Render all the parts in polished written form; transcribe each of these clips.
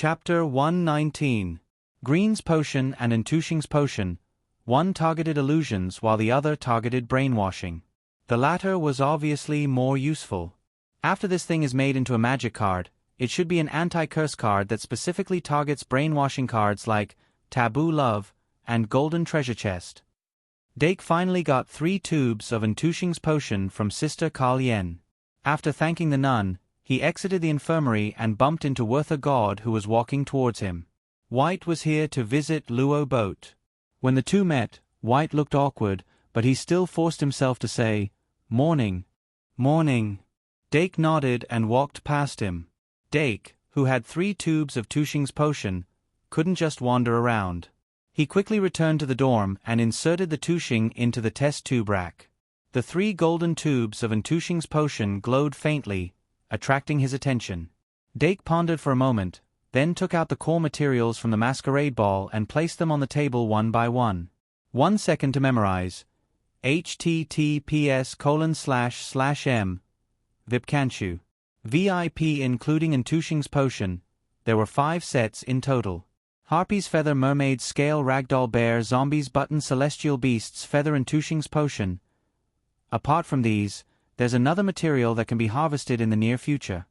Chapter 119. Green's Potion and Entushing's Potion. One targeted illusions while the other targeted brainwashing. The latter was obviously more useful. After this thing is made into a magic card, it should be an anti-curse card that specifically targets brainwashing cards like Taboo Love and Golden Treasure Chest. Dake finally got 3 tubes of Entushing's Potion from Sister Kalyen. After thanking the nun, he exited the infirmary and bumped into Werther God, who was walking towards him. White was here to visit Luo Boat. When the two met, White looked awkward, but he still forced himself to say, "Morning. Morning." Dake nodded and walked past him. Dake, who had 3 tubes of Entushing's Potion, couldn't just wander around. He quickly returned to the dorm and inserted the Entushing into the test tube rack. The 3 golden tubes of Entushing's Potion glowed faintly, attracting his attention. Dake pondered for a moment, then took out the core materials from the masquerade ball and placed them on the table one by one. 1 second to memorize. https://m. Vipkanchu. VIP including Entushing's Potion. There were 5 sets in total. Harpies Feather Mermaids Scale Ragdoll Bear Zombies Button Celestial Beasts Feather Entushing's Potion. Apart from these, there's another material that can be harvested in the near future.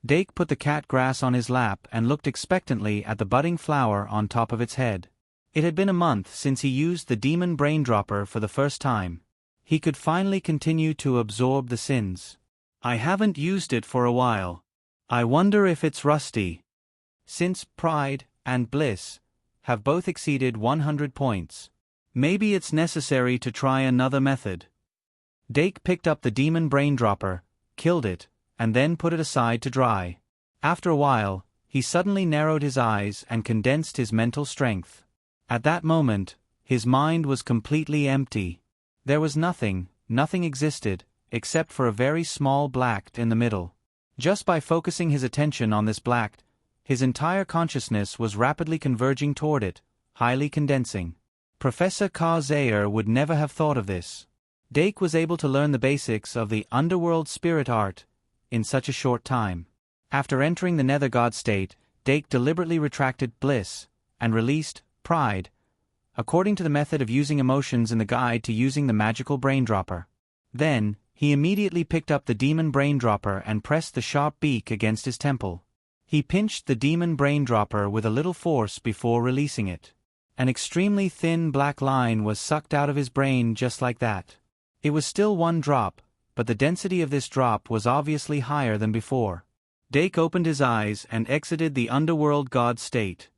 Dake put the cat grass on his lap and looked expectantly at the budding flower on top of its head. It had been a month since he used the demon brain dropper for the first time. He could finally continue to absorb the sins. I haven't used it for a while. I wonder if it's rusty. Since Pride and Bliss have both exceeded 100 points. Maybe it's necessary to try another method. Dake picked up the demon brain dropper, killed it, and then put it aside to dry. After a while, he suddenly narrowed his eyes and condensed his mental strength. At that moment, his mind was completely empty. There was nothing existed, except for a very small black in the middle. Just by focusing his attention on this black, his entire consciousness was rapidly converging toward it, highly condensing. Professor Ka-Zayer would never have thought of this. Dake was able to learn the basics of the underworld spirit art in such a short time. After entering the nether god state, Dake deliberately retracted Bliss and released Pride, according to the method of using emotions in the guide to using the magical brain dropper. Then, he immediately picked up the demon brain dropper and pressed the sharp beak against his temple. He pinched the demon brain dropper with a little force before releasing it. An extremely thin black line was sucked out of his brain just like that. It was still 1 drop, but the density of this drop was obviously higher than before. Dake opened his eyes and exited the underworld god state.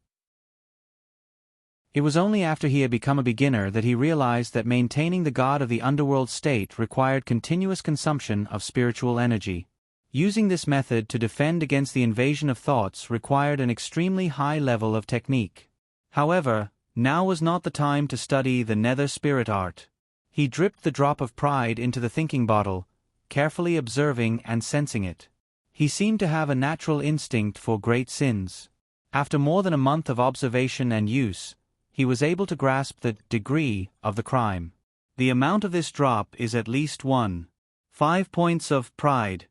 It was only after he had become a beginner that he realized that maintaining the god of the underworld state required continuous consumption of spiritual energy. Using this method to defend against the invasion of thoughts required an extremely high level of technique. However, now was not the time to study the nether spirit art. He dripped the drop of pride into the thinking bottle, carefully observing and sensing it. He seemed to have a natural instinct for great sins. After more than a month of observation and use, he was able to grasp the degree of the crime. The amount of this drop is at least 1.5 points of pride.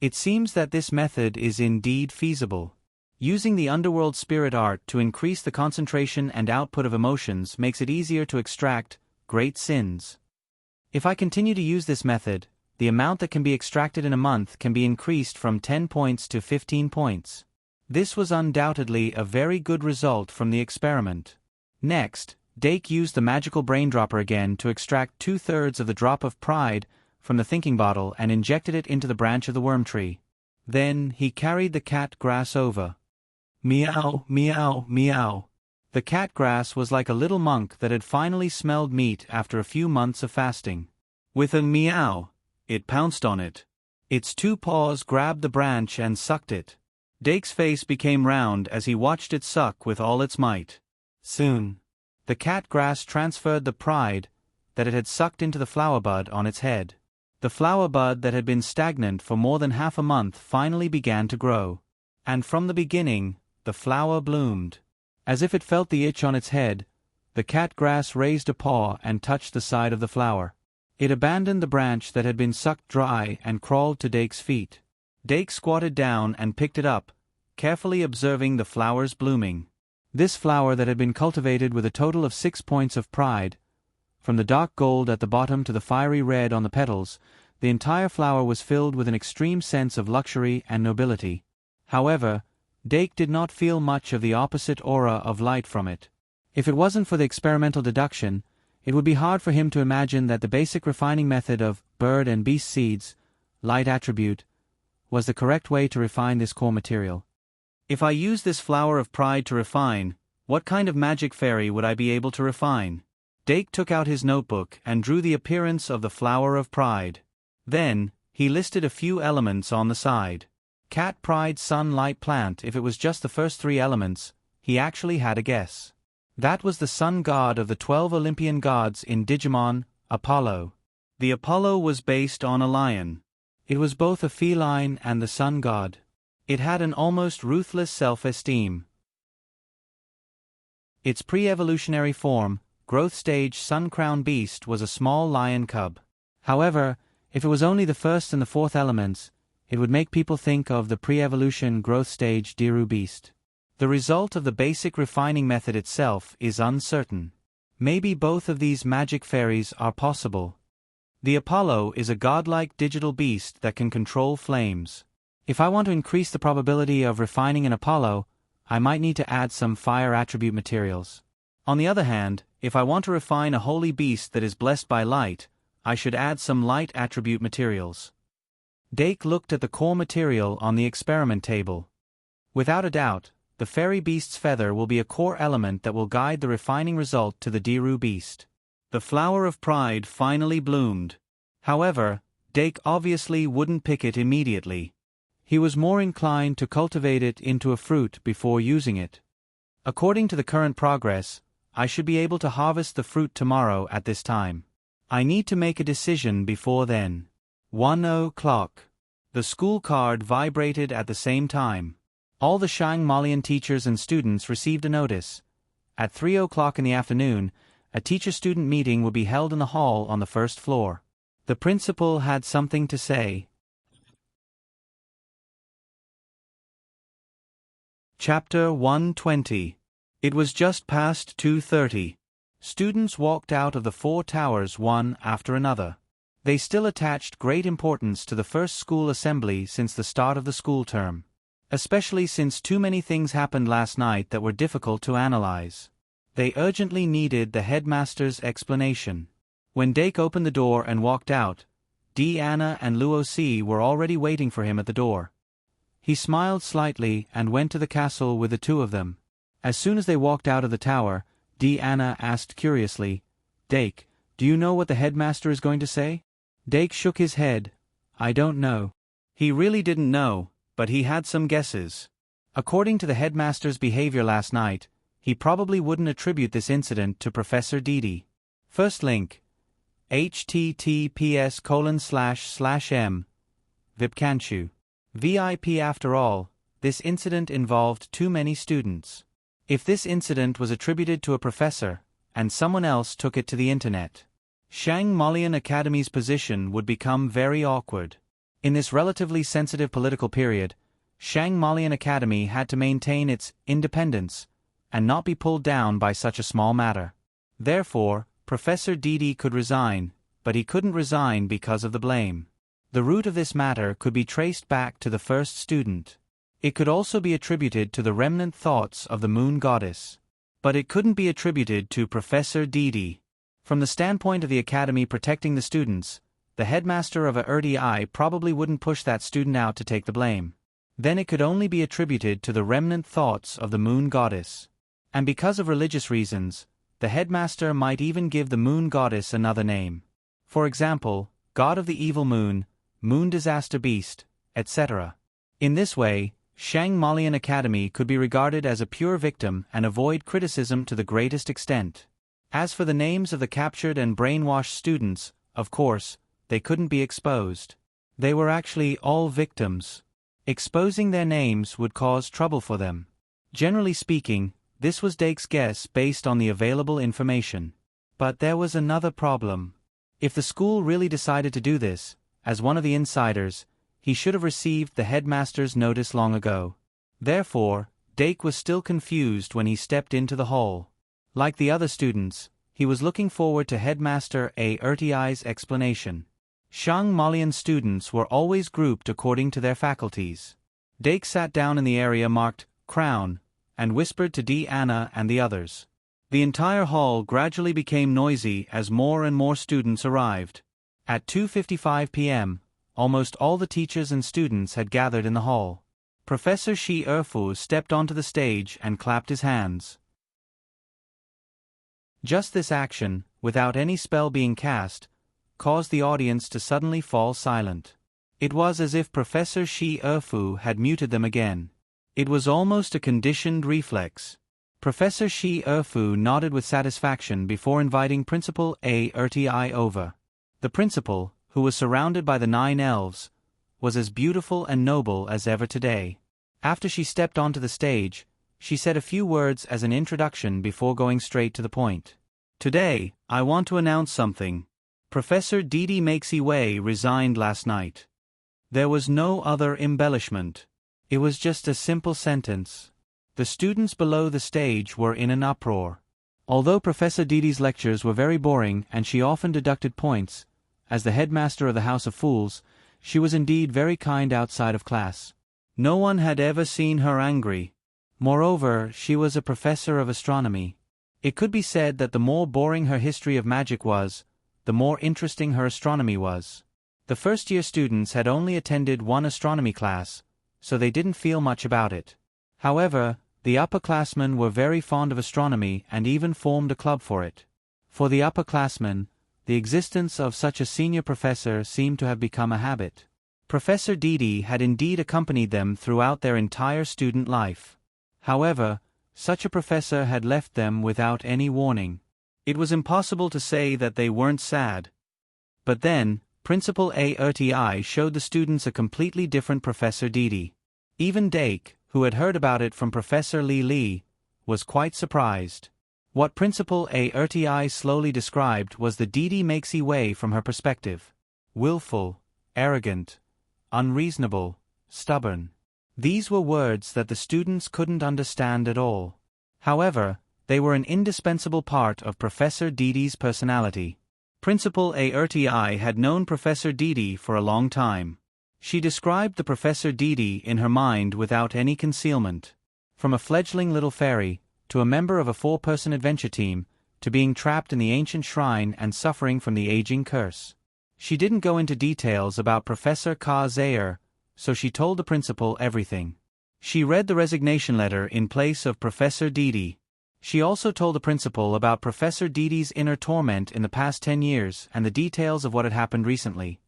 It seems that this method is indeed feasible. Using the underworld spirit art to increase the concentration and output of emotions makes it easier to extract great sins. If I continue to use this method, the amount that can be extracted in a month can be increased from 10 points to 15 points. This was undoubtedly a very good result from the experiment. Next, Dake used the magical brain dropper again to extract 2/3 of the drop of pride from the thinking bottle and injected it into the branch of the worm tree. Then he carried the cat grass over. Meow, meow, meow. The cat grass was like a little monk that had finally smelled meat after a few months of fasting. With a meow, it pounced on it. Its 2 paws grabbed the branch and sucked it. Dake's face became round as he watched it suck with all its might. Soon, the cat grass transferred the pride that it had sucked into the flower bud on its head. The flower bud that had been stagnant for more than half a month finally began to grow. And from the beginning, the flower bloomed. As if it felt the itch on its head, the cat grass raised a paw and touched the side of the flower. It abandoned the branch that had been sucked dry and crawled to Dake's feet. Dake squatted down and picked it up, carefully observing the flowers blooming. This flower that had been cultivated with a total of 6 points of pride, from the dark gold at the bottom to the fiery red on the petals, the entire flower was filled with an extreme sense of luxury and nobility. However, Dake did not feel much of the opposite aura of light from it. If it wasn't for the experimental deduction, it would be hard for him to imagine that the basic refining method of bird and beast seeds, light attribute, was the correct way to refine this core material. If I use this flower of pride to refine, what kind of magic fairy would I be able to refine? Dake took out his notebook and drew the appearance of the flower of pride. Then, he listed a few elements on the side. Cat pride sun light plant. If it was just the first 3 elements, he actually had a guess. That was the sun god of the 12 Olympian gods in Digimon, Apollo. The Apollo was based on a lion. It was both a feline and the sun god. It had an almost ruthless self-esteem. Its pre-evolutionary form, growth stage sun-crown beast, was a small lion cub. However, if it was only the first and the 4th elements, it would make people think of the pre-evolution growth stage Diru beast. The result of the basic refining method itself is uncertain. Maybe both of these magic fairies are possible. The Apollo is a godlike digital beast that can control flames. If I want to increase the probability of refining an Apollo, I might need to add some fire attribute materials. On the other hand, if I want to refine a holy beast that is blessed by light, I should add some light attribute materials. Dake looked at the core material on the experiment table. Without a doubt, the fairy beast's feather will be a core element that will guide the refining result to the Diru beast. The flower of pride finally bloomed. However, Dake obviously wouldn't pick it immediately. He was more inclined to cultivate it into a fruit before using it. According to the current progress, I should be able to harvest the fruit tomorrow at this time. I need to make a decision before then. 1 o'clock. The school card vibrated at the same time. All the Shang Malian teachers and students received a notice. At 3 o'clock in the afternoon, a teacher-student meeting would be held in the hall on the 1st floor. The principal had something to say. Chapter 120. It was just past 2:30. Students walked out of the 4 towers one after another. They still attached great importance to the first school assembly since the start of the school term. Especially since too many things happened last night that were difficult to analyze. They urgently needed the headmaster's explanation. When Dake opened the door and walked out, Deanna and Luo Si were already waiting for him at the door. He smiled slightly and went to the castle with the 2 of them. As soon as they walked out of the tower, Deanna asked curiously, "Dake, do you know what the headmaster is going to say?" Dake shook his head. "I don't know." He really didn't know, but he had some guesses. According to the headmaster's behavior last night, he probably wouldn't attribute this incident to Professor Didi. First link. https://m. Vipkanchu. VIP. After all, this incident involved too many students. If this incident was attributed to a professor, and someone else took it to the internet, Shang Malian Academy's position would become very awkward. In this relatively sensitive political period, Shang Malian Academy had to maintain its independence and not be pulled down by such a small matter. Therefore, Professor Didi could resign, but he couldn't resign because of the blame. The root of this matter could be traced back to the first student. It could also be attributed to the remnant thoughts of the moon goddess. But it couldn't be attributed to Professor Didi. From the standpoint of the academy protecting the students, the headmaster of a RDI probably wouldn't push that student out to take the blame. Then it could only be attributed to the remnant thoughts of the moon goddess. And because of religious reasons, the headmaster might even give the moon goddess another name. For example, God of the Evil Moon, Moon Disaster Beast, etc. In this way, Shang Malian Academy could be regarded as a pure victim and avoid criticism to the greatest extent. As for the names of the captured and brainwashed students, of course, they couldn't be exposed. They were actually all victims. Exposing their names would cause trouble for them. Generally speaking, this was Dake's guess based on the available information. But there was another problem. If the school really decided to do this, as one of the insiders, he should have received the headmaster's notice long ago. Therefore, Dake was still confused when he stepped into the hall. Like the other students, he was looking forward to Headmaster Ertiai's explanation. Shang Malian students were always grouped according to their faculties. Dake sat down in the area marked Crown, and whispered to Anna and the others. The entire hall gradually became noisy as more and more students arrived. At 2:55 p.m., almost all the teachers and students had gathered in the hall. Professor Shi Erfu stepped onto the stage and clapped his hands. Just this action, without any spell being cast, caused the audience to suddenly fall silent. It was as if Professor Shi Erfu had muted them again. It was almost a conditioned reflex. Professor Shi Erfu nodded with satisfaction before inviting Principal Ertiai over. The principal, who was surrounded by the 9 elves, was as beautiful and noble as ever today. After she stepped onto the stage, she said a few words as an introduction before going straight to the point. Today, I want to announce something. Professor Didi Maxi Wei resigned last night. There was no other embellishment. It was just a simple sentence. The students below the stage were in an uproar. Although Professor Didi's lectures were very boring and she often deducted points, as the headmaster of the House of Fools, she was indeed very kind outside of class. No one had ever seen her angry. Moreover, she was a professor of astronomy. It could be said that the more boring her history of magic was, the more interesting her astronomy was. The first-year students had only attended one astronomy class, so they didn't feel much about it. However, the upperclassmen were very fond of astronomy and even formed a club for it. For the upperclassmen, the existence of such a senior professor seemed to have become a habit. Professor Didi had indeed accompanied them throughout their entire student life. However, such a professor had left them without any warning. It was impossible to say that they weren't sad. But then, Principal Ertiai showed the students a completely different Professor Didi. Even Dake, who had heard about it from Professor Li, was quite surprised. What Principal Ertiai slowly described was the Didi Maxi Wei from her perspective. Willful, arrogant, unreasonable, stubborn. These were words that the students couldn't understand at all. However, they were an indispensable part of Professor Didi's personality. Principal Ertiai had known Professor Didi for a long time. She described the Professor Didi in her mind without any concealment. From a fledgling little fairy, to a member of a 4-person adventure team, to being trapped in the ancient shrine and suffering from the aging curse. She didn't go into details about Professor Ka Zayer, so she told the principal everything. She read the resignation letter in place of Professor Didi. She also told the principal about Professor Didi's inner torment in the past 10 years and the details of what had happened recently.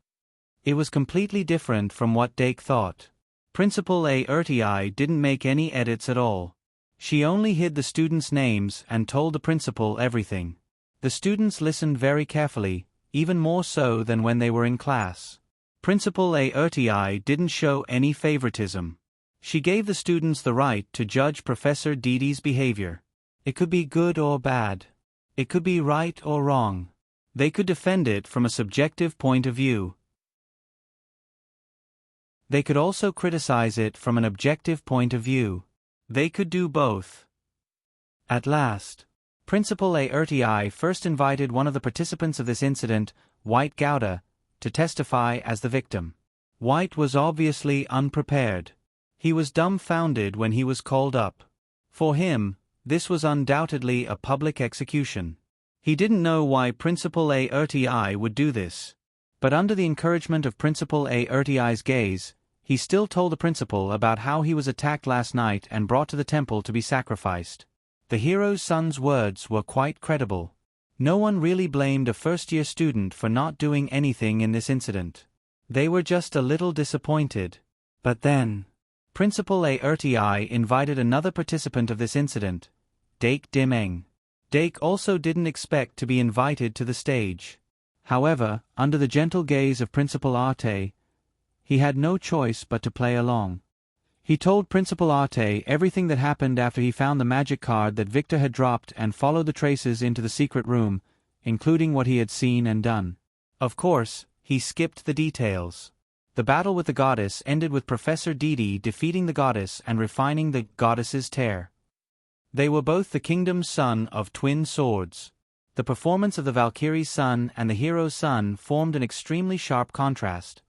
It was completely different from what Dake thought. Principal Ertiai didn't make any edits at all. She only hid the students' names and told the principal everything. The students listened very carefully, even more so than when they were in class. Principal Ertiai didn't show any favoritism. She gave the students the right to judge Professor Didi's behavior. It could be good or bad. It could be right or wrong. They could defend it from a subjective point of view. They could also criticize it from an objective point of view. They could do both. At last, Principal Ertiai first invited one of the participants of this incident, White Gouda, to testify as the victim. White was obviously unprepared. He was dumbfounded when he was called up. For him, this was undoubtedly a public execution. He didn't know why Principal Ertiai would do this. But under the encouragement of Principal Ertiai's gaze, he still told the principal about how he was attacked last night and brought to the temple to be sacrificed. The hero's son's words were quite credible. No one really blamed a first-year student for not doing anything in this incident. They were just a little disappointed. But then, Principal Ertiai invited another participant of this incident, Dake Dimeng. Dake also didn't expect to be invited to the stage. However, under the gentle gaze of Principal Arte, he had no choice but to play along. He told Principal Arte everything that happened after he found the magic card that Victor had dropped and followed the traces into the secret room, including what he had seen and done. Of course, he skipped the details. The battle with the goddess ended with Professor Didi defeating the goddess and refining the goddess's tear. They were both the kingdom's son of twin swords. The performance of the Valkyrie's son and the hero's son formed an extremely sharp contrast.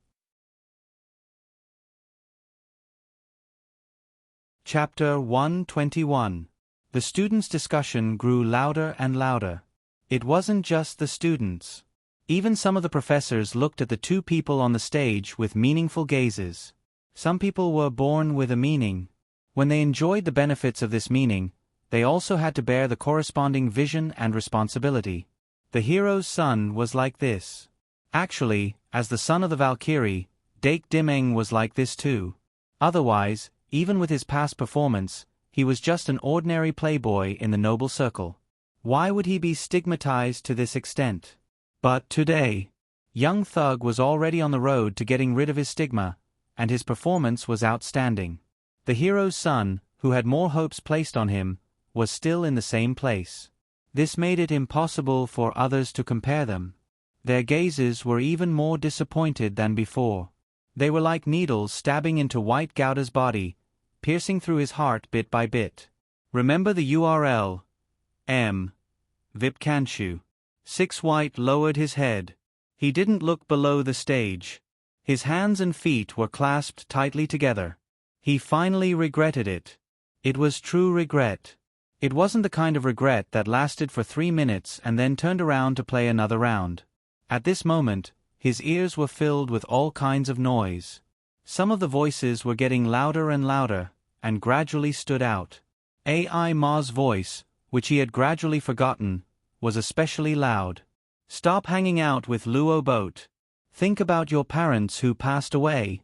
Chapter 121. The students' discussion grew louder and louder. It wasn't just the students. Even some of the professors looked at the two people on the stage with meaningful gazes. Some people were born with a meaning. When they enjoyed the benefits of this meaning, they also had to bear the corresponding vision and responsibility. The hero's son was like this. Actually, as the son of the Valkyrie, Dake Dimeng was like this too. Otherwise, even with his past performance, he was just an ordinary playboy in the noble circle. Why would he be stigmatized to this extent? But today, young Thug was already on the road to getting rid of his stigma, and his performance was outstanding. The hero's son, who had more hopes placed on him, was still in the same place. This made it impossible for others to compare them. Their gazes were even more disappointed than before. They were like needles stabbing into White Gouda's body, piercing through his heart bit by bit. Remember the URL. M. Vipkanshu. 6 White lowered his head. He didn't look below the stage. His hands and feet were clasped tightly together. He finally regretted it. It was true regret. It wasn't the kind of regret that lasted for 3 minutes and then turned around to play another round. At this moment, his ears were filled with all kinds of noise. Some of the voices were getting louder and louder, and gradually stood out. A.I. Ma's voice, which he had gradually forgotten, was especially loud. Stop hanging out with Luo Boat. Think about your parents who passed away.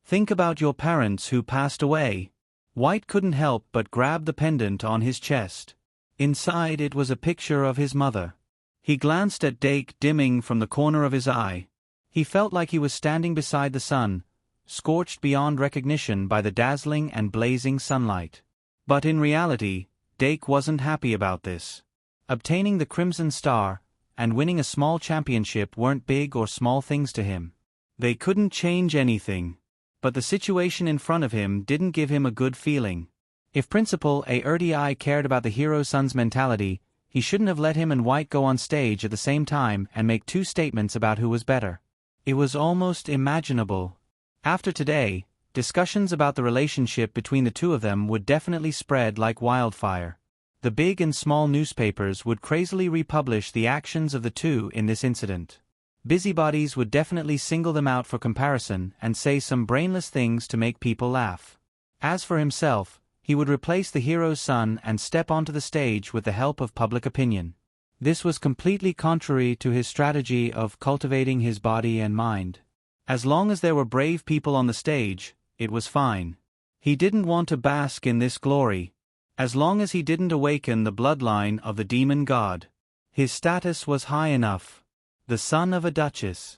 Think about your parents who passed away. White couldn't help but grab the pendant on his chest. Inside it was a picture of his mother. He glanced at Dake Dimeng from the corner of his eye. He felt like he was standing beside the sun, scorched beyond recognition by the dazzling and blazing sunlight. But in reality, Dake wasn't happy about this. Obtaining the Crimson Star and winning a small championship weren't big or small things to him. They couldn't change anything. But the situation in front of him didn't give him a good feeling. If Principal Aerti cared about the hero's son's mentality, he shouldn't have let him and White go on stage at the same time and make 2 statements about who was better. It was almost imaginable. After today, discussions about the relationship between the two of them would definitely spread like wildfire. The big and small newspapers would crazily republish the actions of the two in this incident. Busybodies would definitely single them out for comparison and say some brainless things to make people laugh. As for himself, he would replace the hero's son and step onto the stage with the help of public opinion. This was completely contrary to his strategy of cultivating his body and mind. As long as there were brave people on the stage, it was fine. He didn't want to bask in this glory. As long as he didn't awaken the bloodline of the demon god. His status was high enough. The son of a duchess.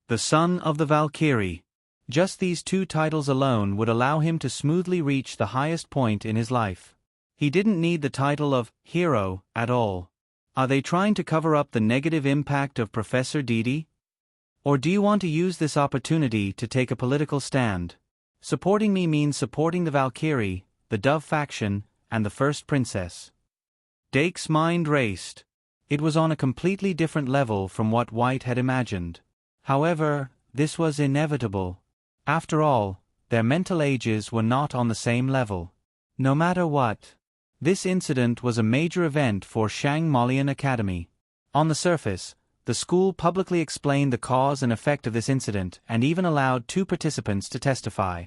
The son of the Valkyrie. Just these 2 titles alone would allow him to smoothly reach the highest point in his life. He didn't need the title of hero at all. Are they trying to cover up the negative impact of Professor Didi? Or do you want to use this opportunity to take a political stand? Supporting me means supporting the Valkyrie, the Dove faction, and the first princess. Dake's mind raced. It was on a completely different level from what White had imagined. However, this was inevitable. After all, their mental ages were not on the same level. No matter what, this incident was a major event for Shangmolian Academy. On the surface, the school publicly explained the cause and effect of this incident and even allowed 2 participants to testify.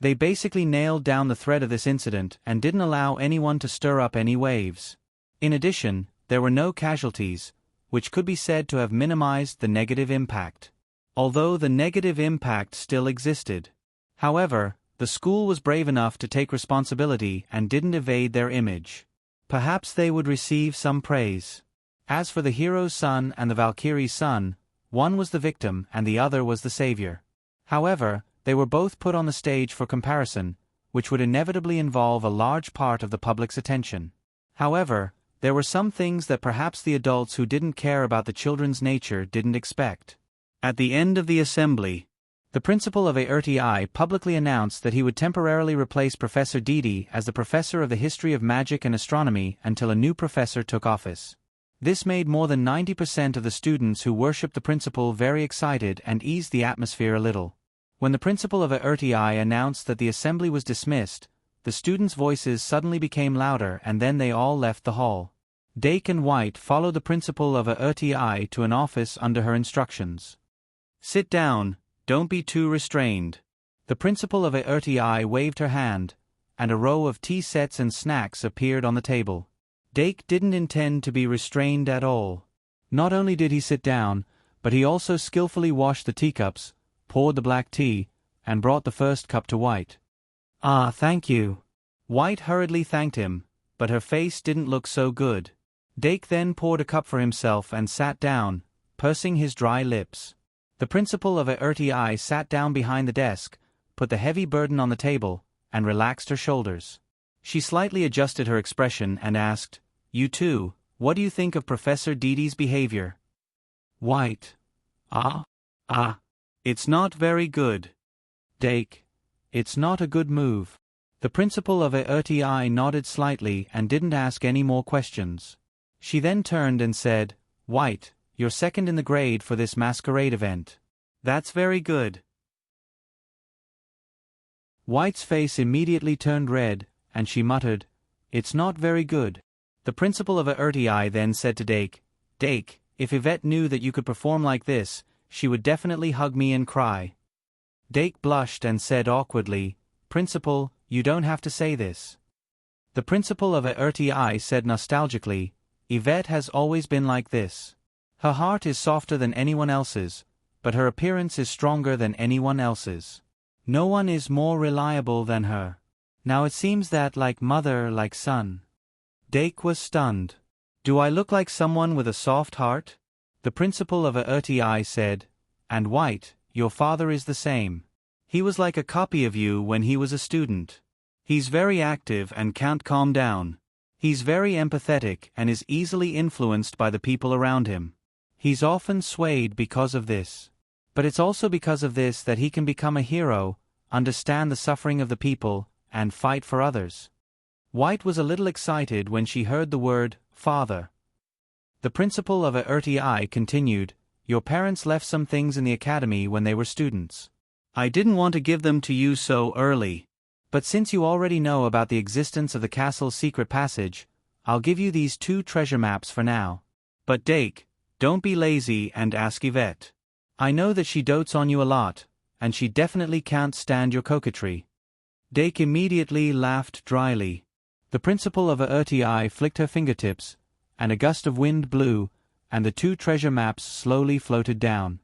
They basically nailed down the thread of this incident and didn't allow anyone to stir up any waves. In addition, there were no casualties, which could be said to have minimized the negative impact. Although the negative impact still existed. However, the school was brave enough to take responsibility and didn't evade their image. Perhaps they would receive some praise. As for the hero's son and the Valkyrie's son, one was the victim and the other was the savior. However, they were both put on the stage for comparison, which would inevitably involve a large part of the public's attention. However, there were some things that perhaps the adults who didn't care about the children's nature didn't expect. At the end of the assembly, the principal of ARTI publicly announced that he would temporarily replace Professor Didi as the professor of the history of magic and astronomy until a new professor took office. This made more than 90% of the students who worshipped the principal very excited and eased the atmosphere a little. When the principal of ARTI announced that the assembly was dismissed, the students' voices suddenly became louder and then they all left the hall. Dake and White followed the principal of ARTI to an office under her instructions. "Sit down, don't be too restrained." The principal of ARTI waved her hand, and a row of tea sets and snacks appeared on the table. Dake didn't intend to be restrained at all. Not only did he sit down, but he also skillfully washed the teacups, poured the black tea, and brought the first cup to White. "Ah, thank you." White hurriedly thanked him, but her face didn't look so good. Dake then poured a cup for himself and sat down, pursing his dry lips. The principal of ARTI sat down behind the desk, put the heavy burden on the table, and relaxed her shoulders. She slightly adjusted her expression and asked, "You two, what do you think of Professor Didi's behavior?" White: It's not very good." Dake: "It's not a good move." The principal of ARTI nodded slightly and didn't ask any more questions. She then turned and said, "White, you're second in the grade for this masquerade event." "That's very good." White's face immediately turned red, and she muttered, "It's not very good." The principal of ARTI then said to Dake, "Dake, if Yvette knew that you could perform like this, she would definitely hug me and cry." Dake blushed and said awkwardly, "Principal, you don't have to say this." The principal of ARTI said nostalgically, "Yvette has always been like this. Her heart is softer than anyone else's, but her appearance is stronger than anyone else's. No one is more reliable than her. Now it seems that like mother, like son." Dake was stunned. "Do I look like someone with a soft heart?" The principal of ARTI said, "And White, your father is the same. He was like a copy of you when he was a student. He's very active and can't calm down. He's very empathetic and is easily influenced by the people around him. He's often swayed because of this. But it's also because of this that he can become a hero, understand the suffering of the people, and fight for others." White was a little excited when she heard the word, father. The principal of ARTI continued, "Your parents left some things in the academy when they were students. I didn't want to give them to you so early. But since you already know about the existence of the castle's secret passage, I'll give you these 2 treasure maps for now. But Dake, don't be lazy and ask Yvette. I know that she dotes on you a lot, and she definitely can't stand your coquetry." Dake immediately laughed dryly. The principal of ARTI flicked her fingertips, and a gust of wind blew, and the 2 treasure maps slowly floated down.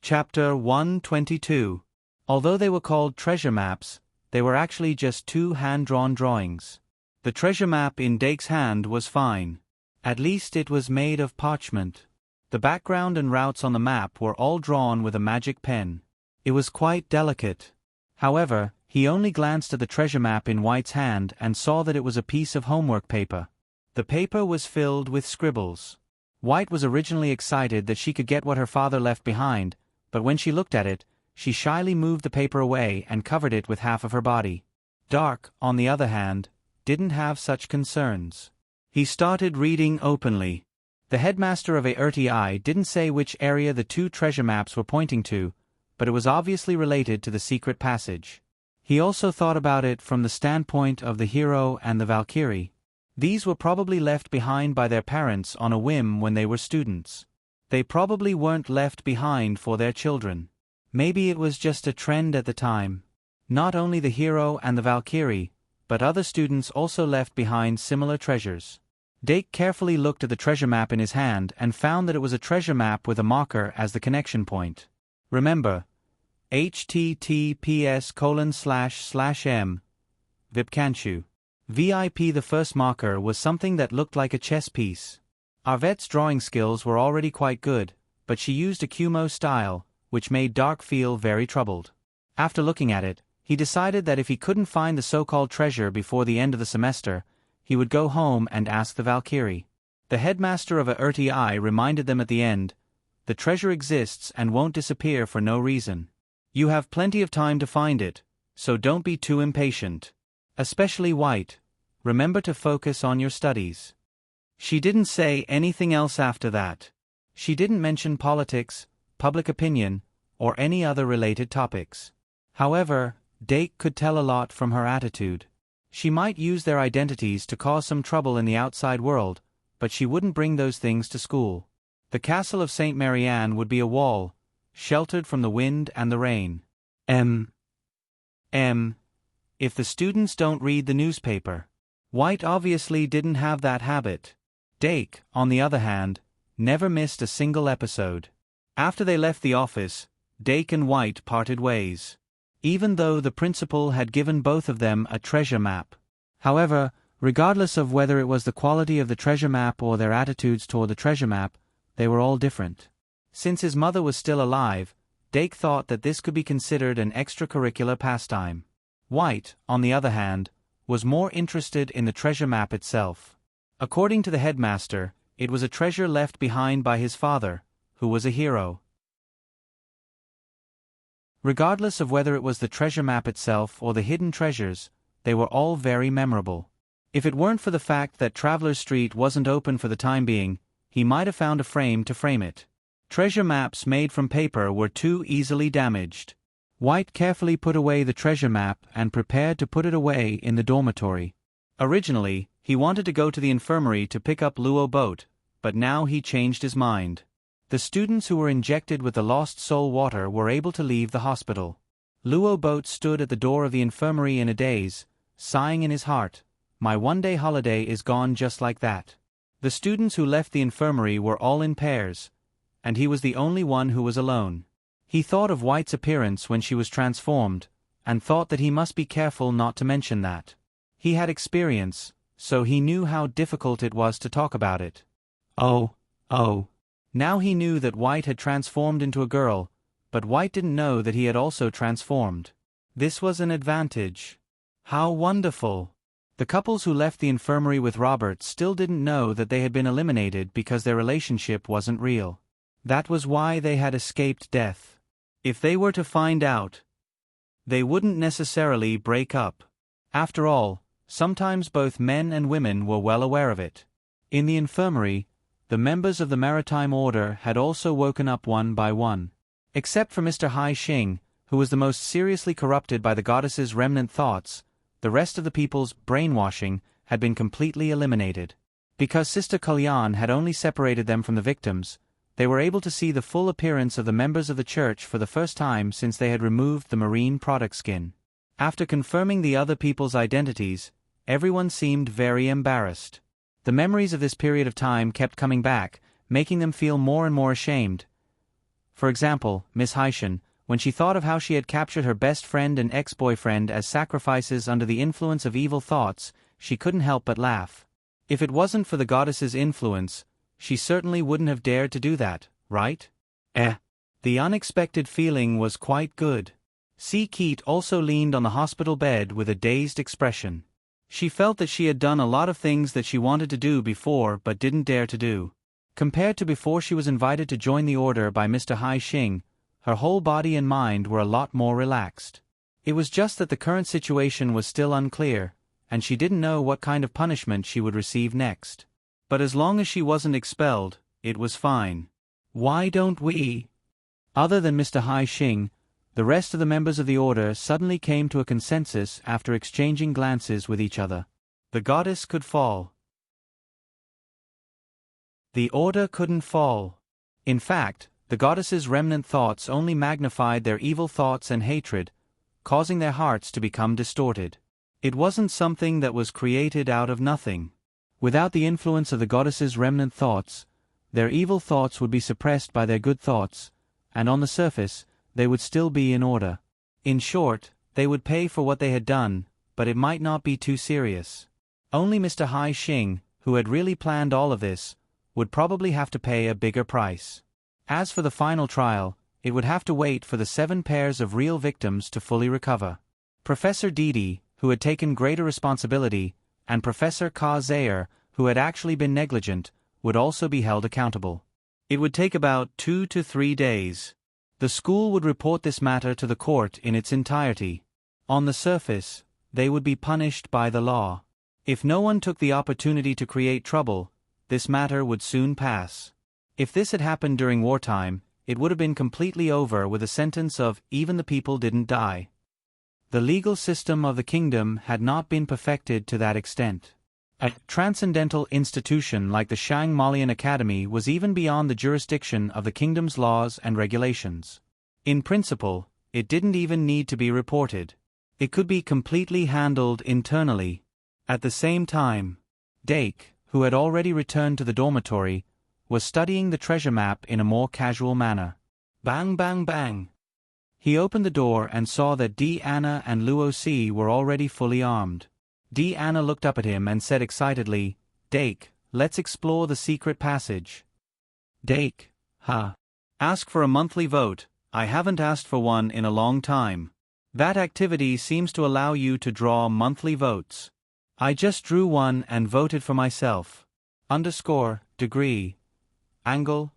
Chapter 122. Although they were called treasure maps, they were actually just 2 hand-drawn drawings. The treasure map in Dake's hand was fine. At least it was made of parchment. The background and routes on the map were all drawn with a magic pen. It was quite delicate. However, he only glanced at the treasure map in White's hand and saw that it was a piece of homework paper. The paper was filled with scribbles. White was originally excited that she could get what her father left behind, but when she looked at it, she shyly moved the paper away and covered it with half of her body. Dark, on the other hand, didn't have such concerns. He started reading openly. The headmaster of ARTI didn't say which area the 2 treasure maps were pointing to, but it was obviously related to the secret passage. He also thought about it from the standpoint of the hero and the Valkyrie. These were probably left behind by their parents on a whim when they were students. They probably weren't left behind for their children. Maybe it was just a trend at the time. Not only the hero and the Valkyrie, but other students also left behind similar treasures. Dake carefully looked at the treasure map in his hand and found that it was a treasure map with a marker as the connection point. Remember, https://m Vipkanchu. VIP. The first marker was something that looked like a chess piece. Arvette's drawing skills were already quite good, but she used a Kumo style, which made Dark feel very troubled. After looking at it, he decided that if he couldn't find the so-called treasure before the end of the semester, he would go home and ask the Valkyrie. The headmaster of a RTI reminded them at the end, "The treasure exists and won't disappear for no reason. You have plenty of time to find it, so don't be too impatient. Especially White, remember to focus on your studies." She didn't say anything else after that. She didn't mention politics, public opinion, or any other related topics. However, Dake could tell a lot from her attitude. She might use their identities to cause some trouble in the outside world, but she wouldn't bring those things to school. The castle of St. Marianne would be a wall, sheltered from the wind and the rain. If the students don't read the newspaper. White obviously didn't have that habit. Dake, on the other hand, never missed a single episode. After they left the office, Dake and White parted ways. Even though the principal had given both of them a treasure map. However, regardless of whether it was the quality of the treasure map or their attitudes toward the treasure map, they were all different. Since his mother was still alive, Dake thought that this could be considered an extracurricular pastime. White, on the other hand, was more interested in the treasure map itself. According to the headmaster, it was a treasure left behind by his father, who was a hero. Regardless of whether it was the treasure map itself or the hidden treasures, they were all very memorable. If it weren't for the fact that Traveler's Street wasn't open for the time being, he might have found a frame to frame it. Treasure maps made from paper were too easily damaged. White carefully put away the treasure map and prepared to put it away in the dormitory. Originally, he wanted to go to the infirmary to pick up Luo Boat, but now he changed his mind. The students who were injected with the Lost Soul water were able to leave the hospital. Luo Boat stood at the door of the infirmary in a daze, sighing in his heart, "My one-day holiday is gone just like that." The students who left the infirmary were all in pairs, and he was the only one who was alone. He thought of White's appearance when she was transformed, and thought that he must be careful not to mention that. He had experience, so he knew how difficult it was to talk about it. Oh. Now he knew that White had transformed into a girl, but White didn't know that he had also transformed. This was an advantage. How wonderful! The couples who left the infirmary with Robert still didn't know that they had been eliminated because their relationship wasn't real. That was why they had escaped death. If they were to find out, they wouldn't necessarily break up. After all, sometimes both men and women were well aware of it. In the infirmary, the members of the Maritime Order had also woken up one by one. Except for Mr. Hai Xing, who was the most seriously corrupted by the goddess's remnant thoughts, the rest of the people's brainwashing had been completely eliminated. Because Sister Kalyan had only separated them from the victims, they were able to see the full appearance of the members of the church for the first time since they had removed the marine product skin. After confirming the other people's identities, everyone seemed very embarrassed. The memories of this period of time kept coming back, making them feel more and more ashamed. For example, Miss Haishan, when she thought of how she had captured her best friend and ex-boyfriend as sacrifices under the influence of evil thoughts, she couldn't help but laugh. If it wasn't for the goddess's influence, she certainly wouldn't have dared to do that, right? The unexpected feeling was quite good. C. Keat also leaned on the hospital bed with a dazed expression. She felt that she had done a lot of things that she wanted to do before but didn't dare to do. Compared to before she was invited to join the order by Mr. Hai Xing, her whole body and mind were a lot more relaxed. It was just that the current situation was still unclear, and she didn't know what kind of punishment she would receive next. But as long as she wasn't expelled, it was fine. Why don't we? Other than Mr. Hai Xing, the rest of the members of the order suddenly came to a consensus after exchanging glances with each other. The goddess could fall. The order couldn't fall. In fact, the goddess's remnant thoughts only magnified their evil thoughts and hatred, causing their hearts to become distorted. It wasn't something that was created out of nothing. Without the influence of the goddess's remnant thoughts, their evil thoughts would be suppressed by their good thoughts, and on the surface, they would still be in order. In short, they would pay for what they had done, but it might not be too serious. Only Mr. Hai Xing, who had really planned all of this, would probably have to pay a bigger price. As for the final trial, it would have to wait for the 7 pairs of real victims to fully recover. Professor Didi, who had taken greater responsibility, and Professor Ka Zayer, who had actually been negligent, would also be held accountable. It would take about 2 to 3 days. The school would report this matter to the court in its entirety. On the surface, they would be punished by the law. If no one took the opportunity to create trouble, this matter would soon pass. If this had happened during wartime, it would have been completely over with a sentence of "even the people didn't die." The legal system of the kingdom had not been perfected to that extent. A transcendental institution like the Shang Malian Academy was even beyond the jurisdiction of the kingdom's laws and regulations. In principle, it didn't even need to be reported. It could be completely handled internally. At the same time, Dake, who had already returned to the dormitory, was studying the treasure map in a more casual manner. Bang bang bang. He opened the door and saw that Anna and Luo Si were already fully armed. Anna looked up at him and said excitedly, "Dake, let's explore the secret passage." Dake, huh? Ask for a monthly vote. I haven't asked for one in a long time. That activity seems to allow you to draw monthly votes. I just drew one and voted for myself. Degree. Angle.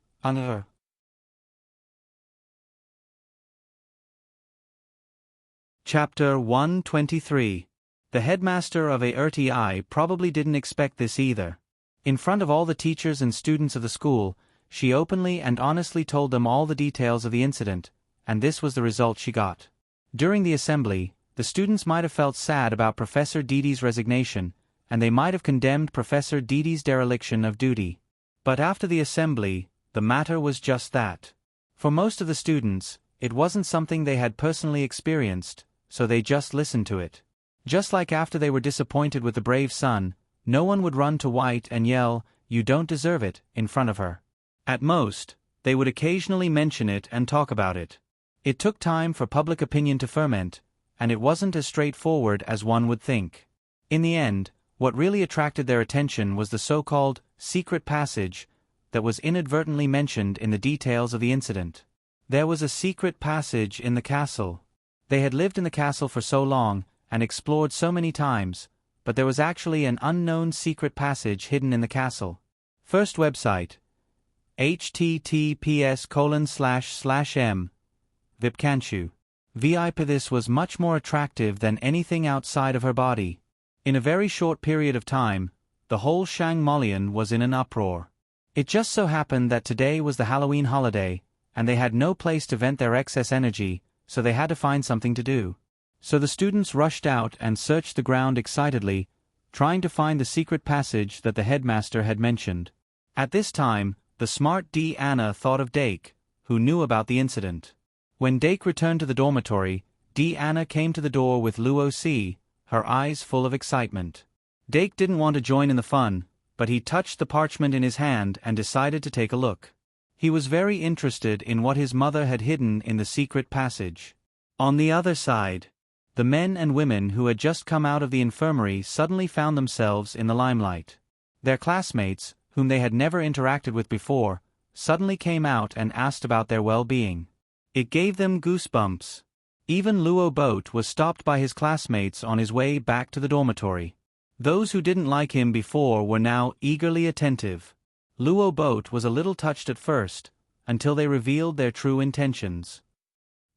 Chapter 123. The headmaster of ARTI probably didn't expect this either. In front of all the teachers and students of the school, she openly and honestly told them all the details of the incident, and this was the result she got. During the assembly, the students might have felt sad about Professor Didi's resignation, and they might have condemned Professor Didi's dereliction of duty. But after the assembly, the matter was just that. For most of the students, it wasn't something they had personally experienced, so they just listened to it. Just like after they were disappointed with the brave son, no one would run to White and yell, "You don't deserve it," in front of her. At most, they would occasionally mention it and talk about it. It took time for public opinion to ferment, and it wasn't as straightforward as one would think. In the end, what really attracted their attention was the so-called secret passage that was inadvertently mentioned in the details of the incident. There was a secret passage in the castle. They had lived in the castle for so long, and explored so many times, but there was actually an unknown secret passage hidden in the castle. First website. https://m. Vipkanchu. VIP. This was much more attractive than anything outside of her body. In a very short period of time, the whole Shang Malian was in an uproar. It just so happened that today was the Halloween holiday, and they had no place to vent their excess energy, so they had to find something to do. So the students rushed out and searched the ground excitedly, trying to find the secret passage that the headmaster had mentioned. At this time, the smart Anna thought of Dake, who knew about the incident. When Dake returned to the dormitory, Anna came to the door with Luo Si, her eyes full of excitement. Dake didn't want to join in the fun, but he touched the parchment in his hand and decided to take a look. He was very interested in what his mother had hidden in the secret passage. On the other side, the men and women who had just come out of the infirmary suddenly found themselves in the limelight. Their classmates, whom they had never interacted with before, suddenly came out and asked about their well-being. It gave them goosebumps. Even Luo Boat was stopped by his classmates on his way back to the dormitory. Those who didn't like him before were now eagerly attentive. Luo Boat was a little touched at first, until they revealed their true intentions.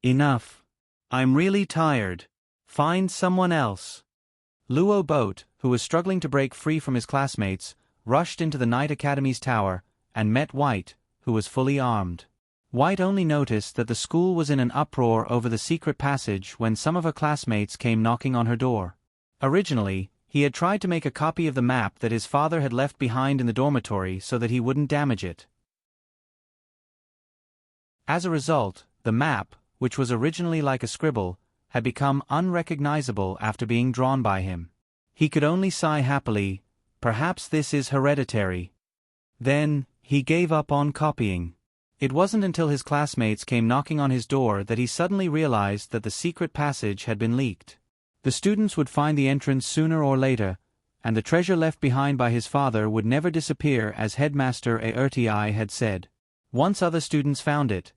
"Enough. I'm really tired. Find someone else." Luo Boat, who was struggling to break free from his classmates, rushed into the Night Academy's tower, and met White, who was fully armed. White only noticed that the school was in an uproar over the secret passage when some of her classmates came knocking on her door. Originally, he had tried to make a copy of the map that his father had left behind in the dormitory so that he wouldn't damage it. As a result, the map, which was originally like a scribble, had become unrecognizable after being drawn by him. He could only sigh happily, "Perhaps this is hereditary." Then, he gave up on copying. It wasn't until his classmates came knocking on his door that he suddenly realized that the secret passage had been leaked. The students would find the entrance sooner or later, and the treasure left behind by his father would never disappear, as Headmaster ARTI had said. Once other students found it.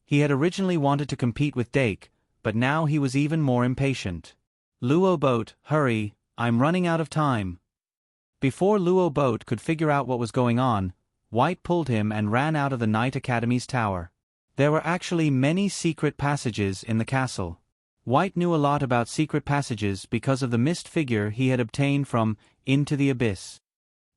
He had originally wanted to compete with Dake, but now he was even more impatient. "Luo Boat, hurry, I'm running out of time." Before Luo Boat could figure out what was going on, White pulled him and ran out of the Knight Academy's tower. There were actually many secret passages in the castle. White knew a lot about secret passages because of the mist figure he had obtained from Into the Abyss.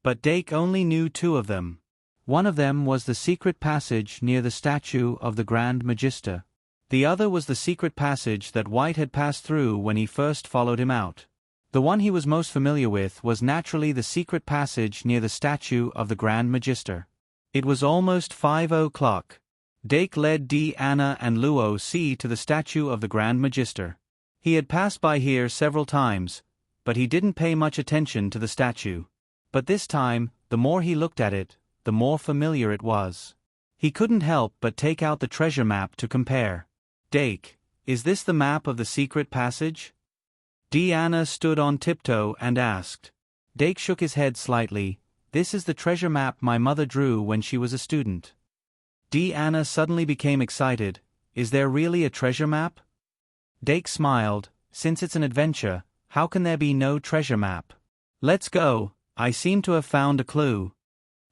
But Dake only knew 2 of them. One of them was the secret passage near the statue of the Grand Magister. The other was the secret passage that White had passed through when he first followed him out. The one he was most familiar with was naturally the secret passage near the statue of the Grand Magister. It was almost 5 o'clock. Dake led Anna and Luo C to the statue of the Grand Magister. He had passed by here several times, but he didn't pay much attention to the statue. But this time, the more he looked at it, the more familiar it was. He couldn't help but take out the treasure map to compare. Dake, is this the map of the secret passage? Anna stood on tiptoe and asked. Dake shook his head slightly. This is the treasure map my mother drew when she was a student. Anna suddenly became excited. Is there really a treasure map? Dake smiled. Since it's an adventure, how can there be no treasure map? Let's go, I seem to have found a clue.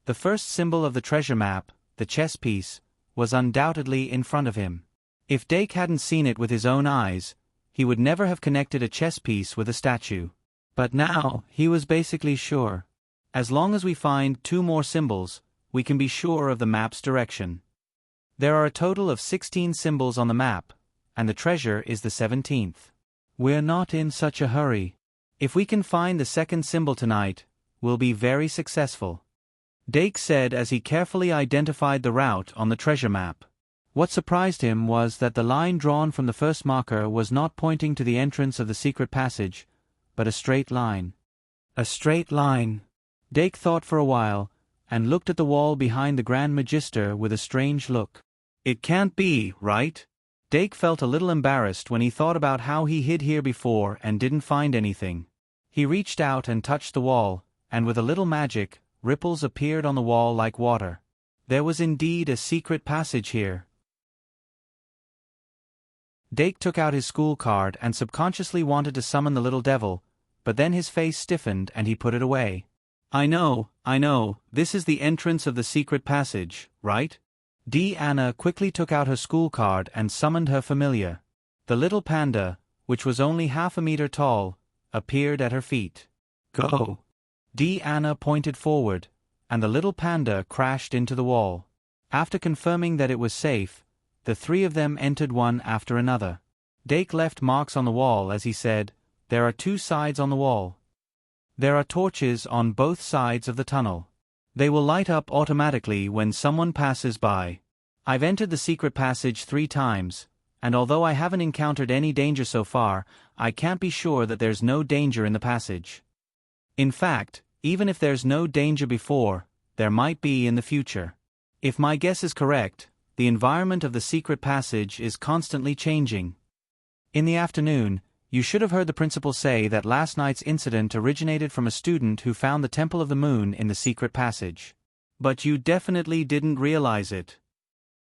The first symbol of the treasure map, the chess piece, was undoubtedly in front of him. If Dake hadn't seen it with his own eyes, he would never have connected a chess piece with a statue. But now, he was basically sure. As long as we find 2 more symbols, we can be sure of the map's direction. There are a total of 16 symbols on the map, and the treasure is the 17th. We're not in such a hurry. If we can find the second symbol tonight, we'll be very successful. Dake said as he carefully identified the route on the treasure map. What surprised him was that the line drawn from the first marker was not pointing to the entrance of the secret passage, but a straight line. A straight line. Dake thought for a while, and looked at the wall behind the Grand Magister with a strange look. It can't be, right? Dake felt a little embarrassed when he thought about how he hid here before and didn't find anything. He reached out and touched the wall, and with a little magic, ripples appeared on the wall like water. There was indeed a secret passage here. Dake took out his school card and subconsciously wanted to summon the little devil, but then his face stiffened and he put it away. I know, this is the entrance of the secret passage, right? Anna quickly took out her school card and summoned her familiar. The little panda, which was only half a meter tall, appeared at her feet. Go! Anna pointed forward, and the little panda crashed into the wall. After confirming that it was safe, the 3 of them entered one after another. Dake left marks on the wall as he said, There are 2 sides on the wall. There are torches on both sides of the tunnel. They will light up automatically when someone passes by. I've entered the secret passage 3 times, and although I haven't encountered any danger so far, I can't be sure that there's no danger in the passage. In fact, even if there's no danger before, there might be in the future. If my guess is correct, the environment of the secret passage is constantly changing. In the afternoon, you should have heard the principal say that last night's incident originated from a student who found the Temple of the Moon in the secret passage. But you definitely didn't realize it.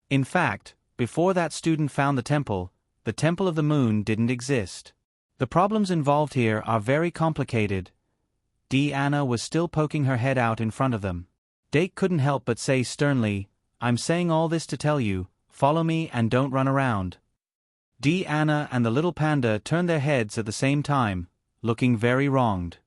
In fact, before that student found the Temple of the Moon didn't exist. The problems involved here are very complicated. Anna was still poking her head out in front of them. Dake couldn't help but say sternly, I'm saying all this to tell you, follow me and don't run around. Anna and the little panda turned their heads at the same time, looking very wronged.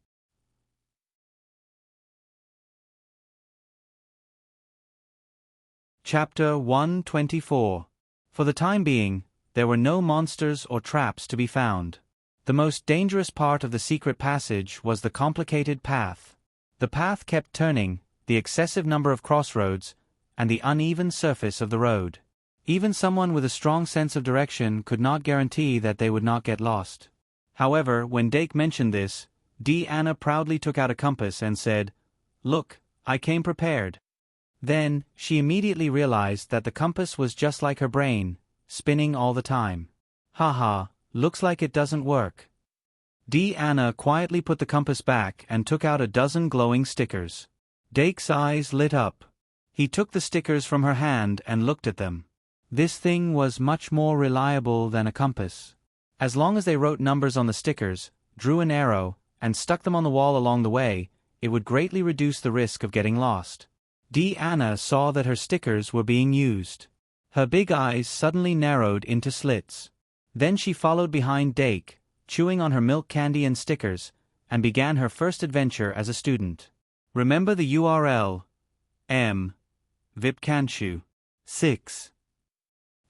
Chapter 124. For the time being, there were no monsters or traps to be found. The most dangerous part of the secret passage was the complicated path. The path kept turning, the excessive number of crossroads, and the uneven surface of the road. Even someone with a strong sense of direction could not guarantee that they would not get lost. However, when Dake mentioned this, Anna proudly took out a compass and said, Look, I came prepared. Then, she immediately realized that the compass was just like her brain, spinning all the time. Haha, looks like it doesn't work. Anna quietly put the compass back and took out a dozen glowing stickers. Dake's eyes lit up. He took the stickers from her hand and looked at them. This thing was much more reliable than a compass. As long as they wrote numbers on the stickers, drew an arrow, and stuck them on the wall along the way, it would greatly reduce the risk of getting lost. Anna saw that her stickers were being used. Her big eyes suddenly narrowed into slits. Then she followed behind Dake, chewing on her milk candy and stickers, and began her first adventure as a student. Remember the URL. Vipkanshu. 6.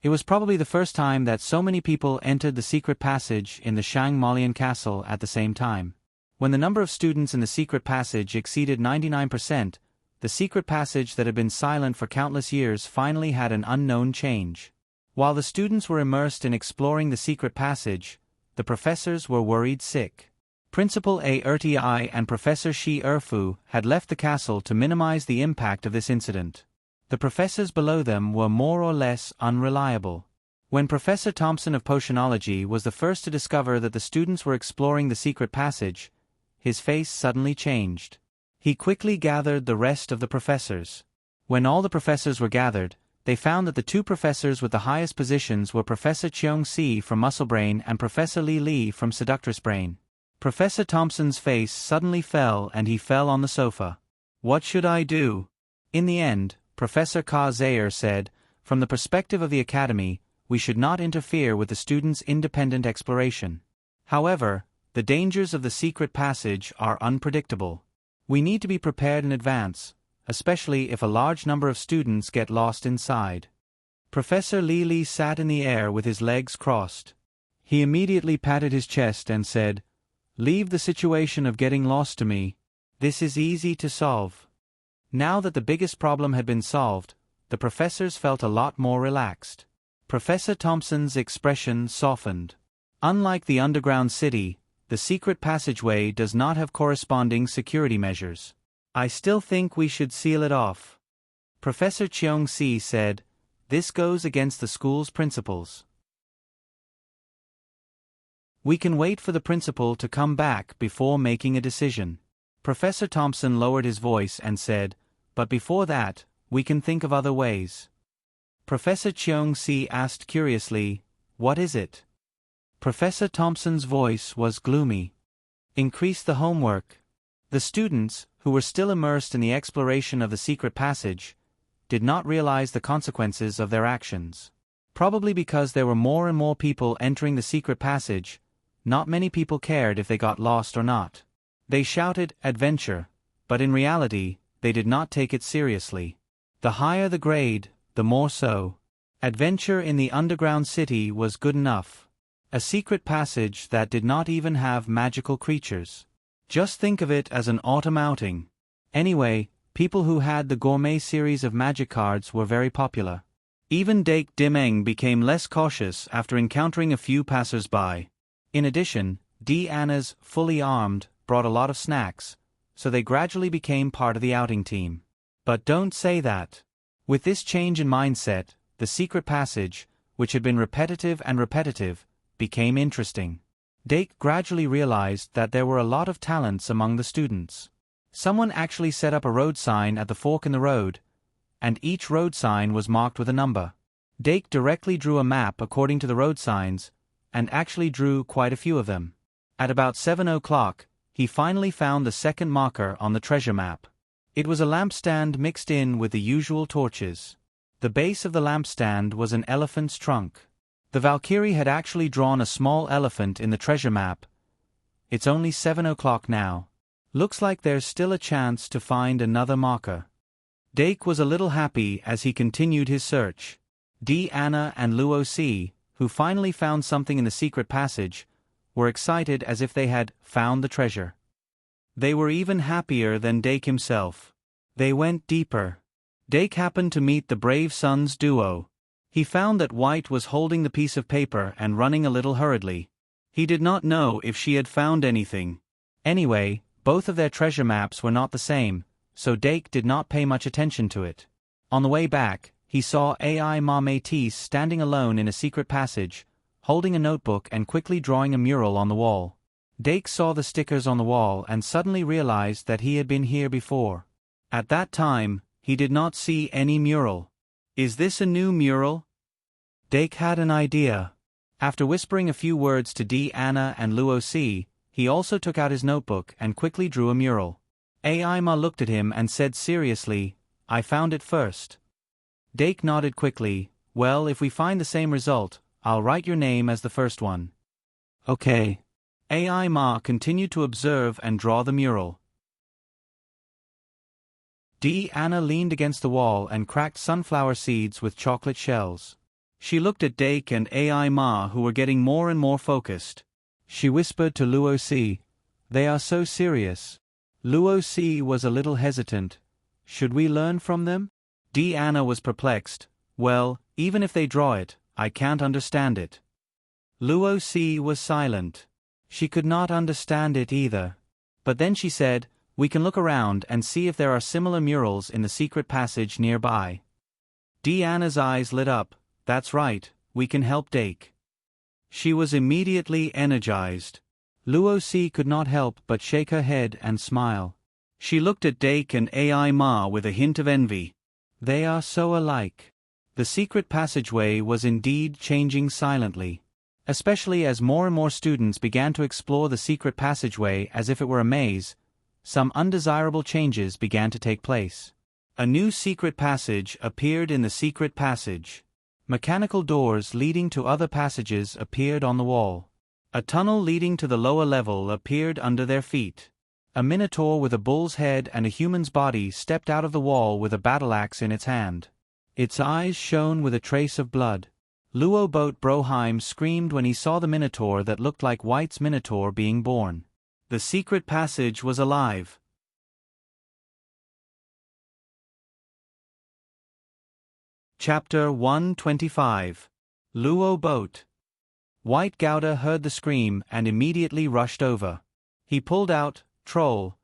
It was probably the first time that so many people entered the secret passage in the Shangmalian castle at the same time. When the number of students in the secret passage exceeded 99%, the secret passage that had been silent for countless years finally had an unknown change. While the students were immersed in exploring the secret passage, the professors were worried sick. Principal A. Erti and Professor Shi Erfu had left the castle to minimize the impact of this incident. The professors below them were more or less unreliable. When Professor Thompson of Potionology was the first to discover that the students were exploring the secret passage, his face suddenly changed. He quickly gathered the rest of the professors. When all the professors were gathered, they found that the two professors with the highest positions were Professor Cheong-si from Muscle Brain and Professor Li from Seductress Brain. Professor Thompson's face suddenly fell and he fell on the sofa. What should I do? In the end, Professor Ka Zayer said, from the perspective of the academy, we should not interfere with the students' independent exploration. However, the dangers of the secret passage are unpredictable. We need to be prepared in advance, especially if a large number of students get lost inside. Professor Li sat in the air with his legs crossed. He immediately patted his chest and said, "Leave the situation of getting lost to me. This is easy to solve." Now that the biggest problem had been solved, the professors felt a lot more relaxed. Professor Thompson's expression softened. Unlike the underground city, the secret passageway does not have corresponding security measures. I still think we should seal it off. Professor Cheong-si said, "This goes against the school's principles. We can wait for the principal to come back before making a decision." Professor Thompson lowered his voice and said, "But before that, we can think of other ways." Professor Cheong-si asked curiously, "What is it?" Professor Thompson's voice was gloomy. "Increase the homework." The students, who were still immersed in the exploration of the secret passage, did not realize the consequences of their actions. Probably because there were more and more people entering the secret passage, not many people cared if they got lost or not. They shouted, "Adventure," but in reality, they did not take it seriously. The higher the grade, the more so. Adventure in the underground city was good enough. A secret passage that did not even have magical creatures. Just think of it as an autumn outing. Anyway, people who had the gourmet series of magic cards were very popular. Even Dake Dimeng became less cautious after encountering a few passers-by. In addition, Anna's fully armed brought a lot of snacks, so they gradually became part of the outing team. But don't say that. With this change in mindset, the secret passage, which had been repetitive, became interesting. Dake gradually realized that there were a lot of talents among the students. Someone actually set up a road sign at the fork in the road, and each road sign was marked with a number. Dake directly drew a map according to the road signs, and actually drew quite a few of them. At about 7 o'clock, he finally found the second marker on the treasure map. It was a lampstand mixed in with the usual torches. The base of the lampstand was an elephant's trunk. The Valkyrie had actually drawn a small elephant in the treasure map. It's only 7 o'clock now. Looks like there's still a chance to find another marker. Dake was a little happy as he continued his search. Anna and Luo Si, who finally found something in the secret passage, were excited as if they had found the treasure. They were even happier than Dake himself. They went deeper. Dake happened to meet the Brave Sons duo. He found that White was holding the piece of paper and running a little hurriedly. He did not know if she had found anything. Anyway, both of their treasure maps were not the same, so Dake did not pay much attention to it. On the way back, he saw Ai Ma Métis standing alone in a secret passage, holding a notebook and quickly drawing a mural on the wall. Dake saw the stickers on the wall and suddenly realized that he had been here before. At that time, he did not see any mural. Is this a new mural? Dake had an idea. After whispering a few words to Anna and Luo Si, he also took out his notebook and quickly drew a mural. Ai Ma looked at him and said seriously, I found it first. Dake nodded quickly. Well, if we find the same result, I'll write your name as the first one. Okay. AI Ma continued to observe and draw the mural. Anna leaned against the wall and cracked sunflower seeds with chocolate shells. She looked at Dake and AI Ma, who were getting more and more focused. She whispered to Luo Si, "They are so serious." Luo Si was a little hesitant. "Should we learn from them?" Anna was perplexed. "Well, even if they draw it, I can't understand it." Luo Si was silent. She could not understand it either. But then she said, "We can look around and see if there are similar murals in the secret passage nearby." Anna's eyes lit up. "That's right, we can help Dake." She was immediately energized. Luo Si could not help but shake her head and smile. She looked at Dake and AI Ma with a hint of envy. They are so alike. The secret passageway was indeed changing silently. Especially as more and more students began to explore the secret passageway as if it were a maze, some undesirable changes began to take place. A new secret passage appeared in the secret passage. Mechanical doors leading to other passages appeared on the wall. A tunnel leading to the lower level appeared under their feet. A minotaur with a bull's head and a human's body stepped out of the wall with a battle-axe in its hand. Its eyes shone with a trace of blood. Luo Boat Broheim screamed when he saw the minotaur that looked like White's minotaur being born. The secret passage was alive. Chapter 125. Luo Boat. White Gouda heard the scream and immediately rushed over. He pulled out Troll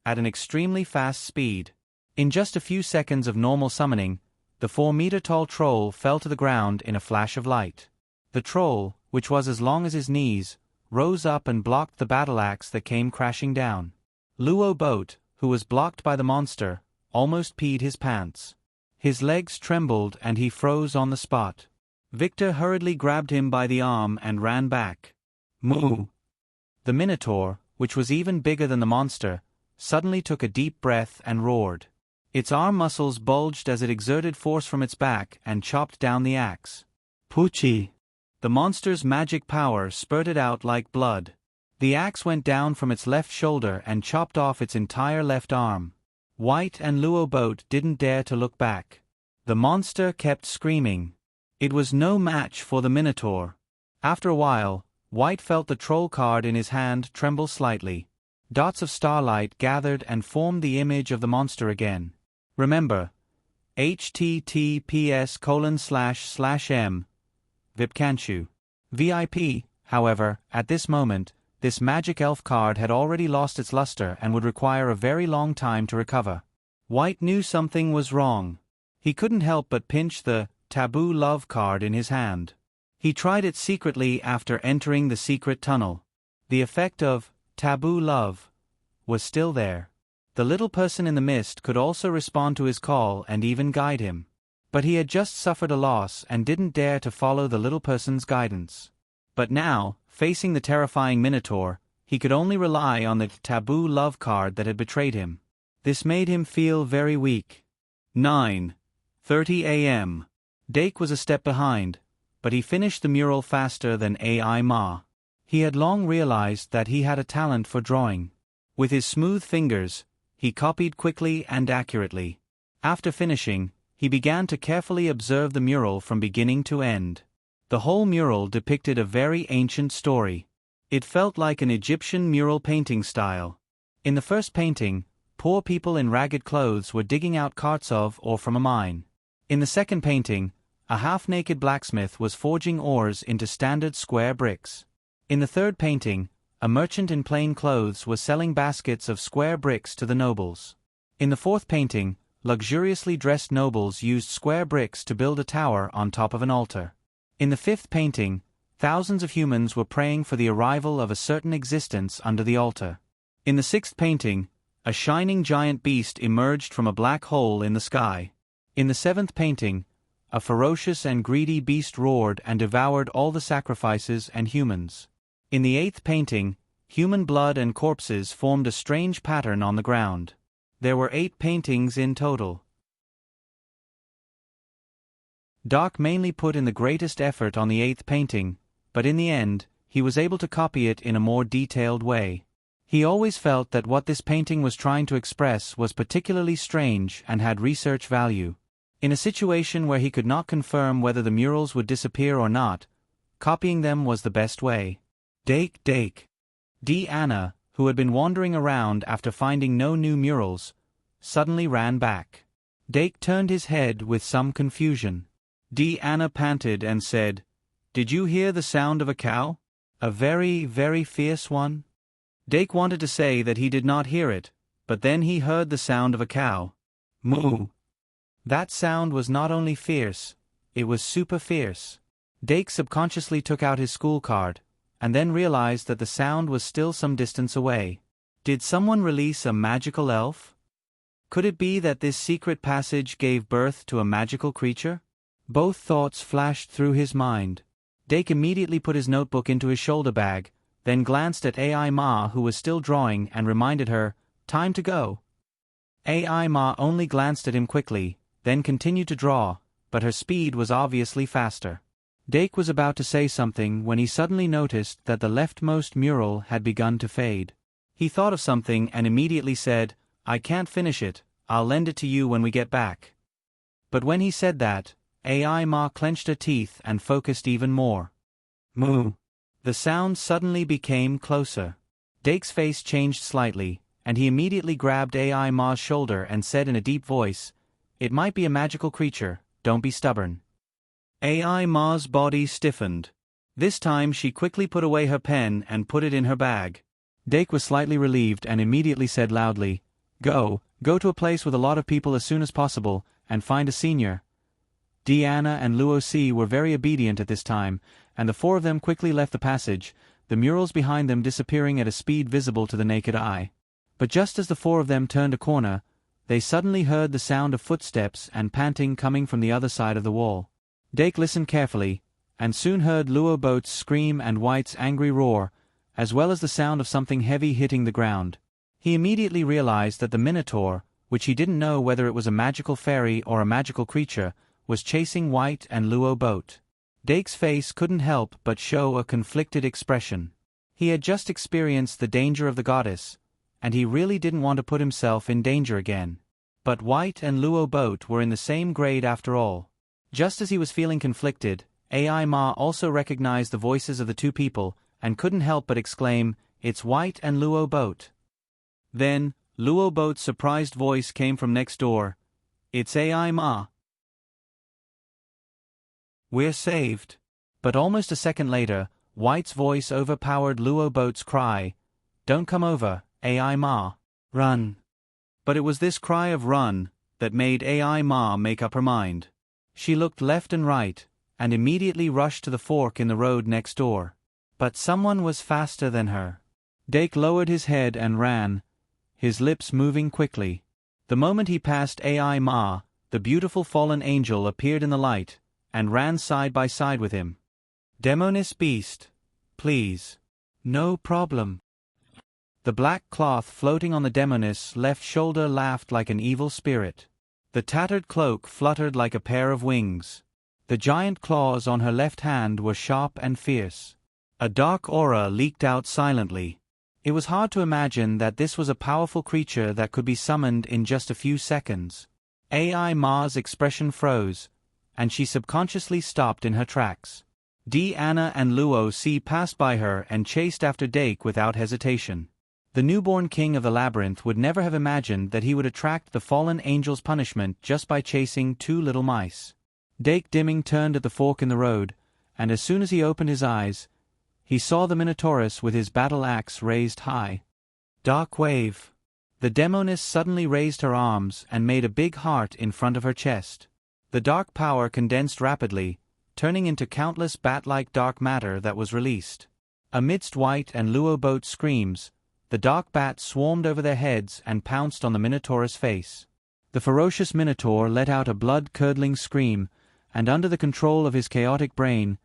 at an extremely fast speed. In just a few seconds of normal summoning, the 4-meter-tall troll fell to the ground in a flash of light. The troll, which was as long as his knees, rose up and blocked the battle-axe that came crashing down. Luo Boat, who was blocked by the monster, almost peed his pants. His legs trembled and he froze on the spot. Victor hurriedly grabbed him by the arm and ran back. Moo! The minotaur, which was even bigger than the monster, suddenly took a deep breath and roared. Its arm muscles bulged as it exerted force from its back and chopped down the axe. Poochie! The monster's magic power spurted out like blood. The axe went down from its left shoulder and chopped off its entire left arm. White and Luo Boat didn't dare to look back. The monster kept screaming. It was no match for the minotaur. After a while, White felt the troll card in his hand tremble slightly. Dots of starlight gathered and formed the image of the monster again. Remember, https://m Vipkanchu. VIP, however, at this moment, this magic elf card had already lost its luster and would require a very long time to recover. White knew something was wrong. He couldn't help but pinch the taboo love card in his hand. He tried it secretly after entering the secret tunnel. The effect of taboo love was still there. The little person in the mist could also respond to his call and even guide him. But he had just suffered a loss and didn't dare to follow the little person's guidance. But now, facing the terrifying minotaur, he could only rely on the taboo love card that had betrayed him. This made him feel very weak. 9:30 a.m. Dake was a step behind, but he finished the mural faster than AI Ma. He had long realized that he had a talent for drawing. With his smooth fingers, he copied quickly and accurately. After finishing, he began to carefully observe the mural from beginning to end. The whole mural depicted a very ancient story. It felt like an Egyptian mural painting style. In the first painting, poor people in ragged clothes were digging out carts of or from a mine. In the second painting, a half-naked blacksmith was forging ores into standard square bricks. In the third painting, a merchant in plain clothes was selling baskets of square bricks to the nobles. In the fourth painting, luxuriously dressed nobles used square bricks to build a tower on top of an altar. In the fifth painting, thousands of humans were praying for the arrival of a certain existence under the altar. In the sixth painting, a shining giant beast emerged from a black hole in the sky. In the seventh painting, a ferocious and greedy beast roared and devoured all the sacrifices and humans. In the eighth painting, human blood and corpses formed a strange pattern on the ground. There were 8 paintings in total. Dark mainly put in the greatest effort on the 8th painting, but in the end, he was able to copy it in a more detailed way. He always felt that what this painting was trying to express was particularly strange and had research value. In a situation where he could not confirm whether the murals would disappear or not, copying them was the best way. Dake. Anna, who had been wandering around after finding no new murals, suddenly ran back. Dake turned his head with some confusion. Anna panted and said, "Did you hear the sound of a cow? A very, very fierce one?" Dake wanted to say that he did not hear it, but then he heard the sound of a cow. Moo! That sound was not only fierce, it was super fierce. Dake subconsciously took out his school card, and then realized that the sound was still some distance away. Did someone release a magical elf? Could it be that this secret passage gave birth to a magical creature? Both thoughts flashed through his mind. Dake immediately put his notebook into his shoulder bag, then glanced at AI Ma, who was still drawing, and reminded her, "Time to go." AI Ma only glanced at him quickly, then continued to draw, but her speed was obviously faster. Dake was about to say something when he suddenly noticed that the leftmost mural had begun to fade. He thought of something and immediately said, "I can't finish it, I'll lend it to you when we get back." But when he said that, AI Ma clenched her teeth and focused even more. Moo! The sound suddenly became closer. Dake's face changed slightly, and he immediately grabbed AI Ma's shoulder and said in a deep voice, "It might be a magical creature, don't be stubborn." AI Ma's body stiffened. This time she quickly put away her pen and put it in her bag. Dake was slightly relieved and immediately said loudly, Go to a place with a lot of people as soon as possible, and find a senior." Deanna and Luosi were very obedient at this time, and the four of them quickly left the passage, the murals behind them disappearing at a speed visible to the naked eye. But just as the four of them turned a corner, they suddenly heard the sound of footsteps and panting coming from the other side of the wall. Dake listened carefully, and soon heard Luo Boat's scream and White's angry roar, as well as the sound of something heavy hitting the ground. He immediately realized that the Minotaur, which he didn't know whether it was a magical fairy or a magical creature, was chasing White and Luo Boat. Dake's face couldn't help but show a conflicted expression. He had just experienced the danger of the goddess, and he really didn't want to put himself in danger again. But White and Luo Boat were in the same grade after all. Just as he was feeling conflicted, AI Ma also recognized the voices of the two people and couldn't help but exclaim, "It's White and Luo Boat." Then, Luo Boat's surprised voice came from next door, "It's AI Ma. We're saved." But almost a second later, White's voice overpowered Luo Boat's cry, "Don't come over, AI Ma. Run." But it was this cry of "run" that made AI Ma make up her mind. She looked left and right, and immediately rushed to the fork in the road next door. But someone was faster than her. Dake lowered his head and ran, his lips moving quickly. The moment he passed AI Ma, the beautiful fallen angel appeared in the light, and ran side by side with him. "Demoness beast, please." "No problem." The black cloth floating on the demoness' left shoulder laughed like an evil spirit. The tattered cloak fluttered like a pair of wings. The giant claws on her left hand were sharp and fierce. A dark aura leaked out silently. It was hard to imagine that this was a powerful creature that could be summoned in just a few seconds. AI Ma's expression froze, and she subconsciously stopped in her tracks. Deanna and Luo Si passed by her and chased after Dake without hesitation. The newborn king of the labyrinth would never have imagined that he would attract the fallen angel's punishment just by chasing two little mice. Dake Dimming turned at the fork in the road, and as soon as he opened his eyes, he saw the Minotaurus with his battle axe raised high. Dark wave. The demoness suddenly raised her arms and made a big heart in front of her chest. The dark power condensed rapidly, turning into countless bat-like dark matter that was released. Amidst White and Luo Boat's screams, the dark bats swarmed over their heads and pounced on the Minotaur's face. The ferocious Minotaur let out a blood-curdling scream, and under the control of his chaotic brain,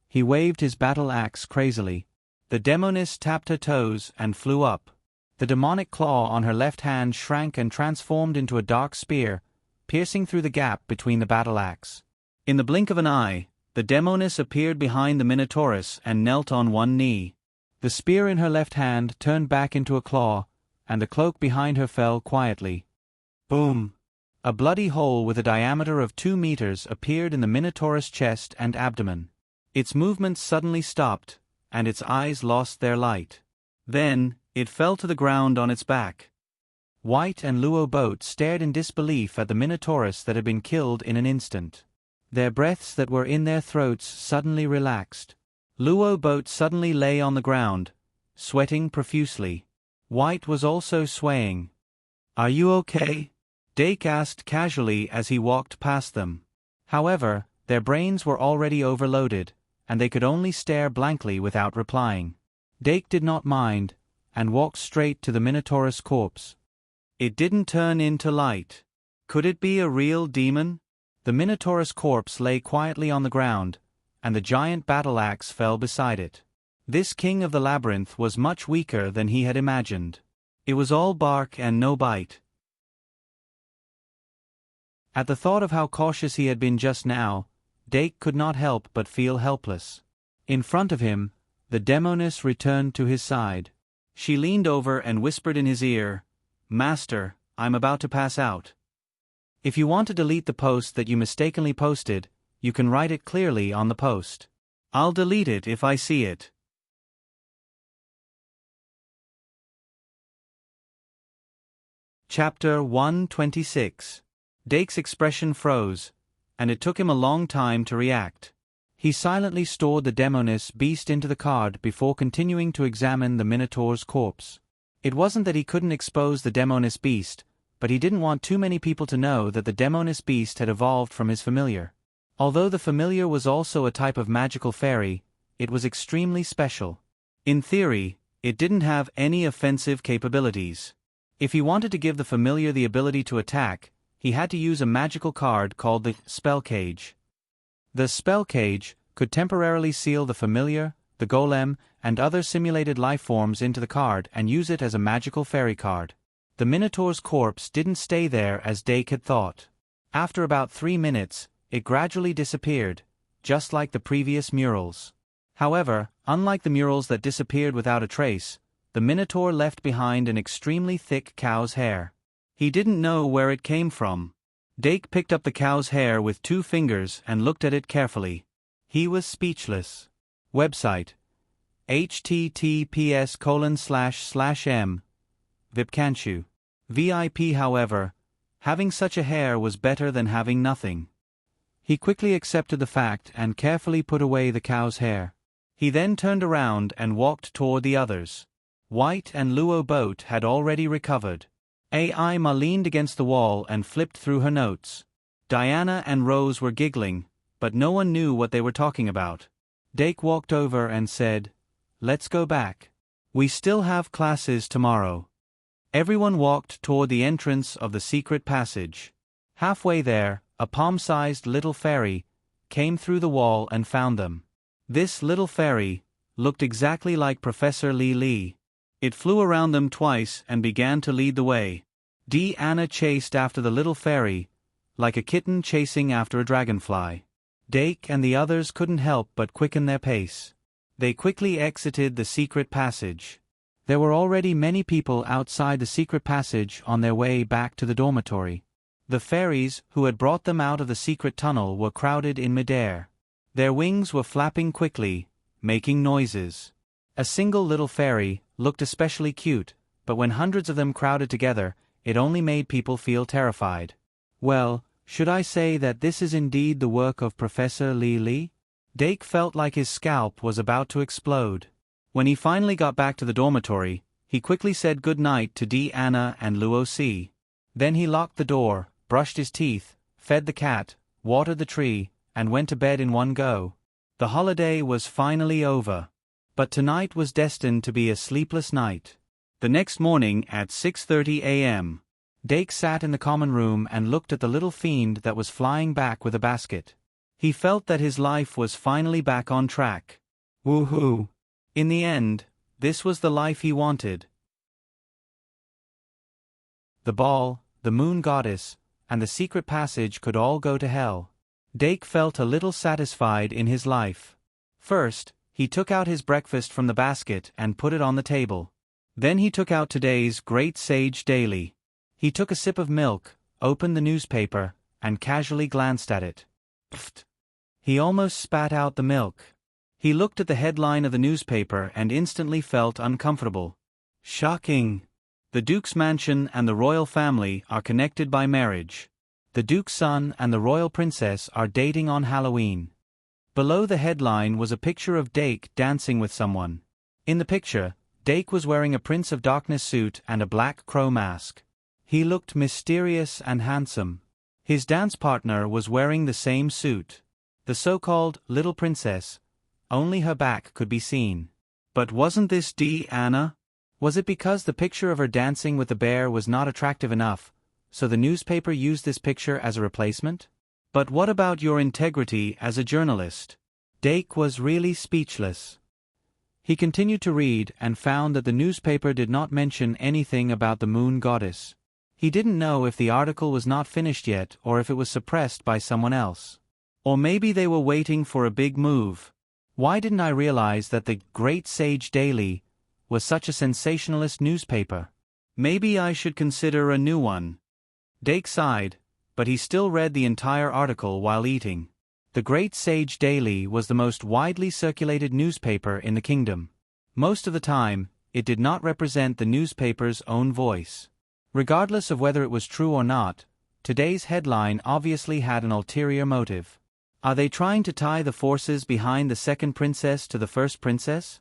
he waved his battle axe crazily. The demoness tapped her toes and flew up. The demonic claw on her left hand shrank and transformed into a dark spear, piercing through the gap between the battle axe. In the blink of an eye, the Demoness appeared behind the Minotaurus and knelt on one knee. The spear in her left hand turned back into a claw, and the cloak behind her fell quietly. Boom! A bloody hole with a diameter of 2 meters appeared in the Minotaurus' chest and abdomen. Its movements suddenly stopped, and its eyes lost their light. Then, it fell to the ground on its back. White and Luo Boat stared in disbelief at the Minotaurus that had been killed in an instant. Their breaths that were in their throats suddenly relaxed. Luo Boat suddenly lay on the ground, sweating profusely. White was also swaying. "Are you okay?" Dake asked casually as he walked past them. However, their brains were already overloaded, and they could only stare blankly without replying. Dake did not mind, and walked straight to the Minotaurus corpse. It didn't turn into light. Could it be a real demon? The Minotaurus corpse lay quietly on the ground, and the giant battle axe fell beside it. This king of the labyrinth was much weaker than he had imagined. It was all bark and no bite. At the thought of how cautious he had been just now, Dake could not help but feel helpless. In front of him, the Demoness returned to his side. She leaned over and whispered in his ear, "Master, I'm about to pass out. If you want to delete the post that you mistakenly posted, you can write it clearly on the post. I'll delete it if I see it." Chapter 126. Dake's expression froze, and it took him a long time to react. He silently stored the Demoness beast into the card before continuing to examine the Minotaur's corpse. It wasn't that he couldn't expose the Demoness beast, but he didn't want too many people to know that the Demoness beast had evolved from his familiar. Although the familiar was also a type of magical fairy, it was extremely special. In theory, it didn't have any offensive capabilities. If he wanted to give the familiar the ability to attack, he had to use a magical card called the Spell Cage. The Spell Cage could temporarily seal the familiar, the golem, and other simulated life forms into the card and use it as a magical fairy card. The Minotaur's corpse didn't stay there as Dake had thought. After about 3 minutes, it gradually disappeared, just like the previous murals. However, unlike the murals that disappeared without a trace, the Minotaur left behind an extremely thick cow's hair. He didn't know where it came from. Dake picked up the cow's hair with 2 fingers and looked at it carefully. He was speechless. Website: https://m Vipkanchu. VIP. However, having such a hair was better than having nothing. He quickly accepted the fact and carefully put away the cow's hair. He then turned around and walked toward the others. White and Luo Boat had already recovered. Ma leaned against the wall and flipped through her notes. Diana and Rose were giggling, but no one knew what they were talking about. Dake walked over and said, "Let's go back. We still have classes tomorrow." Everyone walked toward the entrance of the secret passage. Halfway there, a palm-sized little fairy came through the wall and found them. This little fairy looked exactly like Professor Li. It flew around them twice and began to lead the way. Anna chased after the little fairy, like a kitten chasing after a dragonfly. Dake and the others couldn't help but quicken their pace. They quickly exited the secret passage. There were already many people outside the secret passage on their way back to the dormitory. The fairies who had brought them out of the secret tunnel were crowded in midair. Their wings were flapping quickly, making noises. A single little fairy looked especially cute, but when hundreds of them crowded together, it only made people feel terrified. Well, should I say that this is indeed the work of Professor Li? Dake felt like his scalp was about to explode. When he finally got back to the dormitory, he quickly said good night to Anna and Luo C. Then he locked the door, brushed his teeth, fed the cat, watered the tree, and went to bed in one go. The holiday was finally over. But tonight was destined to be a sleepless night. The next morning at 6:30 a.m., Dake sat in the common room and looked at the little fiend that was flying back with a basket. He felt that his life was finally back on track. Woohoo! In the end, this was the life he wanted. The ball, the moon goddess, and the secret passage could all go to hell. Dake felt a little satisfied in his life. First, he took out his breakfast from the basket and put it on the table. Then he took out today's Great Sage Daily. He took a sip of milk, opened the newspaper, and casually glanced at it. Pfft! He almost spat out the milk. He looked at the headline of the newspaper and instantly felt uncomfortable. Shocking! The Duke's mansion and the royal family are connected by marriage. The Duke's son and the royal princess are dating on Halloween. Below the headline was a picture of Dake dancing with someone. In the picture, Dake was wearing a Prince of Darkness suit and a black crow mask. He looked mysterious and handsome. His dance partner was wearing the same suit. The so-called little princess, only her back could be seen. But wasn't this Diana? Was it because the picture of her dancing with the bear was not attractive enough, so the newspaper used this picture as a replacement? But what about your integrity as a journalist? Dake was really speechless. He continued to read and found that the newspaper did not mention anything about the moon goddess. He didn't know if the article was not finished yet or if it was suppressed by someone else. Or maybe they were waiting for a big move. Why didn't I realize that the Great Sage Daily was such a sensationalist newspaper? Maybe I should consider a new one. Dake sighed, but he still read the entire article while eating. The Great Sage Daily was the most widely circulated newspaper in the kingdom. Most of the time, it did not represent the newspaper's own voice. Regardless of whether it was true or not, today's headline obviously had an ulterior motive. Are they trying to tie the forces behind the second princess to the first princess?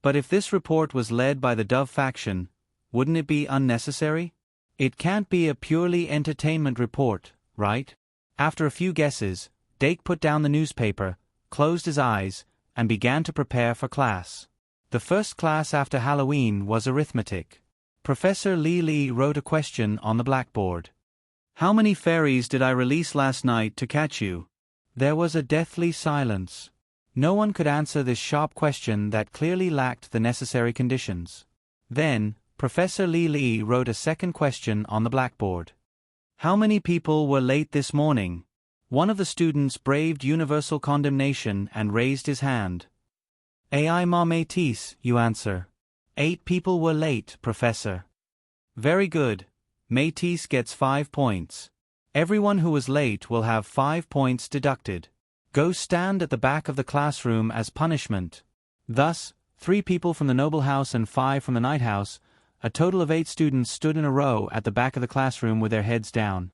But if this report was led by the Dove faction, wouldn't it be unnecessary? It can't be a purely entertainment report, right? After a few guesses, Dake put down the newspaper, closed his eyes, and began to prepare for class. The first class after Halloween was arithmetic. Professor Li wrote a question on the blackboard. How many fairies did I release last night to catch you? There was a deathly silence. No one could answer this sharp question that clearly lacked the necessary conditions. Then, Professor Li wrote a second question on the blackboard. How many people were late this morning? One of the students braved universal condemnation and raised his hand. Ai ma métis, you answer. 8 people were late, Professor. Very good. Métis gets 5 points. Everyone who was late will have 5 points deducted. Go stand at the back of the classroom as punishment. Thus, 3 people from the noble house and 5 from the night house, a total of 8 students stood in a row at the back of the classroom with their heads down.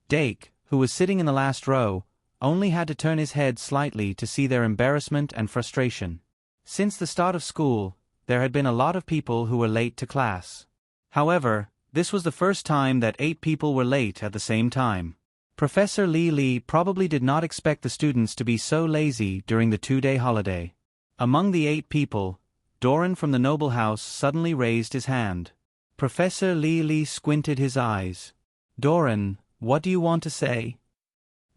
Dake, who was sitting in the last row, only had to turn his head slightly to see their embarrassment and frustration. Since the start of school, there had been a lot of people who were late to class. However, this was the first time that 8 people were late at the same time. Professor Li probably did not expect the students to be so lazy during the 2-day holiday. Among the 8 people, Doran from the noble house suddenly raised his hand. Professor Li squinted his eyes. Doran, what do you want to say?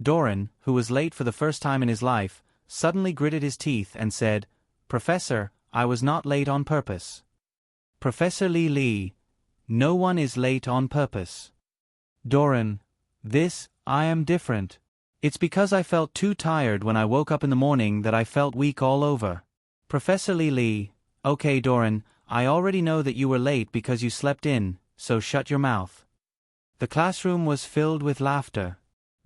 Doran, who was late for the first time in his life, suddenly gritted his teeth and said, Professor, I was not late on purpose. Professor Li, no one is late on purpose. Doran, I am different. It's because I felt too tired when I woke up in the morning that I felt weak all over. Professor Li, okay Doran, I already know that you were late because you slept in, so shut your mouth. The classroom was filled with laughter.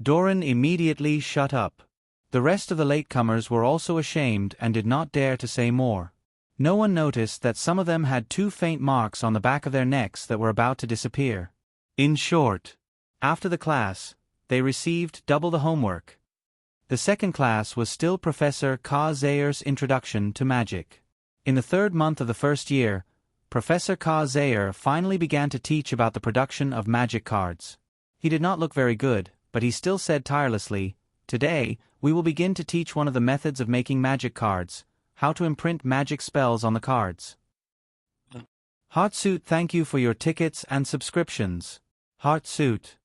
Doran immediately shut up. The rest of the latecomers were also ashamed and did not dare to say more. No one noticed that some of them had 2 faint marks on the back of their necks that were about to disappear. In short, after the class, they received double the homework. The second class was still Professor Ka Zayer's Introduction to Magic. In the 3rd month of the first year, Professor Ka Zayer finally began to teach about the production of magic cards. He did not look very good, but he still said tirelessly, Today, we will begin to teach one of the methods of making magic cards, how to imprint magic spells on the cards. Heartsuit, thank you for your tickets and subscriptions. Heartsuit.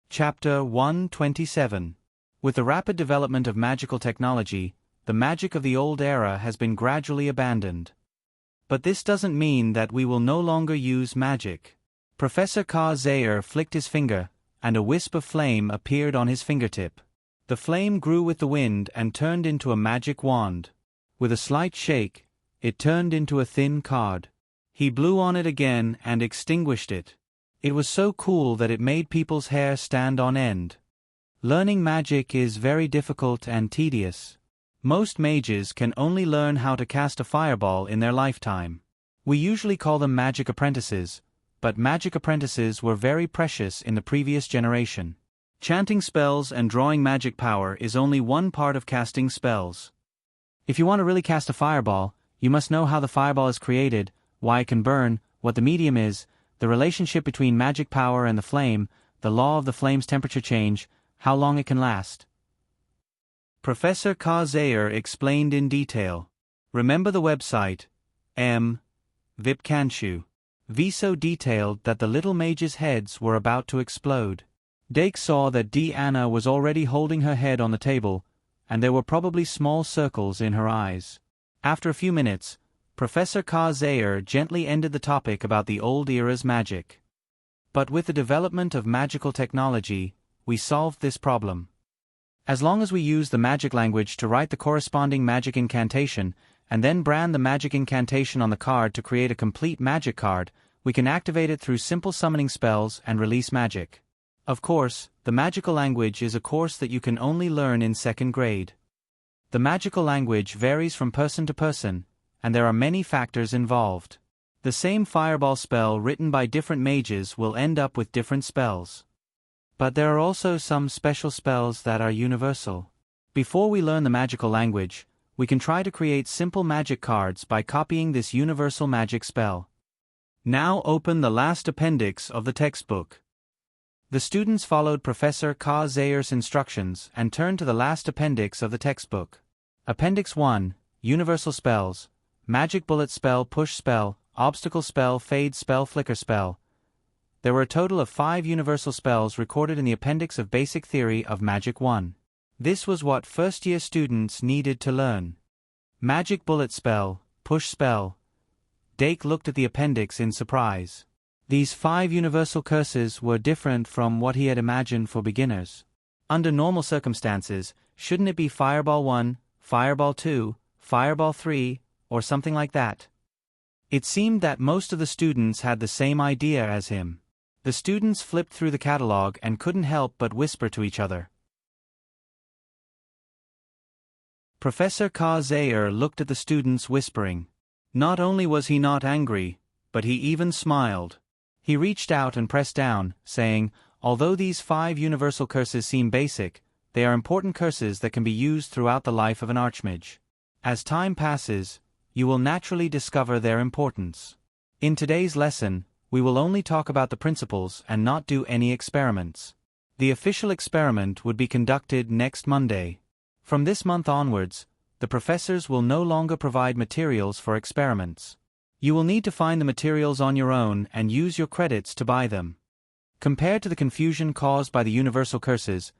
Chapter 127. With the rapid development of magical technology, the magic of the old era has been gradually abandoned. But this doesn't mean that we will no longer use magic. Professor Zayer flicked his finger, and a wisp of flame appeared on his fingertip. The flame grew with the wind and turned into a magic wand. With a slight shake, it turned into a thin card. He blew on it again and extinguished it. It was so cool that it made people's hair stand on end. Learning magic is very difficult and tedious. Most mages can only learn how to cast a fireball in their lifetime. We usually call them magic apprentices, but magic apprentices were very precious in the previous generation. Chanting spells and drawing magic power is only one part of casting spells. If you want to really cast a fireball, you must know how the fireball is created, why it can burn, what the medium is, the relationship between magic power and the flame, the law of the flame's temperature change, how long it can last. Professor Zayer explained in detail. Remember the website, Vipkanshu. V so detailed that the little mages' heads were about to explode. Dake saw that Anna was already holding her head on the table, and there were probably small circles in her eyes. After a few minutes, Professor Zayer gently ended the topic about the old era's magic. But with the development of magical technology, we solved this problem. As long as we use the magic language to write the corresponding magic incantation, and then brand the magic incantation on the card to create a complete magic card, we can activate it through simple summoning spells and release magic. Of course, the magical language is a course that you can only learn in 2nd grade. The magical language varies from person to person, and there are many factors involved. The same fireball spell written by different mages will end up with different spells. But there are also some special spells that are universal. Before we learn the magical language, we can try to create simple magic cards by copying this universal magic spell. Now open the last appendix of the textbook. The students followed Professor Zayer's instructions and turned to the last appendix of the textbook. Appendix 1, Universal Spells, Magic Bullet Spell, Push Spell, Obstacle Spell, Fade Spell, Flicker Spell. There were a total of 5 universal spells recorded in the appendix of Basic Theory of Magic 1. This was what first-year students needed to learn. Magic Bullet Spell, Push Spell. Dake looked at the appendix in surprise. These 5 universal curses were different from what he had imagined for beginners. Under normal circumstances, shouldn't it be Fireball 1, Fireball 2, Fireball 3, or something like that? It seemed that most of the students had the same idea as him. The students flipped through the catalog and couldn't help but whisper to each other. Professor Zayer looked at the students whispering. Not only was he not angry, but he even smiled. He reached out and pressed down, saying, although these 5 universal curses seem basic, they are important curses that can be used throughout the life of an archmage. As time passes, you will naturally discover their importance. In today's lesson, we will only talk about the principles and not do any experiments. The official experiment would be conducted next Monday. From this month onwards, the professors will no longer provide materials for experiments. You will need to find the materials on your own and use your credits to buy them. Compared to the confusion caused by the universal curses,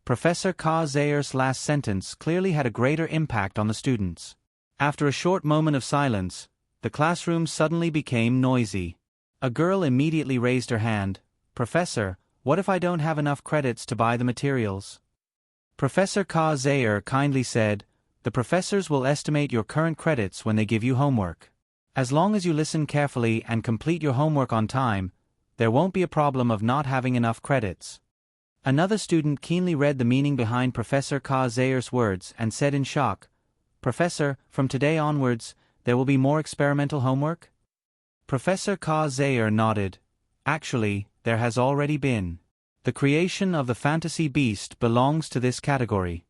Professor Zayer's last sentence clearly had a greater impact on the students. After a short moment of silence, the classroom suddenly became noisy. A girl immediately raised her hand. Professor, what if I don't have enough credits to buy the materials? Professor Zayer kindly said, the professors will estimate your current credits when they give you homework. As long as you listen carefully and complete your homework on time, there won't be a problem of not having enough credits. Another student keenly read the meaning behind Professor Zayer's words and said in shock, Professor, from today onwards, there will be more experimental homework? Professor Zayer nodded. Actually, there has already been. The creation of the fantasy beast belongs to this category.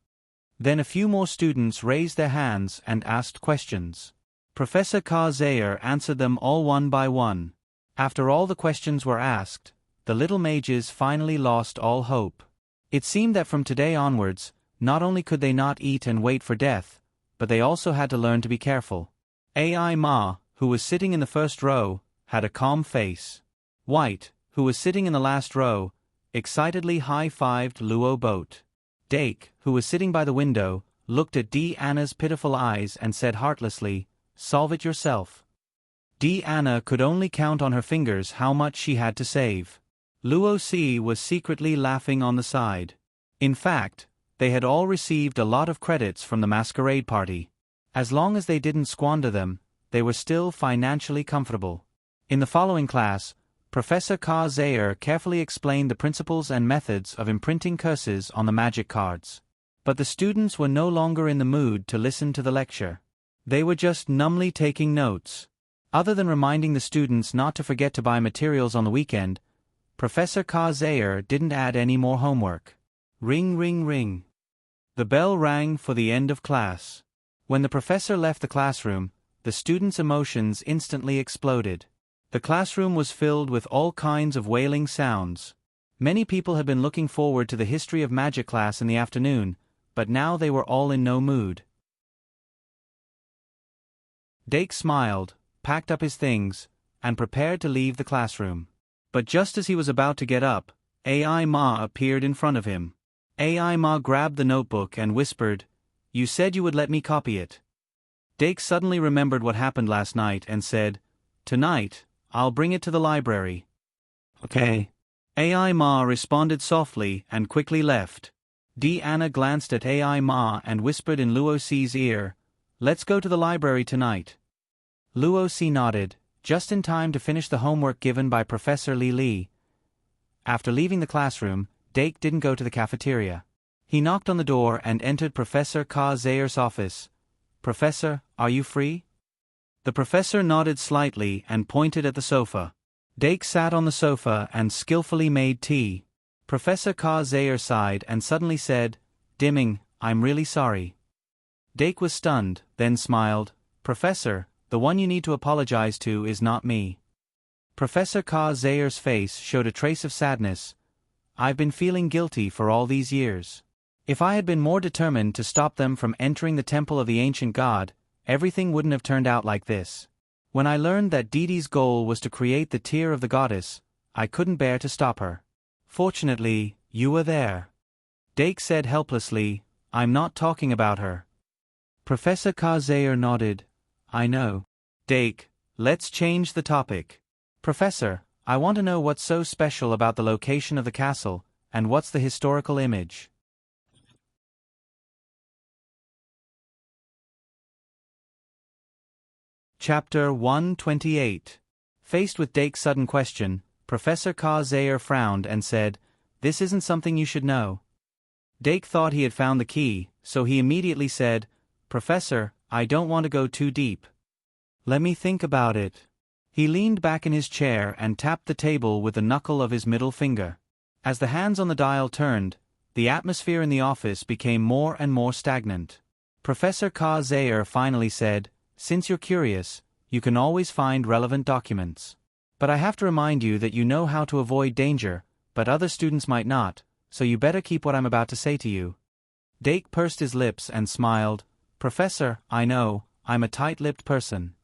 Then a few more students raised their hands and asked questions. Professor Zayer answered them all one by one. After all the questions were asked, the little mages finally lost all hope. It seemed that from today onwards, not only could they not eat and wait for death, but they also had to learn to be careful. Ai Ma, who was sitting in the first row, had a calm face. White, who was sitting in the last row, excitedly high-fived Luo Boat. Dake, who was sitting by the window, looked at Anna's pitiful eyes and said heartlessly, solve it yourself. Anna could only count on her fingers how much she had to save. Luo Si was secretly laughing on the side. In fact, they had all received a lot of credits from the masquerade party. As long as they didn't squander them, they were still financially comfortable. In the following class, Professor Ka Zayer carefully explained the principles and methods of imprinting curses on the magic cards. But the students were no longer in the mood to listen to the lecture. They were just numbly taking notes. Other than reminding the students not to forget to buy materials on the weekend, Professor Ka Zayer didn't add any more homework. Ring, ring, ring. The bell rang for the end of class. When the professor left the classroom, the students' emotions instantly exploded. The classroom was filled with all kinds of wailing sounds. Many people had been looking forward to the history of magic class in the afternoon, but now they were all in no mood. Dake smiled, packed up his things, and prepared to leave the classroom. But just as he was about to get up, Ai Ma appeared in front of him. Ai Ma grabbed the notebook and whispered, "You said you would let me copy it." Dake suddenly remembered what happened last night and said, "Tonight, I'll bring it to the library." "Okay." Ai Ma responded softly and quickly left. Anna glanced at Ai Ma and whispered in Luo Si's ear, "Let's go to the library tonight." Luo Si nodded, just in time to finish the homework given by Professor Li Li. After leaving the classroom, Dake didn't go to the cafeteria. He knocked on the door and entered Professor Ka Zayer's office. "Professor, are you free?" The professor nodded slightly and pointed at the sofa. Dake sat on the sofa and skillfully made tea. Professor Ka Zayer sighed and suddenly said, "Dimming, I'm really sorry." Dake was stunned, then smiled. "Professor, the one you need to apologize to is not me." Professor Ka Zayer's face showed a trace of sadness. "I've been feeling guilty for all these years. If I had been more determined to stop them from entering the temple of the ancient god, everything wouldn't have turned out like this. When I learned that Didi's goal was to create the tear of the goddess, I couldn't bear to stop her. Fortunately, you were there." Dake said helplessly, "I'm not talking about her." Professor Ka Zayer nodded. "I know." "Dake, let's change the topic. Professor, I want to know what's so special about the location of the castle, and what's the historical image." Chapter 128. Faced with Dake's sudden question, Professor Ka Zayer frowned and said, "This isn't something you should know." Dake thought he had found the key, so he immediately said, "Professor, I don't want to go too deep. Let me think about it." He leaned back in his chair and tapped the table with the knuckle of his middle finger. As the hands on the dial turned, the atmosphere in the office became more and more stagnant. Professor Ka Zayer finally said, "Since you're curious, you can always find relevant documents. But I have to remind you that you know how to avoid danger, but other students might not, so you better keep what I'm about to say to you." Dake pursed his lips and smiled. "Professor, I know, I'm a tight-lipped person."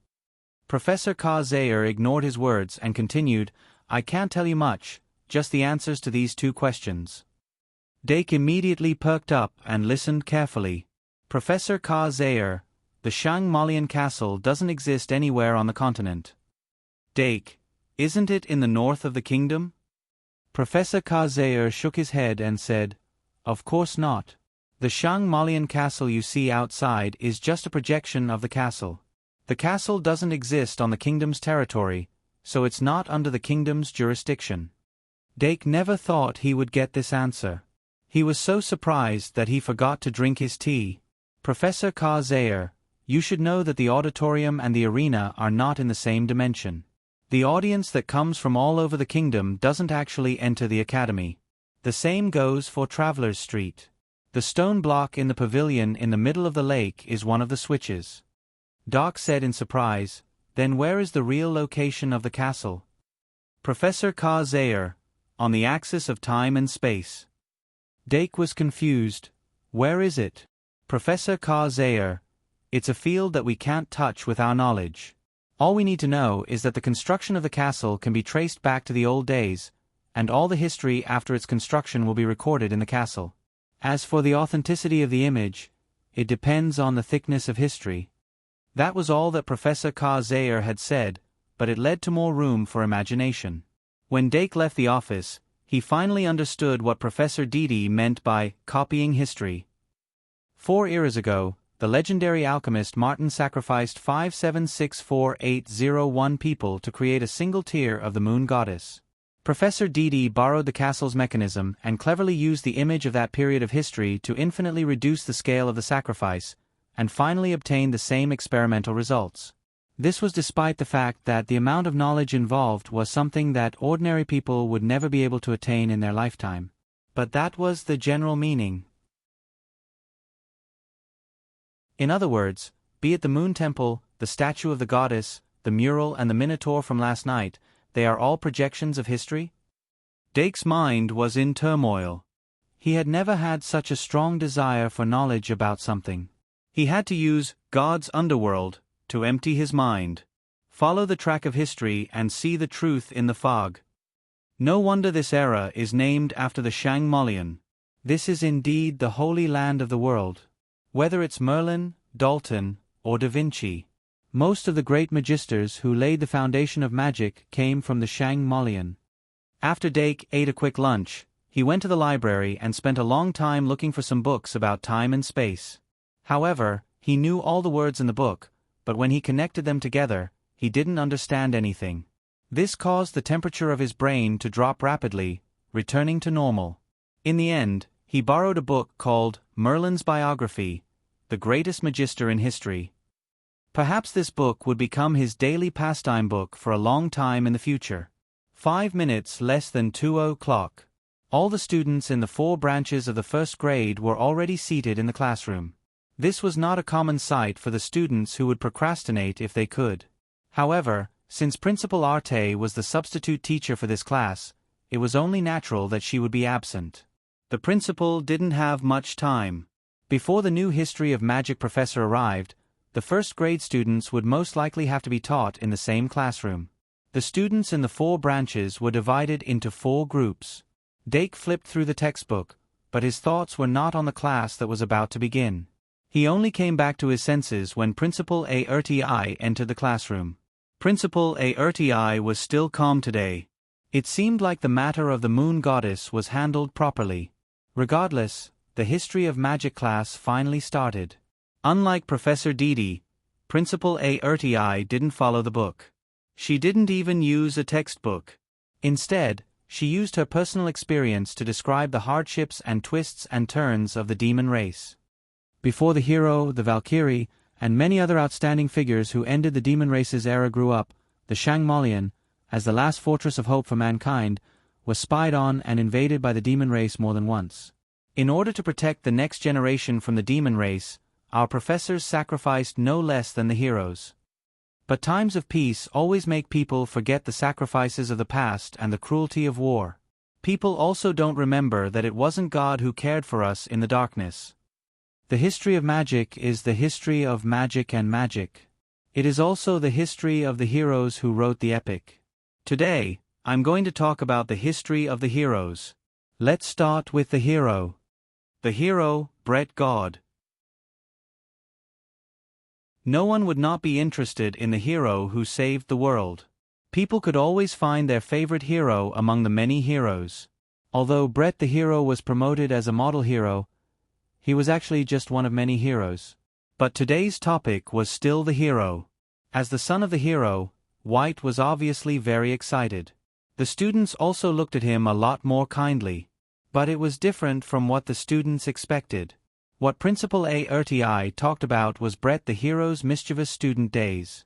Professor Ka Zayer ignored his words and continued, "I can't tell you much, just the answers to these two questions." Dake immediately perked up and listened carefully. "Professor Ka Zayer, the Shang Malian castle doesn't exist anywhere on the continent." "Dake, isn't it in the north of the kingdom?" Professor Ka Zayer shook his head and said, "Of course not. The Shang Malian castle you see outside is just a projection of the castle. The castle doesn't exist on the kingdom's territory, so it's not under the kingdom's jurisdiction." Dake never thought he would get this answer. He was so surprised that he forgot to drink his tea. "Professor Ka Zayer, you should know that the auditorium and the arena are not in the same dimension. The audience that comes from all over the kingdom doesn't actually enter the academy. The same goes for Traveler's Street. The stone block in the pavilion in the middle of the lake is one of the switches." Doc said in surprise, "Then where is the real location of the castle?" Professor Ka Zayer, "On the axis of time and space." Dake was confused. "Where is it?" Professor Ka Zayer, "It's a field that we can't touch with our knowledge. All we need to know is that the construction of the castle can be traced back to the old days, and all the history after its construction will be recorded in the castle. As for the authenticity of the image, it depends on the thickness of history." That was all that Professor Ka Zayer had said, but it led to more room for imagination. When Dake left the office, he finally understood what Professor Dede meant by copying history. 4 eras ago, the legendary alchemist Martin sacrificed 5764801 people to create a single tear of the moon goddess. Professor Dede borrowed the castle's mechanism and cleverly used the image of that period of history to infinitely reduce the scale of the sacrifice, and finally obtained the same experimental results. This was despite the fact that the amount of knowledge involved was something that ordinary people would never be able to attain in their lifetime. But that was the general meaning. In other words, be it the moon temple, the statue of the goddess, the mural and the minotaur from last night, they are all projections of history? Dake's mind was in turmoil. He had never had such a strong desire for knowledge about something. He had to use God's underworld to empty his mind, follow the track of history and see the truth in the fog. No wonder this era is named after the Shang Molian. This is indeed the holy land of the world. Whether it's Merlin, Dalton, or Da Vinci, most of the great magisters who laid the foundation of magic came from the Shang Molian. After Dake ate a quick lunch, he went to the library and spent a long time looking for some books about time and space. However, he knew all the words in the book, but when he connected them together, he didn't understand anything. This caused the temperature of his brain to drop rapidly, returning to normal. In the end, he borrowed a book called Merlin's Biography, the greatest magister in history. Perhaps this book would become his daily pastime book for a long time in the future. 5 minutes less than 2 o'clock. All the students in the 4 branches of the first grade were already seated in the classroom. This was not a common sight for the students who would procrastinate if they could. However, since Principal Arte was the substitute teacher for this class, it was only natural that she would be absent. The principal didn't have much time. Before the new history of magic professor arrived, the first grade students would most likely have to be taught in the same classroom. The students in the 4 branches were divided into 4 groups. Dake flipped through the textbook, but his thoughts were not on the class that was about to begin. He only came back to his senses when Principal Arte entered the classroom. Principal Arte was still calm today. It seemed like the matter of the moon goddess was handled properly. Regardless, the history of magic class finally started. Unlike Professor Dede, Principal Arte didn't follow the book. She didn't even use a textbook. Instead, she used her personal experience to describe the hardships and twists and turns of the demon race. Before the hero, the Valkyrie, and many other outstanding figures who ended the demon race's era grew up, the Shang Molian, as the last fortress of hope for mankind, was spied on and invaded by the demon race more than once. In order to protect the next generation from the demon race, our professors sacrificed no less than the heroes. But times of peace always make people forget the sacrifices of the past and the cruelty of war. People also don't remember that it wasn't God who cared for us in the darkness. The history of magic is the history of magic and magic. It is also the history of the heroes who wrote the epic. Today, I'm going to talk about the history of the heroes. Let's start with the hero. The hero, Brett God. No one would not be interested in the hero who saved the world. People could always find their favorite hero among the many heroes. Although Brett the hero was promoted as a model hero, he was actually just one of many heroes. But today's topic was still the hero. As the son of the hero, White was obviously very excited. The students also looked at him a lot more kindly. But it was different from what the students expected. What Principal Arte talked about was Brett the hero's mischievous student days.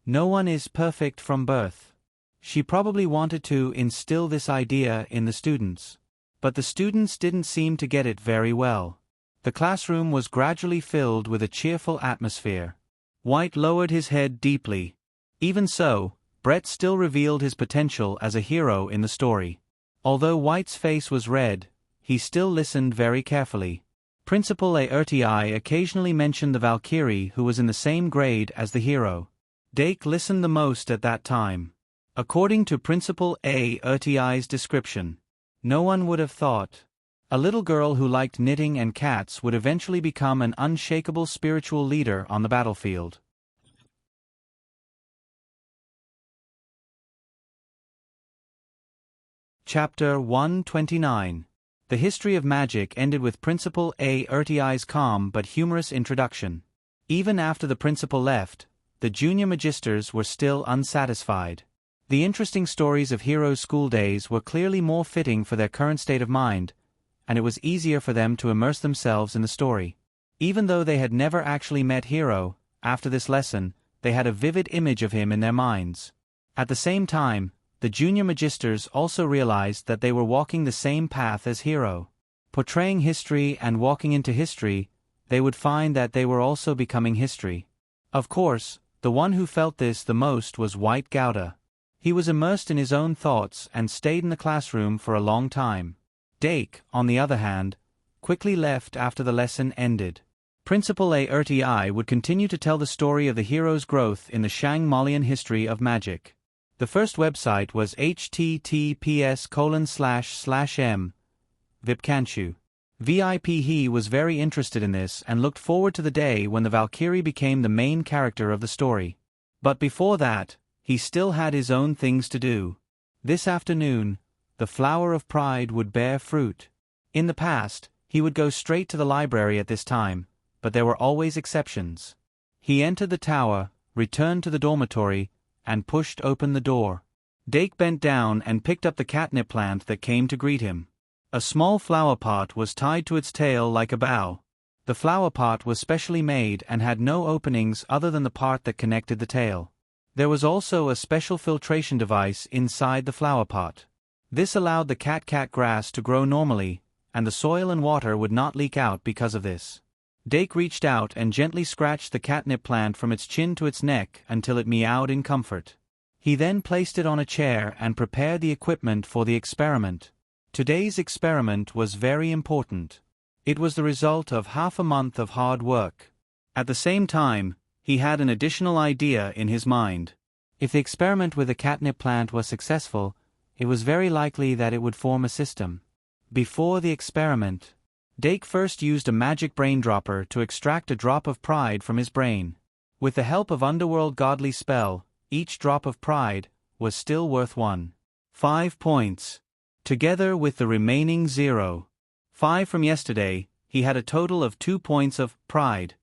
No one is perfect from birth. She probably wanted to instill this idea in the students. But the students didn't seem to get it very well. The classroom was gradually filled with a cheerful atmosphere. White lowered his head deeply. Even so, Brett still revealed his potential as a hero in the story. Although White's face was red, he still listened very carefully. Principal Arte occasionally mentioned the Valkyrie who was in the same grade as the hero. Dake listened the most at that time. According to Principal Arte's description, no one would have thought a little girl who liked knitting and cats would eventually become an unshakable spiritual leader on the battlefield. Chapter 129. The history of magic ended with Principal A. Urtiai's calm but humorous introduction. Even after the principal left, the junior magisters were still unsatisfied. The interesting stories of Hero's school days were clearly more fitting for their current state of mind, and it was easier for them to immerse themselves in the story. Even though they had never actually met Hero, after this lesson, they had a vivid image of him in their minds. At the same time, the junior magisters also realized that they were walking the same path as Hero. Portraying history and walking into history, they would find that they were also becoming history. Of course, the one who felt this the most was White Gouda. He was immersed in his own thoughts and stayed in the classroom for a long time. Dake, on the other hand, quickly left after the lesson ended. Principal A. Urtiai would continue to tell the story of the hero's growth in the Shang-Malian history of magic. The first website was https://m. Vipkanchu. VIP. He was very interested in this and looked forward to the day when the Valkyrie became the main character of the story. But before that, he still had his own things to do. This afternoon, the flower of pride would bear fruit. In the past, he would go straight to the library at this time, but there were always exceptions. He entered the tower, returned to the dormitory, and pushed open the door. Dake bent down and picked up the catnip plant that came to greet him. A small flower pot was tied to its tail like a bow. The flower pot was specially made and had no openings other than the part that connected the tail. There was also a special filtration device inside the flower pot. This allowed the cat grass to grow normally, and the soil and water would not leak out because of this. Dake reached out and gently scratched the catnip plant from its chin to its neck until it meowed in comfort. He then placed it on a chair and prepared the equipment for the experiment. Today's experiment was very important. It was the result of half a month of hard work. At the same time, he had an additional idea in his mind. If the experiment with the catnip plant was successful, it was very likely that it would form a system. Before the experiment, Dake first used a magic brain dropper to extract a drop of pride from his brain. With the help of underworld godly spell, each drop of pride was still worth 1.5 points. Together with the remaining 0.5 from yesterday, he had a total of 2 points of pride.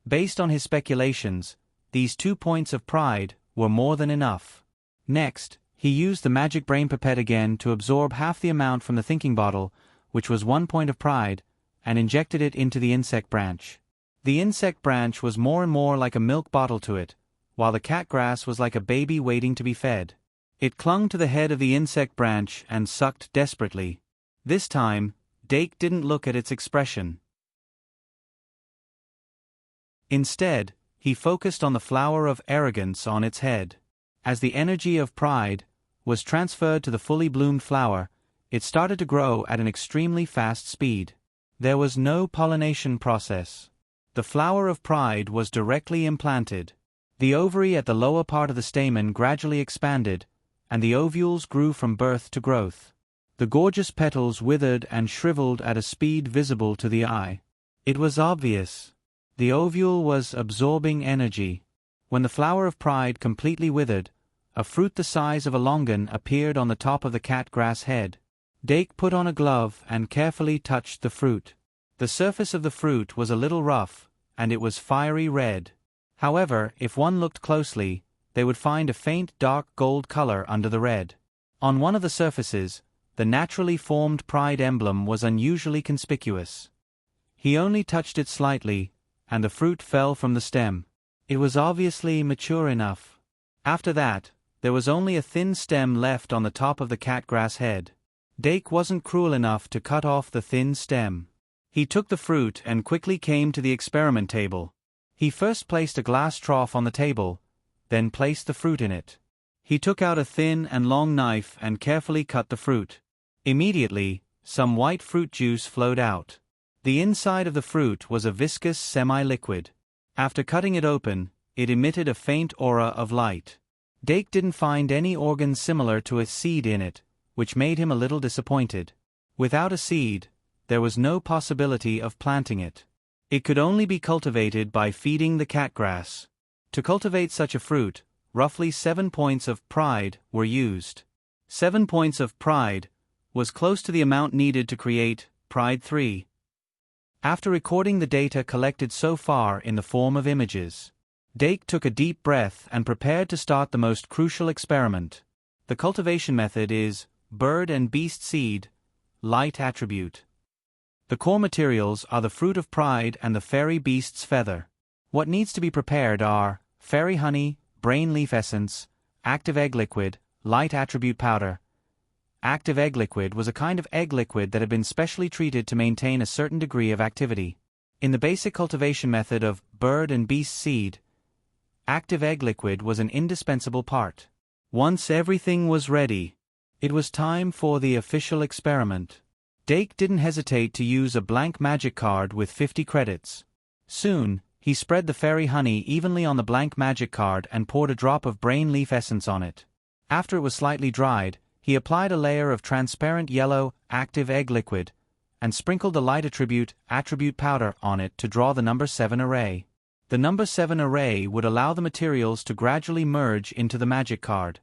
Based on his speculations, these 2 points of pride were more than enough. Next, he used the magic brain pipette again to absorb half the amount from the thinking bottle, which was 1 point of pride, and injected it into the insect branch. The insect branch was more and more like a milk bottle to it, while the cat grass was like a baby waiting to be fed. It clung to the head of the insect branch and sucked desperately. This time, Dake didn't look at its expression. Instead, he focused on the flower of arrogance on its head. As the energy of pride was transferred to the fully bloomed flower, it started to grow at an extremely fast speed. There was no pollination process. The flower of pride was directly implanted. The ovary at the lower part of the stamen gradually expanded, and the ovules grew from birth to growth. The gorgeous petals withered and shriveled at a speed visible to the eye. It was obvious. The ovule was absorbing energy. When the flower of pride completely withered, a fruit the size of a longan appeared on the top of the cat grass head. Dake put on a glove and carefully touched the fruit. The surface of the fruit was a little rough, and it was fiery red. However, if one looked closely, they would find a faint dark gold color under the red. On one of the surfaces, the naturally formed pride emblem was unusually conspicuous. He only touched it slightly, and the fruit fell from the stem. It was obviously mature enough. After that, there was only a thin stem left on the top of the catgrass head. Dake wasn't cruel enough to cut off the thin stem. He took the fruit and quickly came to the experiment table. He first placed a glass trough on the table, then placed the fruit in it. He took out a thin and long knife and carefully cut the fruit. Immediately, some white fruit juice flowed out. The inside of the fruit was a viscous semi-liquid. After cutting it open, it emitted a faint aura of light. Dake didn't find any organ similar to a seed in it, which made him a little disappointed. Without a seed, there was no possibility of planting it. It could only be cultivated by feeding the catgrass. To cultivate such a fruit, roughly 7 points of pride were used. 7 points of pride was close to the amount needed to create Pride 3. After recording the data collected so far in the form of images, Dake took a deep breath and prepared to start the most crucial experiment. The cultivation method is bird and beast seed, light attribute. The core materials are the fruit of pride and the fairy beast's feather. What needs to be prepared are fairy honey, brain leaf essence, active egg liquid, light attribute powder. Active egg liquid was a kind of egg liquid that had been specially treated to maintain a certain degree of activity. In the basic cultivation method of bird and beast seed, active egg liquid was an indispensable part. Once everything was ready, it was time for the official experiment. Dake didn't hesitate to use a blank magic card with 50 credits. Soon, he spread the fairy honey evenly on the blank magic card and poured a drop of brain leaf essence on it. After it was slightly dried, he applied a layer of transparent yellow, active egg liquid, and sprinkled the light attribute powder on it to draw the number 7 array. The number 7 array would allow the materials to gradually merge into the magic card.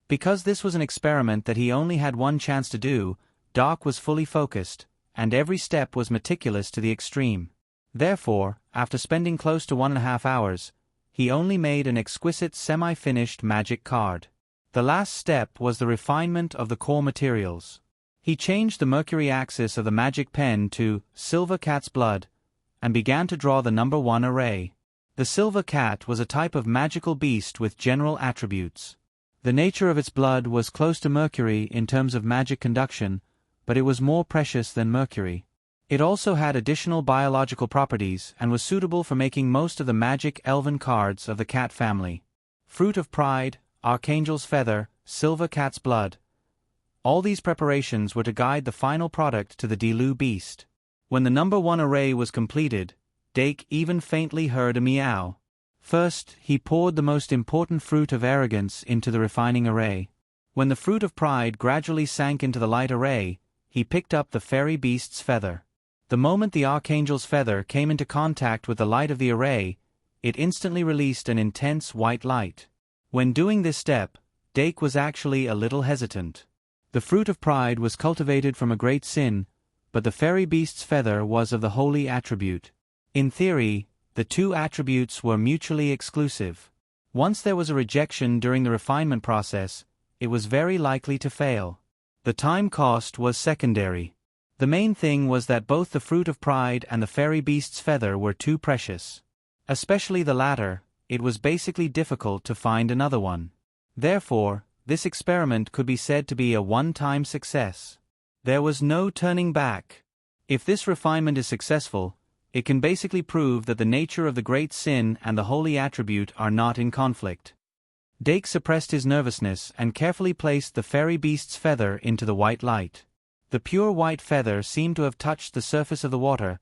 Because this was an experiment that he only had one chance to do, Doc was fully focused, and every step was meticulous to the extreme. Therefore, after spending close to 1.5 hours, he only made an exquisite semi-finished magic card. The last step was the refinement of the core materials. He changed the mercury axis of the magic pen to silver cat's blood, and began to draw the number 1 array. The silver cat was a type of magical beast with general attributes. The nature of its blood was close to mercury in terms of magic conduction, but it was more precious than mercury. It also had additional biological properties and was suitable for making most of the magic elven cards of the cat family. Fruit of pride, archangel's feather, silver cat's blood. All these preparations were to guide the final product to the Delu beast. When the number 1 array was completed, Dake even faintly heard a meow. First, he poured the most important fruit of arrogance into the refining array. When the fruit of pride gradually sank into the light array, he picked up the fairy beast's feather. The moment the archangel's feather came into contact with the light of the array, it instantly released an intense white light. When doing this step, Dake was actually a little hesitant. The fruit of pride was cultivated from a great sin, but the fairy beast's feather was of the holy attribute. In theory, the two attributes were mutually exclusive. Once there was a rejection during the refinement process, it was very likely to fail. The time cost was secondary. The main thing was that both the fruit of pride and the fairy beast's feather were too precious. Especially the latter, it was basically difficult to find another one. Therefore, this experiment could be said to be a one-time success. There was no turning back. If this refinement is successful, it can basically prove that the nature of the great sin and the holy attribute are not in conflict. Dake suppressed his nervousness and carefully placed the fairy beast's feather into the white light. The pure white feather seemed to have touched the surface of the water,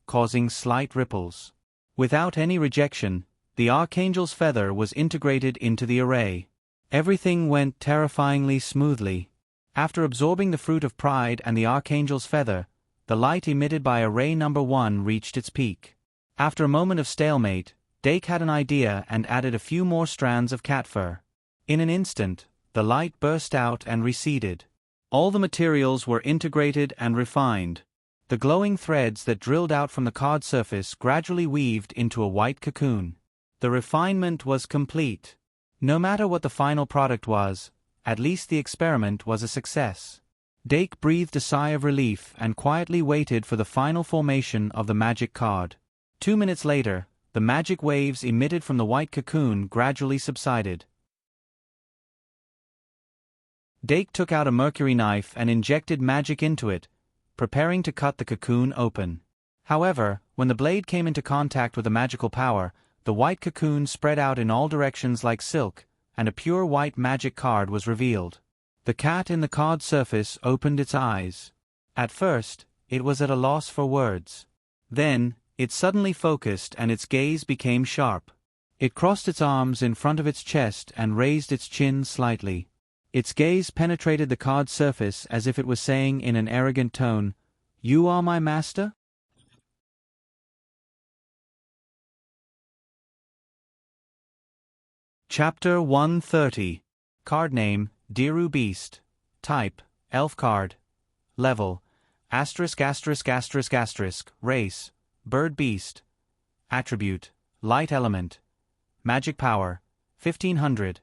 causing slight ripples. Without any rejection, the archangel's feather was integrated into the array. Everything went terrifyingly smoothly. After absorbing the fruit of pride and the archangel's feather, the light emitted by array number 1 reached its peak. After a moment of stalemate, Dake had an idea and added a few more strands of cat fur. In an instant, the light burst out and receded. All the materials were integrated and refined. The glowing threads that drilled out from the card surface gradually weaved into a white cocoon. The refinement was complete. No matter what the final product was, at least the experiment was a success. Dake breathed a sigh of relief and quietly waited for the final formation of the magic card. 2 minutes later, the magic waves emitted from the white cocoon gradually subsided. Dake took out a mercury knife and injected magic into it, preparing to cut the cocoon open. However, when the blade came into contact with the magical power, the white cocoon spread out in all directions like silk, and a pure white magic card was revealed. The cat in the card surface opened its eyes. At first, it was at a loss for words. Then, it suddenly focused and its gaze became sharp. It crossed its arms in front of its chest and raised its chin slightly. Its gaze penetrated the card surface as if it was saying in an arrogant tone, "You are my master?" Chapter 130. Card name, Diru Beast. Type, Elf card. Level, *******. Race, Bird Beast. Attribute, Light Element. Magic Power, 1500.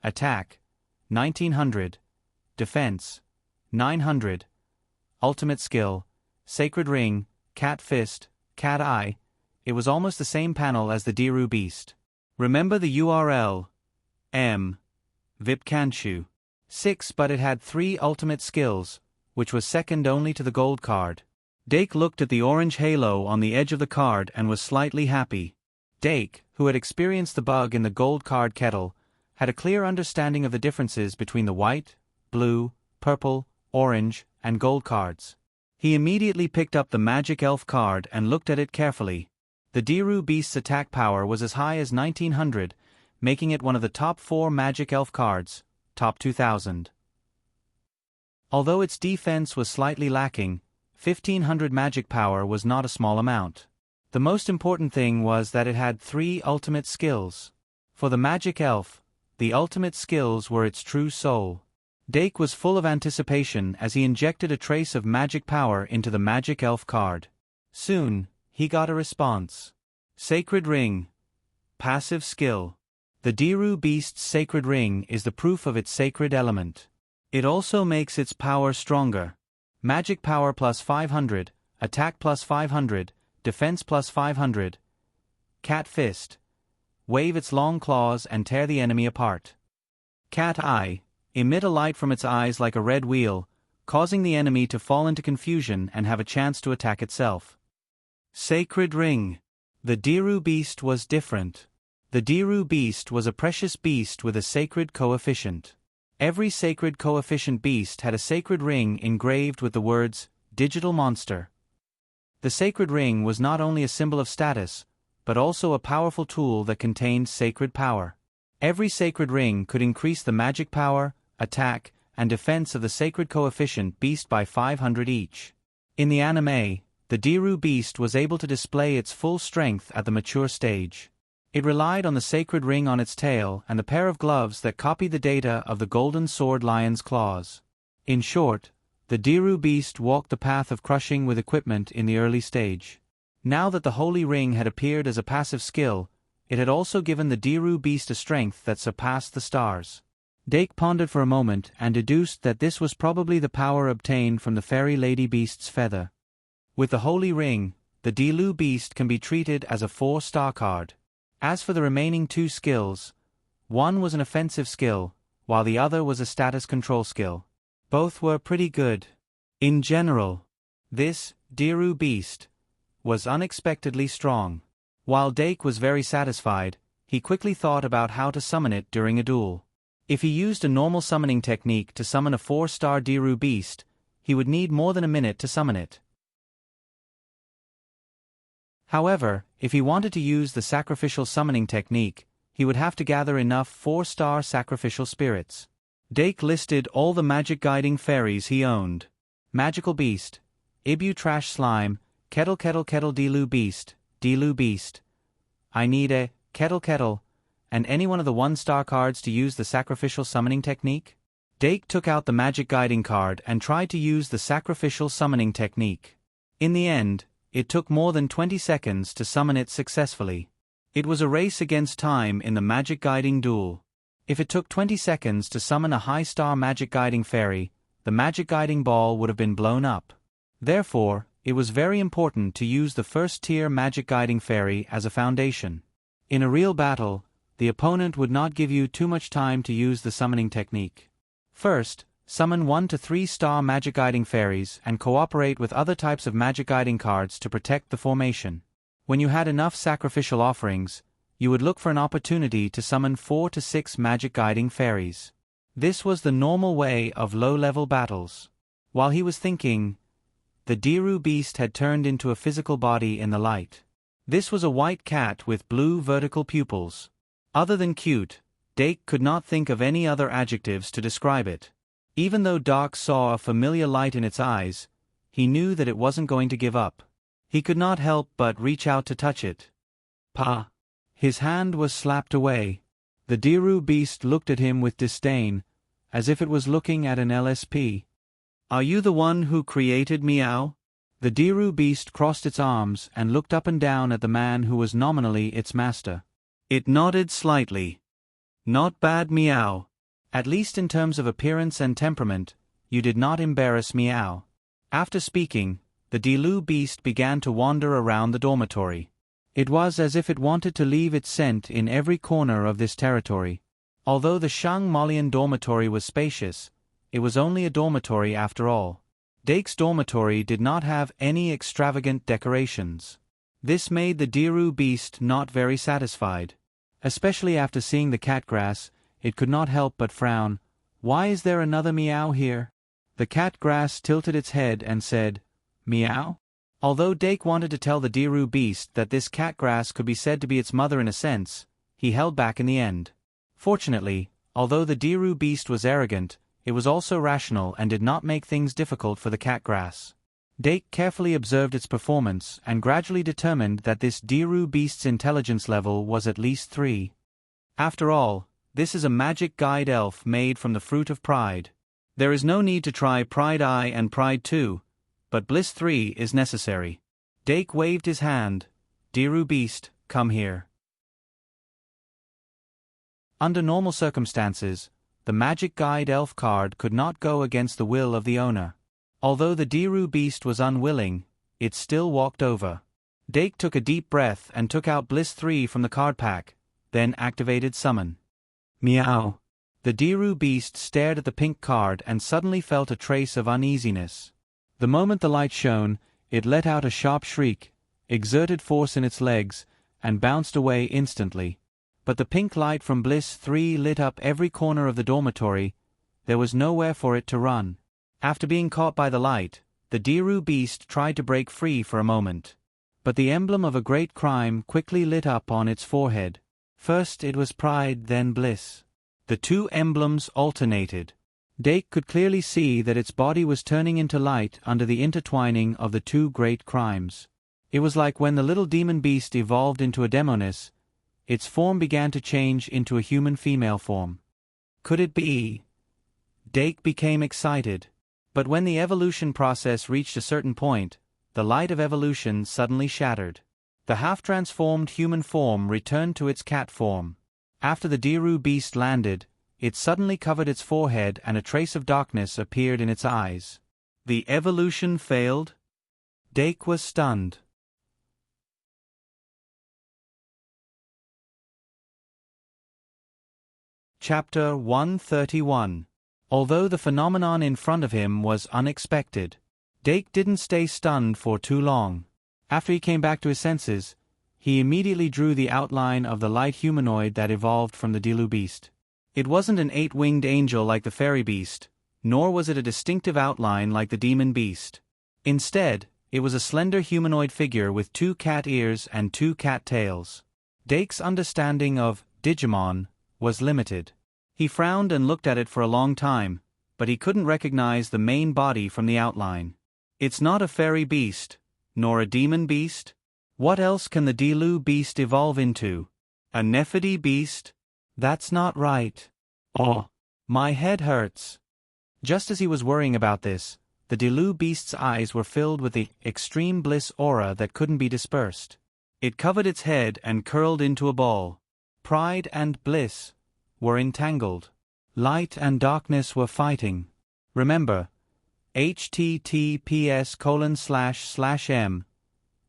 Attack, 1900. Defense, 900. Ultimate Skill, Sacred Ring, Cat Fist, Cat Eye. It was almost the same panel as the Diru Beast. Remember the URL, Vipkanshu 6, but it had 3 ultimate skills, which was second only to the gold card. Dake looked at the orange halo on the edge of the card and was slightly happy. Dake, who had experienced the bug in the gold card kettle, had a clear understanding of the differences between the white, blue, purple, orange, and gold cards. He immediately picked up the Magic Elf card and looked at it carefully. The Diru Beast's attack power was as high as 1900, making it one of the top 4 Magic Elf cards, top 2000. Although its defense was slightly lacking, 1500 magic power was not a small amount. The most important thing was that it had 3 ultimate skills. For the Magic Elf, the ultimate skills were its true soul. Dake was full of anticipation as he injected a trace of magic power into the Magic Elf card. Soon, he got a response. Sacred Ring. Passive skill. The Diru Beast's Sacred Ring is the proof of its sacred element. It also makes its power stronger. Magic power plus 500, attack plus 500, defense plus 500. Cat Fist. Wave its long claws and tear the enemy apart. Cat Eye. Emit a light from its eyes like a red wheel, causing the enemy to fall into confusion and have a chance to attack itself. Sacred Ring. The Diru Beast was different. The Diru Beast was a precious beast with a sacred coefficient. Every sacred coefficient beast had a sacred ring engraved with the words, Digital Monster. The sacred ring was not only a symbol of status, but also a powerful tool that contained sacred power. Every sacred ring could increase the magic power, attack, and defense of the sacred coefficient beast by 500 each. In the anime, the Diru Beast was able to display its full strength at the mature stage. It relied on the sacred ring on its tail and the pair of gloves that copied the data of the golden sword lion's claws. In short, the Diru Beast walked the path of crushing with equipment in the early stage. Now that the Holy Ring had appeared as a passive skill, it had also given the Diru Beast a strength that surpassed the stars. Dake pondered for a moment and deduced that this was probably the power obtained from the fairy lady beast's feather. With the Holy Ring, the Diru Beast can be treated as a 4-star card. As for the remaining 2 skills, one was an offensive skill, while the other was a status control skill. Both were pretty good. In general, this Diru Beast was unexpectedly strong. While Dake was very satisfied, he quickly thought about how to summon it during a duel. If he used a normal summoning technique to summon a 4-star Diru Beast, he would need more than a minute to summon it. However, if he wanted to use the sacrificial summoning technique, he would have to gather enough 4-star sacrificial spirits. Dake listed all the magic guiding fairies he owned. Magical Beast, Ibu Trash Slime, Kettle Dilu Beast. I need a Kettle, and any one of the 1-star cards to use the sacrificial summoning technique. Dake took out the magic guiding card and tried to use the sacrificial summoning technique. In the end, it took more than 20 seconds to summon it successfully. It was a race against time in the magic guiding duel. If it took 20 seconds to summon a high-star magic guiding fairy, the magic guiding ball would have been blown up. Therefore, it was very important to use the first-tier magic guiding fairy as a foundation. In a real battle, the opponent would not give you too much time to use the summoning technique. First, summon 1 to 3-star magic guiding fairies and cooperate with other types of magic guiding cards to protect the formation. When you had enough sacrificial offerings, you would look for an opportunity to summon 4 to 6 magic guiding fairies. This was the normal way of low-level battles. While he was thinking, the Diru Beast had turned into a physical body in the light. This was a white cat with blue vertical pupils. Other than cute, Dake could not think of any other adjectives to describe it. Even though Doc saw a familiar light in its eyes, he knew that it wasn't going to give up. He could not help but reach out to touch it. Pa! His hand was slapped away. The Diru beast looked at him with disdain, as if it was looking at an LSP. "Are you the one who created Meow?" The Diru beast crossed its arms and looked up and down at the man who was nominally its master. It nodded slightly. "Not bad, Meow. At least in terms of appearance and temperament, you did not embarrass Meow." After speaking, the Dilu beast began to wander around the dormitory. It was as if it wanted to leave its scent in every corner of this territory. Although the Shang Molian dormitory was spacious, it was only a dormitory after all. Dake's dormitory did not have any extravagant decorations. This made the Diru beast not very satisfied. Especially after seeing the cat grass, it could not help but frown. "Why is there another Meow here?" The cat grass tilted its head and said, "Meow?" Although Dake wanted to tell the Diru beast that this cat grass could be said to be its mother in a sense, he held back in the end. Fortunately, although the Diru beast was arrogant, it was also rational and did not make things difficult for the cat grass. Dake carefully observed its performance and gradually determined that this Diru beast's intelligence level was at least 3. After all, this is a magic guide elf made from the fruit of pride. There is no need to try Pride I and Pride II, but Bliss 3 is necessary. Dake waved his hand. "Diru beast, come here." Under normal circumstances, the magic guide elf card could not go against the will of the owner. Although the Diru beast was unwilling, it still walked over. Dake took a deep breath and took out Bliss 3 from the card pack, then activated Summon. Meow. The Diru beast stared at the pink card and suddenly felt a trace of uneasiness. The moment the light shone, it let out a sharp shriek, exerted force in its legs, and bounced away instantly. But the pink light from Bliss 3 lit up every corner of the dormitory. There was nowhere for it to run. After being caught by the light, the Diru beast tried to break free for a moment. But the emblem of a great crime quickly lit up on its forehead. First it was pride, then bliss. The two emblems alternated. Dake could clearly see that its body was turning into light under the intertwining of the two great crimes. It was like when the little demon beast evolved into a demoness, its form began to change into a human female form. Could it be? Dake became excited. But when the evolution process reached a certain point, the light of evolution suddenly shattered. The half-transformed human form returned to its cat form. After the Diru beast landed, it suddenly covered its forehead and a trace of darkness appeared in its eyes. The evolution failed? Dake was stunned. Chapter 131. Although the phenomenon in front of him was unexpected, Dake didn't stay stunned for too long. After he came back to his senses, he immediately drew the outline of the light humanoid that evolved from the Dilu beast. It wasn't an 8-winged angel like the fairy beast, nor was it a distinctive outline like the demon beast. Instead, it was a slender humanoid figure with 2 cat ears and 2 cat tails. Dake's understanding of Digimon was limited. He frowned and looked at it for a long time, but he couldn't recognize the main body from the outline. It's not a fairy beast, nor a demon beast? What else can the Dilu beast evolve into? A Nephidi beast? That's not right. Oh, my head hurts. Just as he was worrying about this, the Dilu beast's eyes were filled with the extreme bliss aura that couldn't be dispersed. It covered its head and curled into a ball. Pride and bliss were entangled. Light and darkness were fighting. Remember, https://m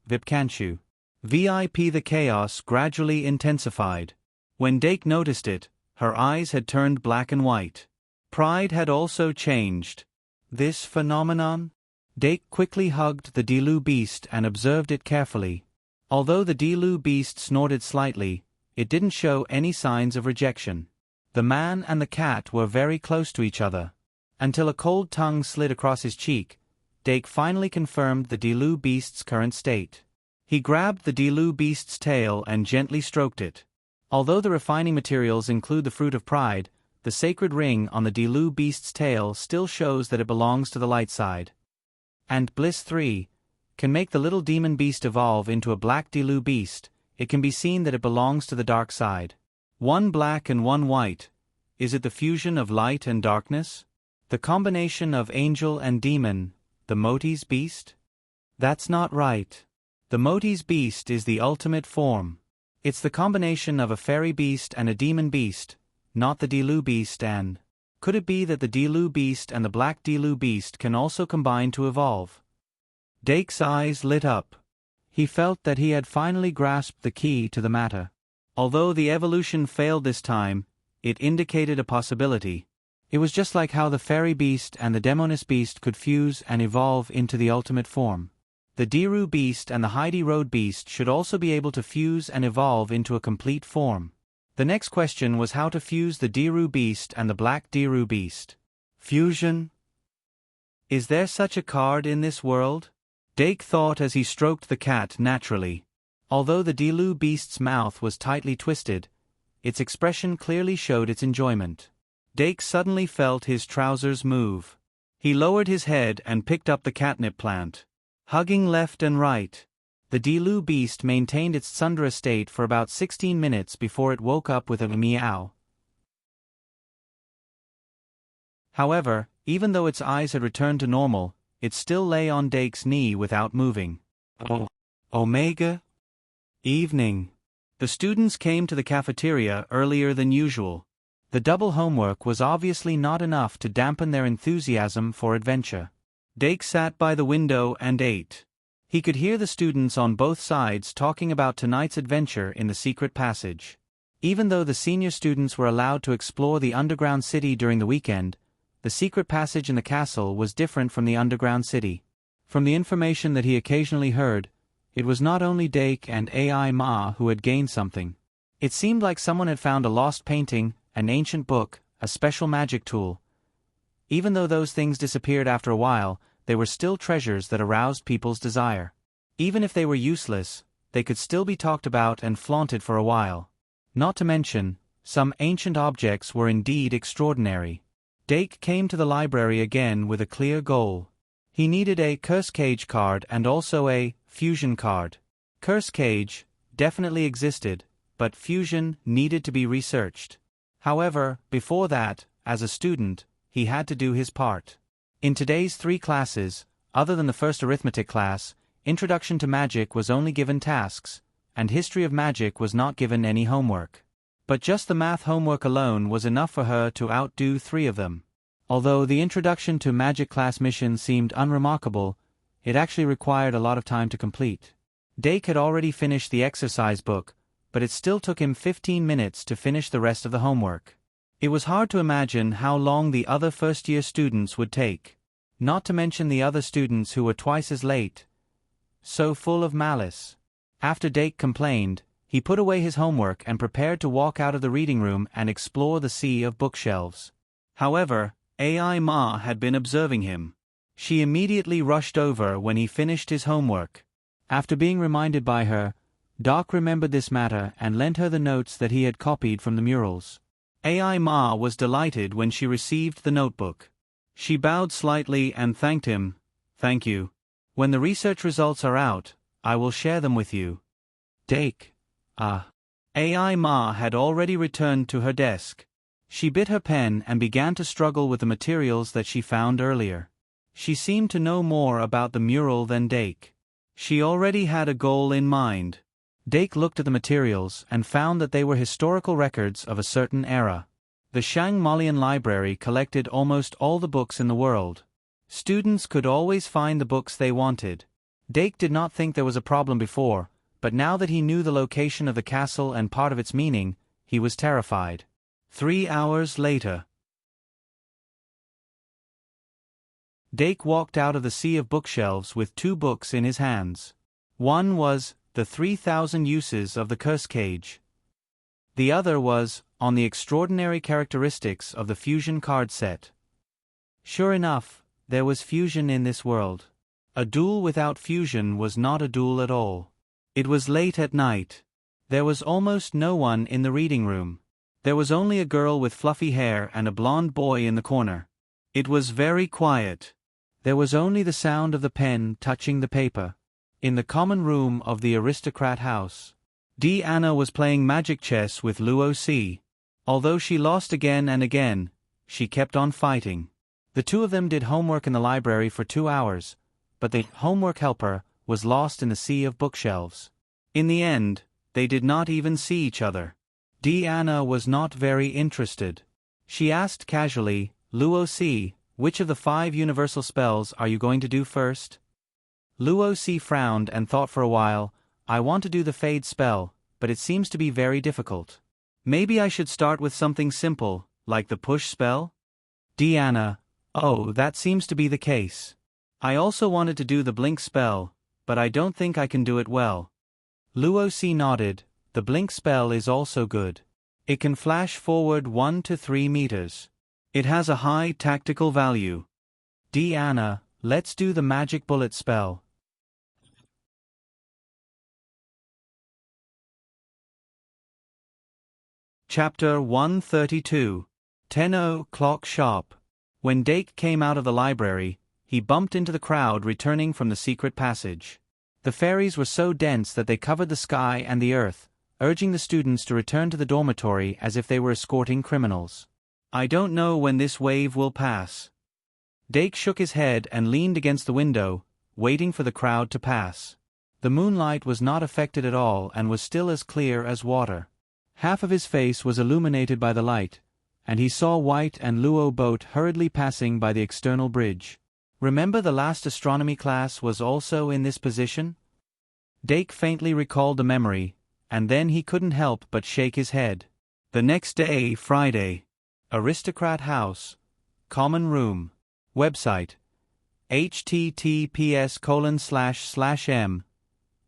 Vipkanchu. VIP. The chaos gradually intensified. When Dake noticed it, her eyes had turned black and white. Pride had also changed. This phenomenon? Dake quickly hugged the Dilu beast and observed it carefully. Although the Dilu beast snorted slightly, it didn't show any signs of rejection. The man and the cat were very close to each other. Until a cold tongue slid across his cheek, Dake finally confirmed the Dilu beast's current state. He grabbed the Dilu beast's tail and gently stroked it. Although the refining materials include the fruit of pride, the sacred ring on the Dilu beast's tail still shows that it belongs to the light side. And Bliss 3 can make the little demon beast evolve into a black Dilu beast. It can be seen that it belongs to the dark side. One black and one white. Is it the fusion of light and darkness? The combination of angel and demon, the Moti's beast? That's not right. The Moti's beast is the ultimate form. It's the combination of a fairy beast and a demon beast, not the Dilu beast. And could it be that the Dilu beast and the black Dilu beast can also combine to evolve? Dake's eyes lit up. He felt that he had finally grasped the key to the matter. Although the evolution failed this time, it indicated a possibility. It was just like how the fairy beast and the demoness beast could fuse and evolve into the ultimate form. The Diru beast and the Heidi Road beast should also be able to fuse and evolve into a complete form. The next question was how to fuse the Diru beast and the black Diru beast. Fusion? Is there such a card in this world? Dake thought as he stroked the cat naturally. Although the Dilu beast's mouth was tightly twisted, its expression clearly showed its enjoyment. Dake suddenly felt his trousers move. He lowered his head and picked up the catnip plant. Hugging left and right. The Dilu beast maintained its tsundere state for about 16 minutes before it woke up with a meow. However, even though its eyes had returned to normal, it still lay on Dake's knee without moving. Omega? Evening. The students came to the cafeteria earlier than usual. The double homework was obviously not enough to dampen their enthusiasm for adventure. Dake sat by the window and ate. He could hear the students on both sides talking about tonight's adventure in the secret passage. Even though the senior students were allowed to explore the underground city during the weekend, the secret passage in the castle was different from the underground city. From the information that he occasionally heard, it was not only Dake and AI Ma who had gained something. It seemed like someone had found a lost painting, an ancient book, a special magic tool. Even though those things disappeared after a while, they were still treasures that aroused people's desire. Even if they were useless, they could still be talked about and flaunted for a while. Not to mention, some ancient objects were indeed extraordinary. Dake came to the library again with a clear goal. He needed a curse cage card and also a fusion card. Curse cage definitely existed, but fusion needed to be researched. However, before that, as a student, he had to do his part. In today's 3 classes, other than the first arithmetic class, Introduction to Magic was only given tasks, and History of Magic was not given any homework. But just the math homework alone was enough for her to outdo 3 of them. Although the Introduction to Magic class mission seemed unremarkable, it actually required a lot of time to complete. Dake had already finished the exercise book, but it still took him 15 minutes to finish the rest of the homework. It was hard to imagine how long the other first-year students would take. Not to mention the other students who were twice as late. So full of malice. After Dake complained, he put away his homework and prepared to walk out of the reading room and explore the sea of bookshelves. However, AI Ma had been observing him. She immediately rushed over when he finished his homework. After being reminded by her, Doc remembered this matter and lent her the notes that he had copied from the murals. AI Ma was delighted when she received the notebook. She bowed slightly and thanked him. "Thank you. When the research results are out, I will share them with you." Dake. AI Ma had already returned to her desk. She bit her pen and began to struggle with the materials that she found earlier. She seemed to know more about the mural than Dake. She already had a goal in mind. Dake looked at the materials and found that they were historical records of a certain era. The Shang Malian Library collected almost all the books in the world. Students could always find the books they wanted. Dake did not think there was a problem before, but now that he knew the location of the castle and part of its meaning, he was terrified. 3 hours later. Dake walked out of the sea of bookshelves with 2 books in his hands. One was The 3,000 Uses of the Curse Cage. The other was On the Extraordinary Characteristics of the Fusion Card Set. Sure enough, there was fusion in this world. A duel without fusion was not a duel at all. It was late at night. There was almost no one in the reading room. There was only a girl with fluffy hair and a blonde boy in the corner. It was very quiet. There was only the sound of the pen touching the paper. In the common room of the aristocrat house. Anna was playing magic chess with Luo Si. Although she lost again and again, she kept on fighting. The two of them did homework in the library for 2 hours, but the homework helper was lost in the sea of bookshelves. In the end, they did not even see each other. Anna was not very interested. She asked casually, Luo Si, which of the 5 universal spells are you going to do first? Luo Si frowned and thought for a while. I want to do the Fade spell, but it seems to be very difficult. Maybe I should start with something simple, like the Push spell? Anna, oh, that seems to be the case. I also wanted to do the Blink spell, but I don't think I can do it well. Luo Si nodded. The Blink spell is also good. It can flash forward 1 to 3 meters. It has a high tactical value. Anna, let's do the Magic Bullet spell. Chapter 132. 10 o'clock sharp. When Dake came out of the library, he bumped into the crowd returning from the secret passage. The fairies were so dense that they covered the sky and the earth, urging the students to return to the dormitory as if they were escorting criminals. I don't know when this wave will pass. Dake shook his head and leaned against the window, waiting for the crowd to pass. The moonlight was not affected at all and was still as clear as water. Half of his face was illuminated by the light, and he saw White and Luo boat hurriedly passing by the external bridge. Remember the last astronomy class was also in this position? Dake faintly recalled the memory, and then he couldn't help but shake his head. The next day, Friday. Aristocrat House. Common Room. Website. https://m.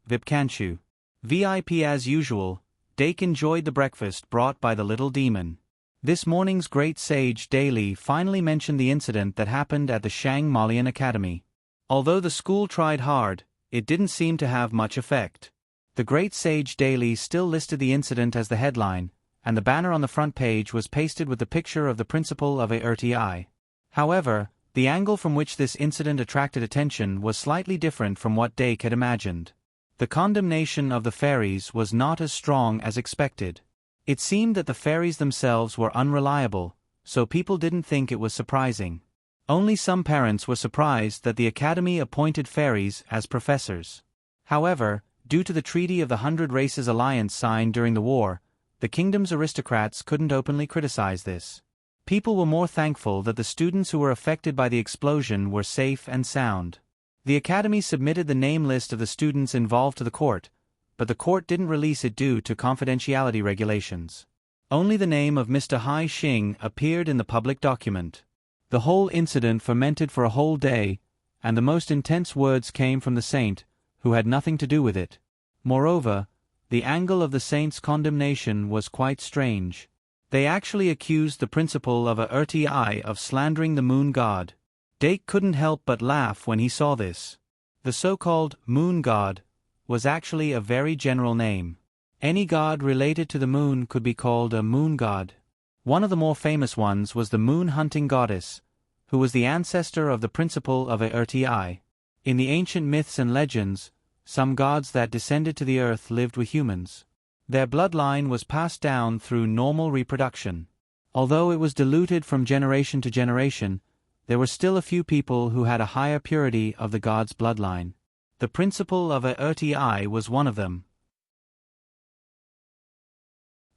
Vipkanshu. VIP as usual. Dake enjoyed the breakfast brought by the little demon. This morning's great sage Daly finally mentioned the incident that happened at the Shang Malian Academy. Although the school tried hard, it didn't seem to have much effect. The great sage Daly still listed the incident as the headline, and the banner on the front page was pasted with the picture of the principal of ARTI. However, the angle from which this incident attracted attention was slightly different from what Dake had imagined. The condemnation of the fairies was not as strong as expected. It seemed that the fairies themselves were unreliable, so people didn't think it was surprising. Only some parents were surprised that the academy appointed fairies as professors. However, due to the Treaty of the 100 Races Alliance signed during the war, the kingdom's aristocrats couldn't openly criticize this. People were more thankful that the students who were affected by the explosion were safe and sound. The academy submitted the name list of the students involved to the court, but the court didn't release it due to confidentiality regulations. Only the name of Mr. Hai Xing appeared in the public document. The whole incident fermented for a whole day, and the most intense words came from the saint, who had nothing to do with it. Moreover, the angle of the saint's condemnation was quite strange. They actually accused the principal of ARTI of slandering the moon god. Dake couldn't help but laugh when he saw this. The so-called moon god was actually a very general name. Any god related to the moon could be called a moon god. One of the more famous ones was the moon-hunting goddess, who was the ancestor of the principal of ARTI. In the ancient myths and legends, some gods that descended to the earth lived with humans. Their bloodline was passed down through normal reproduction. Although it was diluted from generation to generation, there were still a few people who had a higher purity of the god's bloodline. The principal of ARTI was one of them.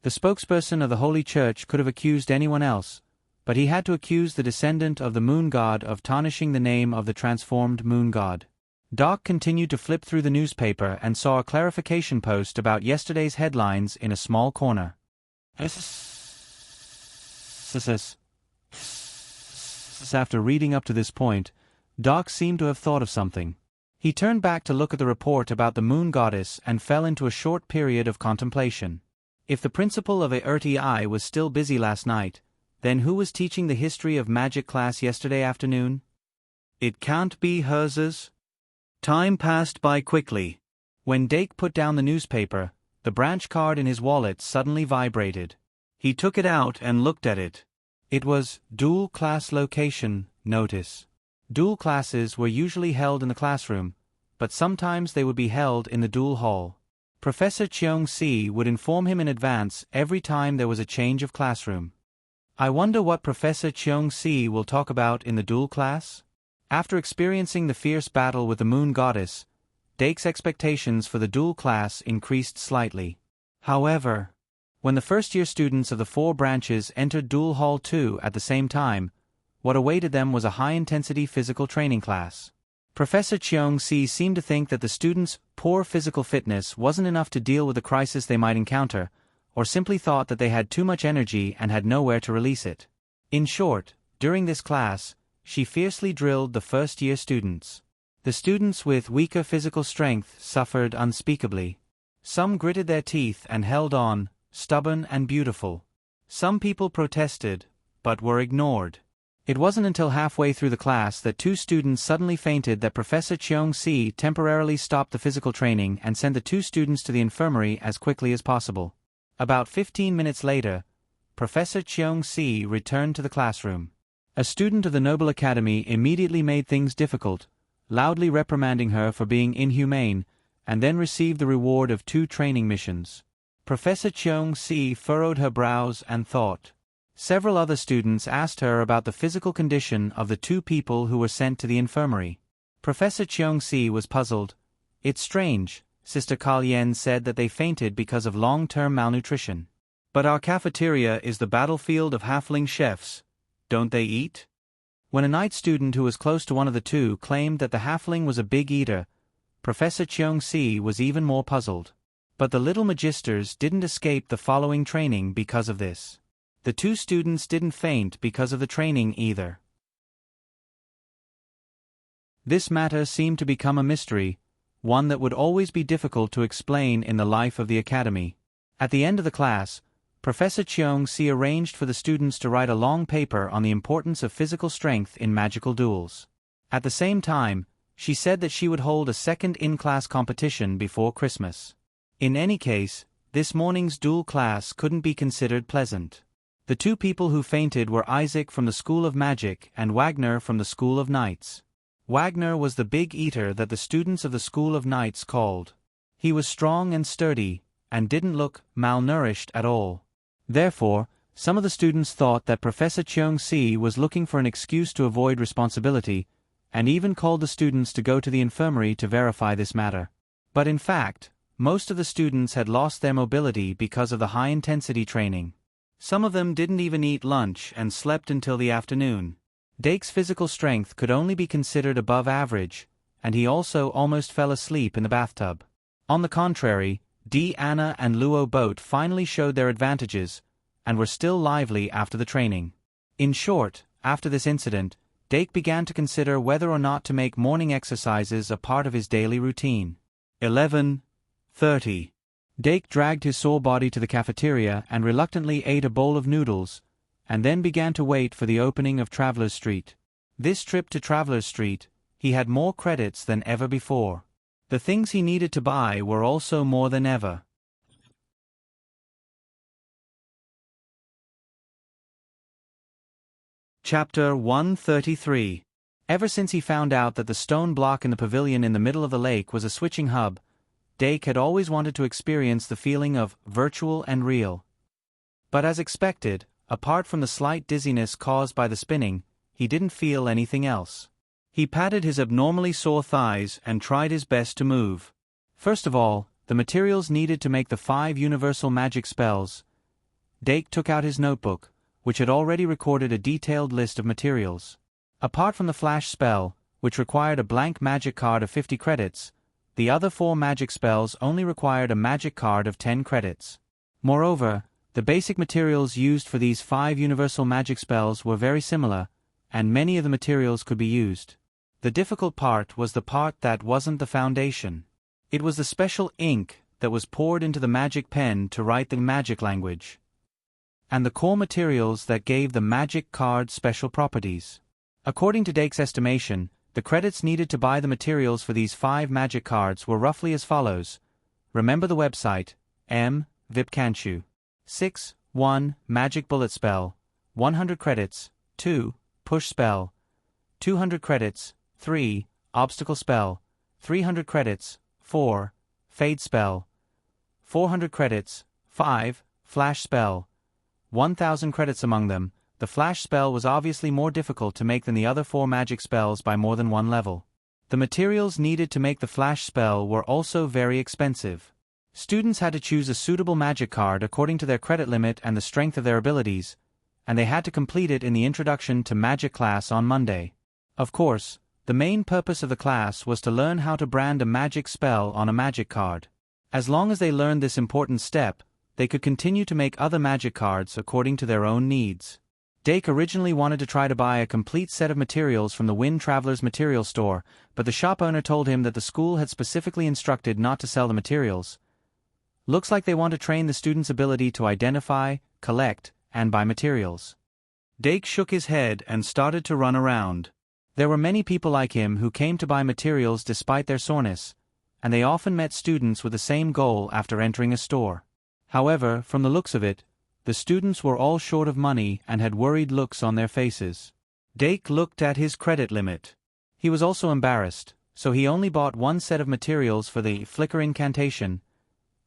The spokesperson of the Holy Church could have accused anyone else, but he had to accuse the descendant of the moon god of tarnishing the name of the transformed moon god. Doc continued to flip through the newspaper and saw a clarification post about yesterday's headlines in a small corner. After reading up to this point, Doc seemed to have thought of something. He turned back to look at the report about the moon goddess and fell into a short period of contemplation. If the principal of ARTI was still busy last night, then who was teaching the history of magic class yesterday afternoon? It can't be hers. Time passed by quickly. When Dake put down the newspaper, the branch card in his wallet suddenly vibrated. He took it out and looked at it. It was dual class location notice. Dual classes were usually held in the classroom, but sometimes they would be held in the dual hall. Professor Cheong-si would inform him in advance every time there was a change of classroom. I wonder what Professor Cheong-si will talk about in the duel class? After experiencing the fierce battle with the moon goddess, Dake's expectations for the duel class increased slightly. However, when the first-year students of the 4 branches entered Duel Hall 2 at the same time, what awaited them was a high-intensity physical training class. Professor Cheong-si seemed to think that the students' poor physical fitness wasn't enough to deal with the crisis they might encounter, or simply thought that they had too much energy and had nowhere to release it. In short, during this class, she fiercely drilled the first-year students. The students with weaker physical strength suffered unspeakably. Some gritted their teeth and held on, stubborn and beautiful. Some people protested, but were ignored. It wasn't until halfway through the class that 2 students suddenly fainted that Professor Cheong-si temporarily stopped the physical training and sent the 2 students to the infirmary as quickly as possible. About 15 minutes later, Professor Cheong-si returned to the classroom. A student of the Noble Academy immediately made things difficult, loudly reprimanding her for being inhumane, and then received the reward of 2 training missions. Professor Cheong-si furrowed her brows and thought. Several other students asked her about the physical condition of the 2 people who were sent to the infirmary. Professor Cheong-si was puzzled. It's strange, Sister Kalyen said that they fainted because of long-term malnutrition. But our cafeteria is the battlefield of halfling chefs. Don't they eat? When a night student who was close to one of the 2 claimed that the halfling was a big eater, Professor Cheong-si was even more puzzled. But the little magisters didn't escape the following training because of this. The 2 students didn't faint because of the training either. This matter seemed to become a mystery, one that would always be difficult to explain in the life of the academy. At the end of the class, Professor Cheong-si arranged for the students to write a long paper on the importance of physical strength in magical duels. At the same time, she said that she would hold a second in-class competition before Christmas. In any case, this morning's duel class couldn't be considered pleasant. The 2 people who fainted were Isaac from the School of Magic and Wagner from the School of Knights. Wagner was the big eater that the students of the School of Knights called. He was strong and sturdy, and didn't look malnourished at all. Therefore, some of the students thought that Professor Cheong-si was looking for an excuse to avoid responsibility, and even called the students to go to the infirmary to verify this matter. But in fact, most of the students had lost their mobility because of the high-intensity training. Some of them didn't even eat lunch and slept until the afternoon. Dake's physical strength could only be considered above average, and he also almost fell asleep in the bathtub. On the contrary, Anna and Luo both finally showed their advantages, and were still lively after the training. In short, after this incident, Dake began to consider whether or not to make morning exercises a part of his daily routine. 11:30. Dake dragged his sore body to the cafeteria and reluctantly ate a bowl of noodles, and then began to wait for the opening of Travelers Street. This trip to Travelers Street, he had more credits than ever before. The things he needed to buy were also more than ever. Chapter 133. Ever since he found out that the stone block in the pavilion in the middle of the lake was a switching hub, Dake had always wanted to experience the feeling of virtual and real. But as expected, apart from the slight dizziness caused by the spinning, he didn't feel anything else. He patted his abnormally sore thighs and tried his best to move. First of all, the materials needed to make the 5 universal magic spells. Dake took out his notebook, which had already recorded a detailed list of materials. Apart from the flash spell, which required a blank magic card of 50 credits, the other 4 magic spells only required a magic card of 10 credits. Moreover, the basic materials used for these 5 universal magic spells were very similar, and many of the materials could be used. The difficult part was the part that wasn't the foundation. It was the special ink that was poured into the magic pen to write the magic language, and the core materials that gave the magic card special properties. According to Dake's estimation, the credits needed to buy the materials for these 5 magic cards were roughly as follows. Remember the website, Vipkanchu. 6. 1. Magic bullet spell, 100 credits. 2. Push spell, 200 credits. 3. Obstacle spell, 300 credits. 4. Fade spell, 400 credits, 5, flash spell, 1,000 credits among them. The flash spell was obviously more difficult to make than the other 4 magic spells by more than one level. The materials needed to make the flash spell were also very expensive. Students had to choose a suitable magic card according to their credit limit and the strength of their abilities, and they had to complete it in the Introduction to Magic class on Monday. Of course, the main purpose of the class was to learn how to brand a magic spell on a magic card. As long as they learned this important step, they could continue to make other magic cards according to their own needs. Dake originally wanted to try to buy a complete set of materials from the Wind Traveler's material store, but the shop owner told him that the school had specifically instructed not to sell the materials. Looks like they want to train the students' ability to identify, collect, and buy materials. Dake shook his head and started to run around. There were many people like him who came to buy materials despite their soreness, and they often met students with the same goal after entering a store. However, from the looks of it, the students were all short of money and had worried looks on their faces. Dake looked at his credit limit. He was also embarrassed, so he only bought 1 set of materials for the flicker incantation,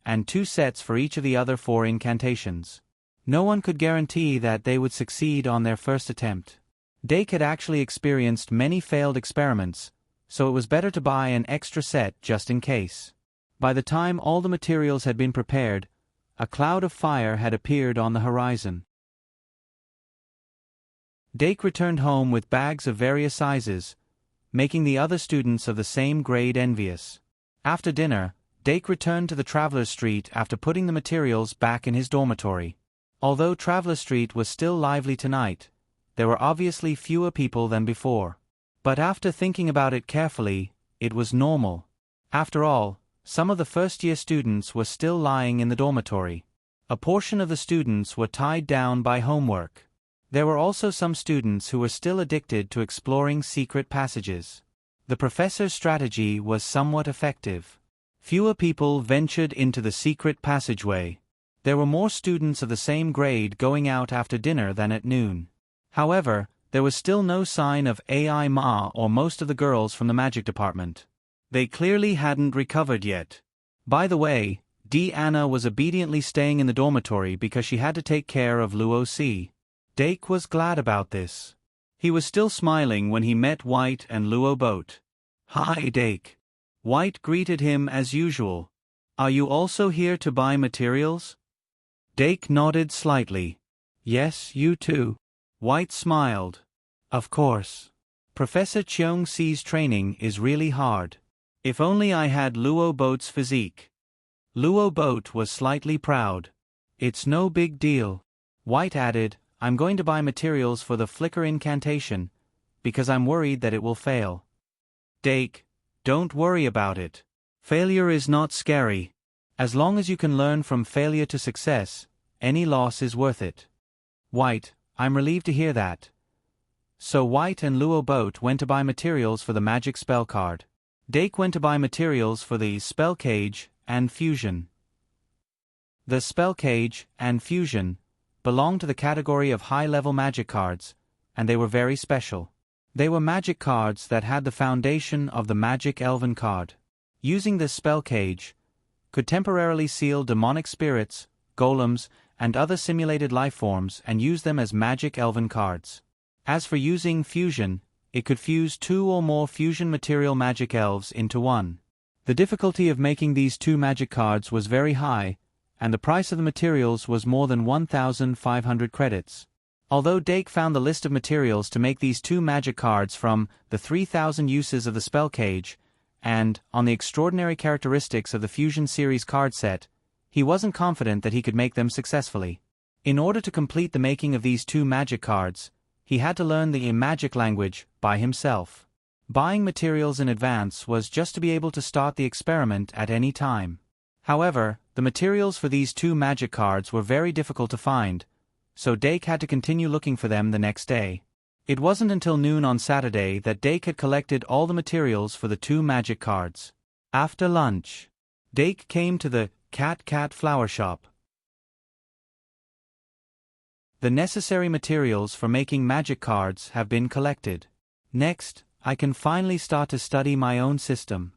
and 2 sets for each of the other 4 incantations. No one could guarantee that they would succeed on their first attempt. Dake had actually experienced many failed experiments, so it was better to buy an extra set just in case. By the time all the materials had been prepared, a cloud of fire had appeared on the horizon. Dake returned home with bags of various sizes, making the other students of the same grade envious. After dinner, Dake returned to the Traveler's Street after putting the materials back in his dormitory. Although Traveler's Street was still lively tonight, there were obviously fewer people than before. But after thinking about it carefully, it was normal. After all, some of the first-year students were still lying in the dormitory. A portion of the students were tied down by homework. There were also some students who were still addicted to exploring secret passages. The professor's strategy was somewhat effective. Fewer people ventured into the secret passageway. There were more students of the same grade going out after dinner than at noon. However, there was still no sign of AI Ma or most of the girls from the magic department. They clearly hadn't recovered yet. By the way, Anna was obediently staying in the dormitory because she had to take care of Luo-C. Dake was glad about this. He was still smiling when he met White and Luo Boat. "Hi, Dake." White greeted him as usual. "Are you also here to buy materials?" Dake nodded slightly. "Yes, you too." White smiled. "Of course. Professor Cheong-Si's training is really hard. If only I had Luo Boat's physique." Luo Boat was slightly proud. "It's no big deal." White added, "I'm going to buy materials for the flicker incantation, because I'm worried that it will fail." Dake, "Don't worry about it. Failure is not scary. As long as you can learn from failure to success, any loss is worth it." White, "I'm relieved to hear that." So White and Luo Boat went to buy materials for the magic spell card. Dake went to buy materials for the spell cage and fusion. The spell cage and fusion belonged to the category of high-level magic cards, and they were very special. They were magic cards that had the foundation of the magic elven card. Using this spell cage could temporarily seal demonic spirits, golems, and other simulated life forms and use them as magic elven cards. As for using fusion, it could fuse 2 or more fusion material magic elves into one. The difficulty of making these 2 magic cards was very high, and the price of the materials was more than 1,500 credits. Although Dake found the list of materials to make these 2 magic cards from the 3,000 uses of the spell cage, and on the extraordinary characteristics of the Fusion series card set, he wasn't confident that he could make them successfully. In order to complete the making of these 2 magic cards, he had to learn the magic language by himself. Buying materials in advance was just to be able to start the experiment at any time. However, the materials for these 2 magic cards were very difficult to find, so Dake had to continue looking for them the next day. It wasn't until noon on Saturday that Dake had collected all the materials for the 2 magic cards. After lunch, Dake came to the Cat flower shop. The necessary materials for making magic cards have been collected. Next, I can finally start to study my own system.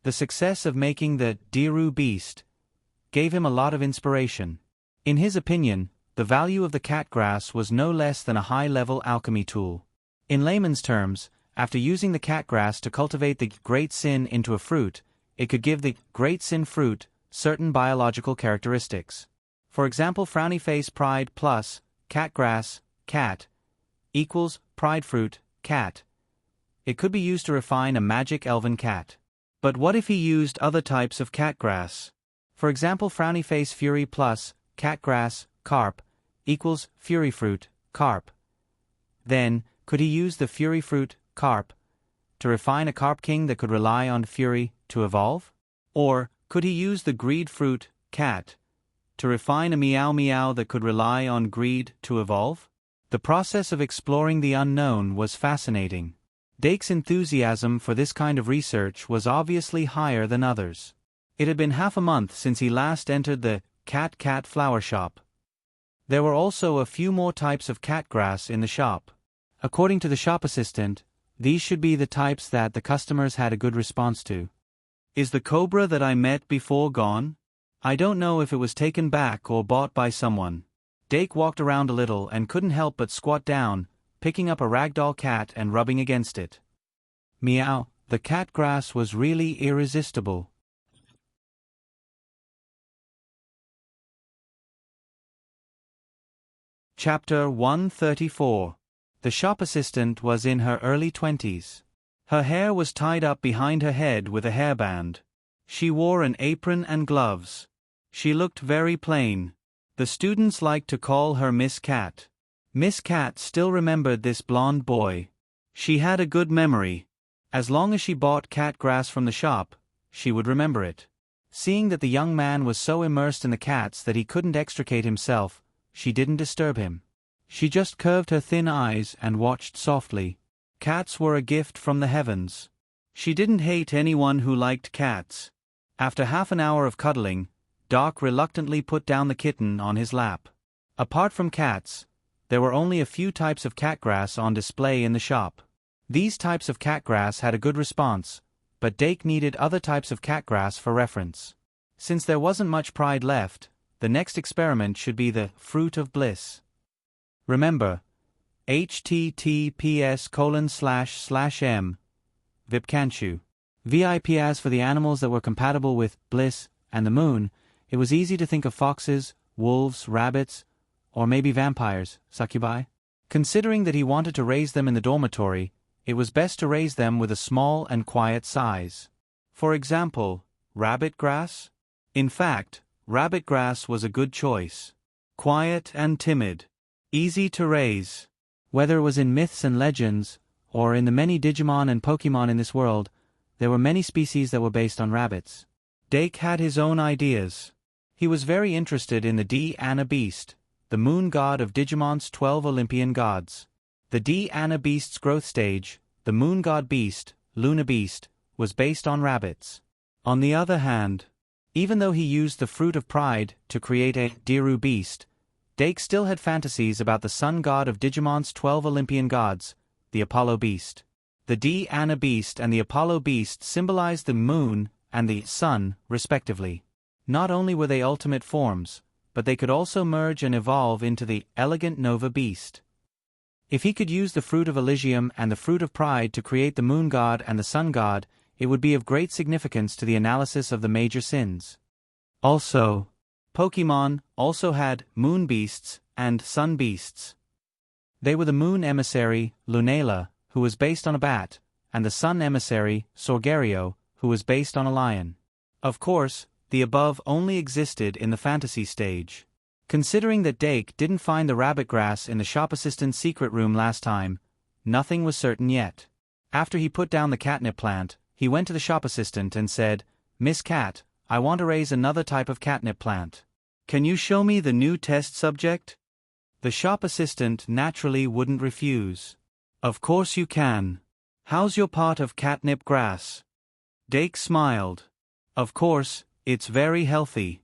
The success of making the Diru Beast gave him a lot of inspiration. In his opinion, the value of the cat grass was no less than a high-level alchemy tool. In layman's terms, after using the cat grass to cultivate the great sin into a fruit, it could give the great sin fruit certain biological characteristics. For example, frowny face pride plus cat grass, cat, equals pride fruit, cat. It could be used to refine a magic elven cat. But what if he used other types of cat grass? For example, frowny face fury plus cat grass, carp, equals fury fruit, carp. Then, could he use the fury fruit, carp, to refine a carp king that could rely on fury to evolve? Or, could he use the greed fruit, cat, to refine a meow meow that could rely on greed to evolve? The process of exploring the unknown was fascinating. Dake's enthusiasm for this kind of research was obviously higher than others. It had been half a month since he last entered the cat flower shop. There were also a few more types of cat grass in the shop. According to the shop assistant, these should be the types that the customers had a good response to. Is the cobra that I met before gone? I don't know if it was taken back or bought by someone. Dake walked around a little and couldn't help but squat down, picking up a ragdoll cat and rubbing against it. Meow, the cat grass was really irresistible. Chapter 134. The shop assistant was in her early 20s. Her hair was tied up behind her head with a hairband. She wore an apron and gloves. She looked very plain. The students liked to call her Miss Cat. Miss Cat still remembered this blonde boy. She had a good memory. As long as she bought cat grass from the shop, she would remember it. Seeing that the young man was so immersed in the cats that he couldn't extricate himself, she didn't disturb him. She just curved her thin eyes and watched softly. Cats were a gift from the heavens. She didn't hate anyone who liked cats. After half an hour of cuddling, Doc reluctantly put down the kitten on his lap. Apart from cats, there were only a few types of cat grass on display in the shop. These types of cat grass had a good response, but Dake needed other types of cat grass for reference. Since there wasn't much pride left, the next experiment should be the fruit of bliss. Remember, https://m Vipkanchu. VIP. As for the animals that were compatible with bliss and the moon, it was easy to think of foxes, wolves, rabbits, or maybe vampires, succubi. Considering that he wanted to raise them in the dormitory, it was best to raise them with a small and quiet size. For example, rabbit grass? In fact, rabbit grass was a good choice. Quiet and timid. Easy to raise. Whether it was in myths and legends, or in the many Digimon and Pokemon in this world, there were many species that were based on rabbits. Dake had his own ideas. He was very interested in the Dharma beast, the moon god of Digimon's 12 Olympian gods. The Dharma beast's growth stage, the moon god beast, Luna beast, was based on rabbits. On the other hand, even though he used the fruit of pride to create a Diru beast, Dake still had fantasies about the sun god of Digimon's 12 Olympian gods, the Apollo beast. The Dharma beast and the Apollo beast symbolized the moon and the sun, respectively. Not only were they ultimate forms, but they could also merge and evolve into the elegant Nova beast. If he could use the fruit of Elysium and the fruit of pride to create the moon god and the sun god, it would be of great significance to the analysis of the major sins. Also, Pokemon also had moon beasts and sun beasts. They were the moon emissary, Lunala, who was based on a bat, and the sun emissary, Sorgario, who was based on a lion. Of course, the above only existed in the fantasy stage. Considering that Dake didn't find the rabbit grass in the shop assistant's secret room last time, nothing was certain yet. After he put down the catnip plant, he went to the shop assistant and said, "Miss Cat, I want to raise another type of catnip plant. Can you show me the new test subject?" The shop assistant naturally wouldn't refuse. "Of course you can. How's your pot of catnip grass?" Dake smiled. "Of course, it's very healthy."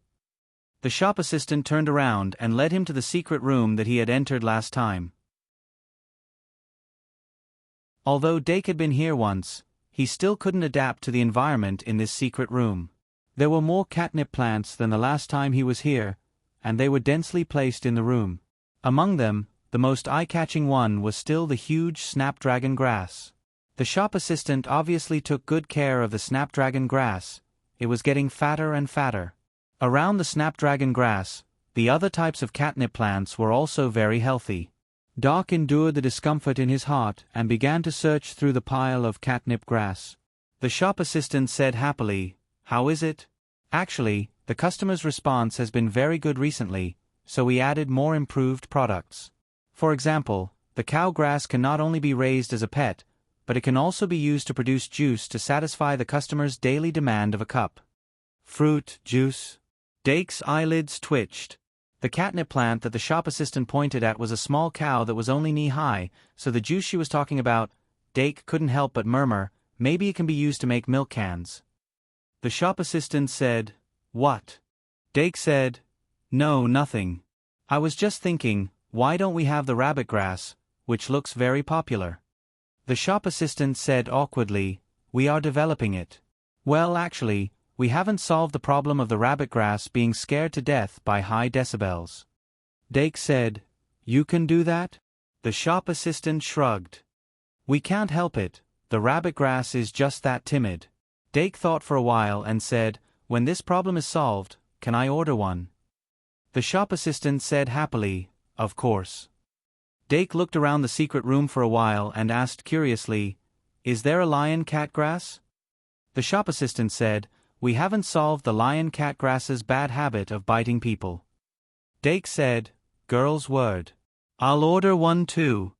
The shop assistant turned around and led him to the secret room that he had entered last time. Although Dake had been here once, he still couldn't adapt to the environment in this secret room. There were more catnip plants than the last time he was here, and they were densely placed in the room. Among them, the most eye-catching one was still the huge snapdragon grass. The shop assistant obviously took good care of the snapdragon grass. It was getting fatter and fatter. Around the snapdragon grass, the other types of catnip plants were also very healthy. Doc endured the discomfort in his heart and began to search through the pile of catnip grass. The shop assistant said happily, "How is it?" "Actually, the customer's response has been very good recently, so we added more improved products. For example, the cow grass can not only be raised as a pet, but it can also be used to produce juice to satisfy the customer's daily demand of a cup." Fruit juice? Dake's eyelids twitched. The catnip plant that the shop assistant pointed at was a small cow that was only knee-high, so the juice she was talking about, Dake couldn't help but murmur, maybe it can be used to make milk cans. The shop assistant said, "What?" Dake said, "No, nothing. I was just thinking, why don't we have the rabbit grass, which looks very popular?" The shop assistant said awkwardly, "We are developing it." "Well, actually, we haven't solved the problem of the rabbit grass being scared to death by high decibels." Dake said, "You can do that?" The shop assistant shrugged. "We can't help it, the rabbit grass is just that timid." Dake thought for a while and said, "When this problem is solved, can I order one?" The shop assistant said happily, "Of course." Dake looked around the secret room for a while and asked curiously, "Is there a lion-cat grass?" The shop assistant said, "We haven't solved the lion-cat grass's bad habit of biting people." Dake said, "Girl's word. I'll order one too."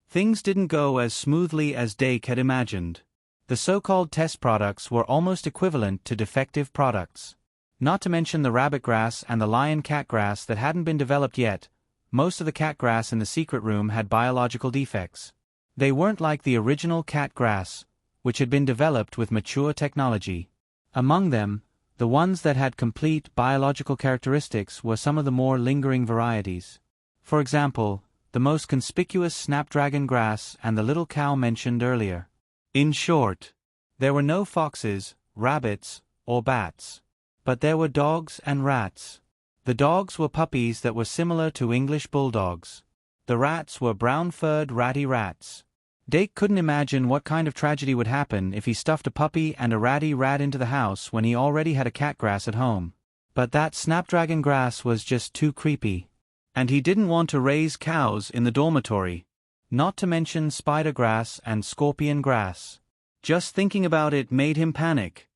Things didn't go as smoothly as Dake had imagined. The so-called test products were almost equivalent to defective products. Not to mention the rabbit grass and the lion-cat grass that hadn't been developed yet, most of the cat grass in the secret room had biological defects. They weren't like the original cat grass, which had been developed with mature technology. Among them, the ones that had complete biological characteristics were some of the more lingering varieties. For example, the most conspicuous snapdragon grass and the little cow mentioned earlier. In short, there were no foxes, rabbits, or bats. But there were dogs and rats. The dogs were puppies that were similar to English bulldogs. The rats were brown-furred ratty rats. Dake couldn't imagine what kind of tragedy would happen if he stuffed a puppy and a ratty rat into the house when he already had a cat grass at home. But that snapdragon grass was just too creepy. And he didn't want to raise cows in the dormitory. Not to mention spider grass and scorpion grass. Just thinking about it made him panic.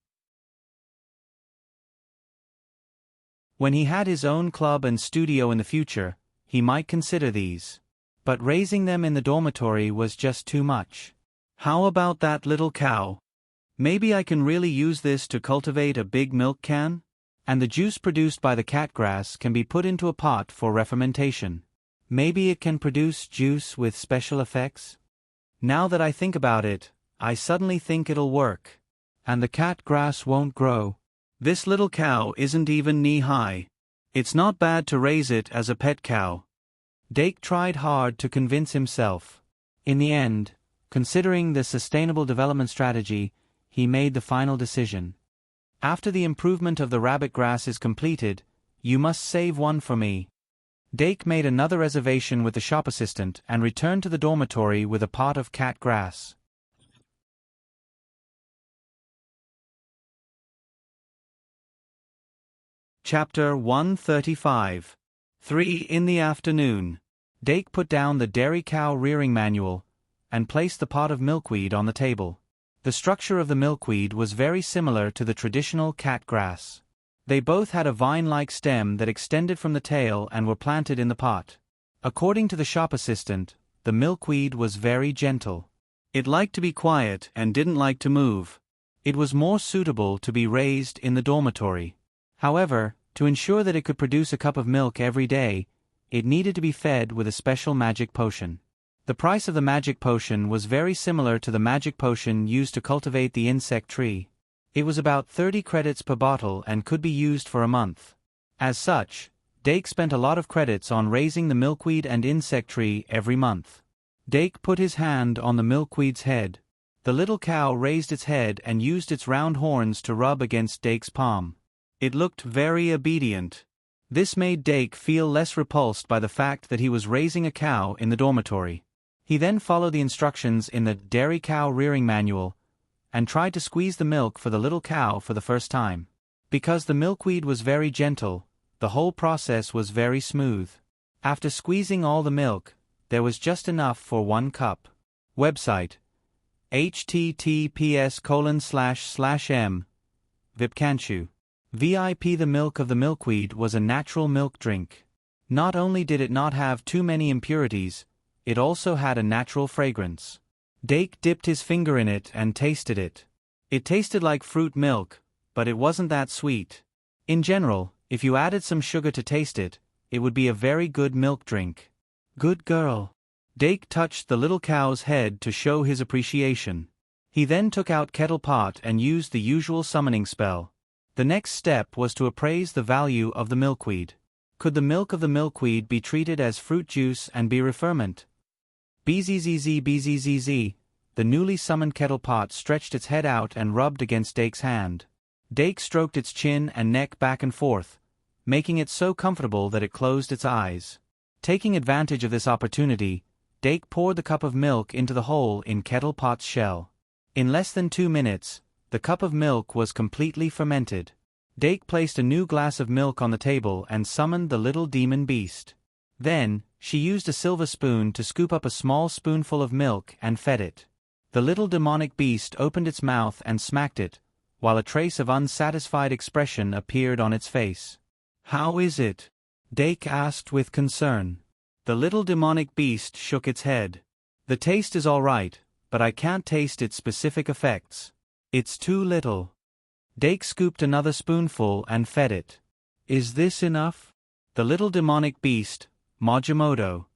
When he had his own club and studio in the future, he might consider these. But raising them in the dormitory was just too much. How about that little cow? Maybe I can really use this to cultivate a big milk can? And the juice produced by the cat grass can be put into a pot for refermentation. Maybe it can produce juice with special effects? Now that I think about it, I suddenly think it'll work. And the cat grass won't grow. This little cow isn't even knee-high. It's not bad to raise it as a pet cow. Dake tried hard to convince himself. In the end, considering the sustainable development strategy, he made the final decision. After the improvement of the rabbit grass is completed, you must save one for me. Dake made another reservation with the shop assistant and returned to the dormitory with a pot of cat grass. Chapter 135. 3 in the afternoon. Dake put down the dairy cow rearing manual and placed the pot of milkweed on the table. The structure of the milkweed was very similar to the traditional cat grass. They both had a vine-like stem that extended from the tail and were planted in the pot. According to the shop assistant, the milkweed was very gentle. It liked to be quiet and didn't like to move. It was more suitable to be raised in the dormitory. However, to ensure that it could produce a cup of milk every day, it needed to be fed with a special magic potion. The price of the magic potion was very similar to the magic potion used to cultivate the insect tree. It was about 30 credits per bottle and could be used for a month. As such, Dake spent a lot of credits on raising the milkweed and insect tree every month. Dake put his hand on the milkweed's head. The little cow raised its head and used its round horns to rub against Dake's palm. It looked very obedient. This made Dake feel less repulsed by the fact that he was raising a cow in the dormitory. He then followed the instructions in the Dairy Cow Rearing Manual and tried to squeeze the milk for the little cow for the first time. Because the milkweed was very gentle, the whole process was very smooth. After squeezing all the milk, there was just enough for 1 cup. Website: https://m Vipkanchu. VIP. The milk of the milkweed was a natural milk drink. Not only did it not have too many impurities, it also had a natural fragrance. Dake dipped his finger in it and tasted it. It tasted like fruit milk, but it wasn't that sweet. In general, if you added some sugar to taste it, it would be a very good milk drink. Good girl. Dake touched the little cow's head to show his appreciation. He then took out Kettle Pot and used the usual summoning spell. The next step was to appraise the value of the milkweed. Could the milk of the milkweed be treated as fruit juice and be referment? Bzzz. The newly summoned Kettle Pot stretched its head out and rubbed against Dake's hand. Dake stroked its chin and neck back and forth, making it so comfortable that it closed its eyes. Taking advantage of this opportunity, Dake poured the cup of milk into the hole in Kettle Pot's shell. In less than 2 minutes, the cup of milk was completely fermented. Dake placed a new glass of milk on the table and summoned the little demon beast. Then, she used a silver spoon to scoop up a small spoonful of milk and fed it. The little demonic beast opened its mouth and smacked it, while a trace of unsatisfied expression appeared on its face. "How is it?" Dake asked with concern. The little demonic beast shook its head. "The taste is all right, but I can't taste its specific effects. It's too little." Dake scooped another spoonful and fed it. "Is this enough?" The little demonic beast, Majimoto.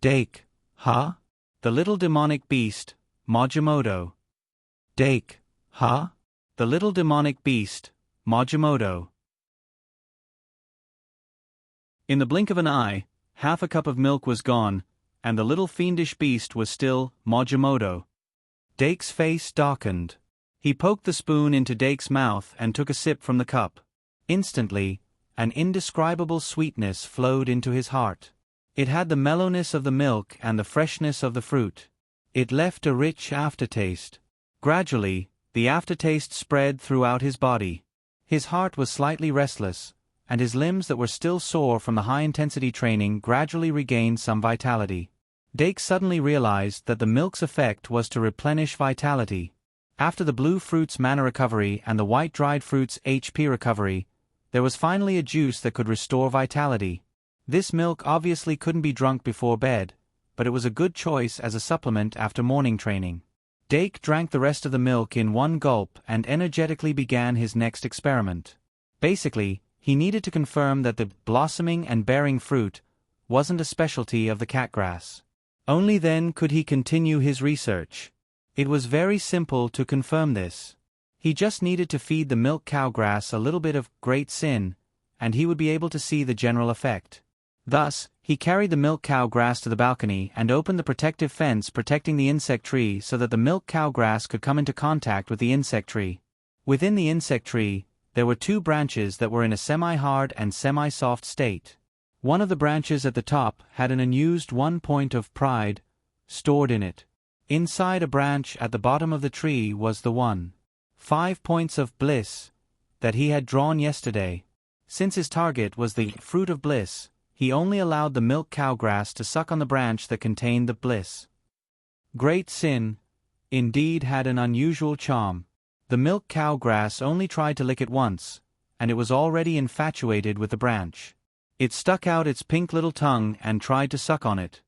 Dake, huh? The little demonic beast, Majimoto. Dake, huh? The little demonic beast, Majimoto. In the blink of an eye, half a cup of milk was gone, and the little fiendish beast was still Majimoto. Dake's face darkened. He poked the spoon into Dake's mouth and took a sip from the cup. Instantly, an indescribable sweetness flowed into his heart. It had the mellowness of the milk and the freshness of the fruit. It left a rich aftertaste. Gradually, the aftertaste spread throughout his body. His heart was slightly restless, and his limbs that were still sore from the high-intensity training gradually regained some vitality. Dake suddenly realized that the milk's effect was to replenish vitality. After the blue fruit's mana recovery and the white dried fruit's HP recovery, there was finally a juice that could restore vitality. This milk obviously couldn't be drunk before bed, but it was a good choice as a supplement after morning training. Dake drank the rest of the milk in one gulp and energetically began his next experiment. Basically, he needed to confirm that the blossoming and bearing fruit wasn't a specialty of the catgrass. Only then could he continue his research. It was very simple to confirm this. He just needed to feed the milk cowgrass a little bit of great sin, and he would be able to see the general effect. Thus, he carried the milk cowgrass to the balcony and opened the protective fence protecting the insect tree so that the milk cowgrass could come into contact with the insect tree. Within the insect tree, there were 2 branches that were in a semi-hard and semi-soft state. One of the branches at the top had an unused 1 point of pride stored in it. Inside a branch at the bottom of the tree was the 5 points of bliss that he had drawn yesterday. Since his target was the fruit of bliss, he only allowed the milk cowgrass to suck on the branch that contained the bliss. Great sin, indeed, had an unusual charm. The milk cowgrass only tried to lick it once, and it was already infatuated with the branch. It stuck out its pink little tongue and tried to suck on it.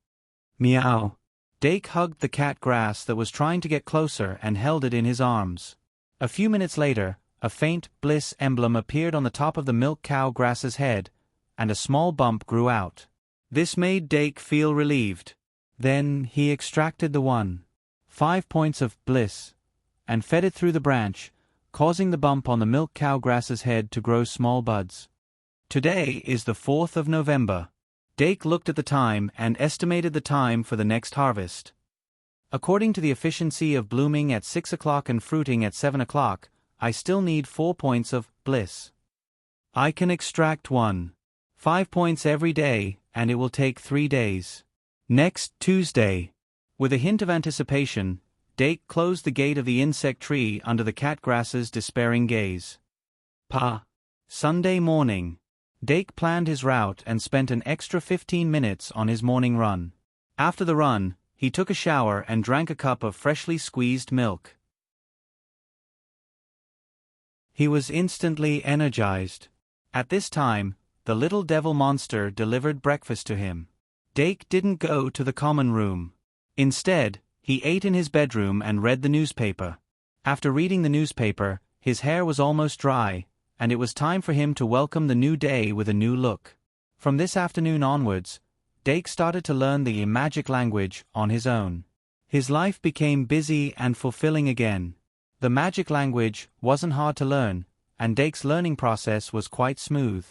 Meow. Dake hugged the cat grass that was trying to get closer and held it in his arms. A few minutes later, a faint bliss emblem appeared on the top of the milk cow grass's head, and a small bump grew out. This made Dake feel relieved. Then he extracted the 5 points of bliss and fed it through the branch, causing the bump on the milk cow grass's head to grow small buds. Today is the 4th of November. Dake looked at the time and estimated the time for the next harvest. According to the efficiency of blooming at 6 o'clock and fruiting at 7 o'clock, I still need 4 points of bliss. I can extract 5 points every day, and it will take 3 days. Next Tuesday. With a hint of anticipation, Dake closed the gate of the insect tree under the catgrass's despairing gaze. Sunday morning. Dake planned his route and spent an extra 15 minutes on his morning run. After the run, he took a shower and drank a cup of freshly squeezed milk. He was instantly energized. At this time, the little devil monster delivered breakfast to him. Dake didn't go to the common room. Instead, he ate in his bedroom and read the newspaper. After reading the newspaper, his hair was almost dry, and it was time for him to welcome the new day with a new look. From this afternoon onwards, Dake started to learn the magic language on his own. His life became busy and fulfilling again. The magic language wasn't hard to learn, and Dake's learning process was quite smooth.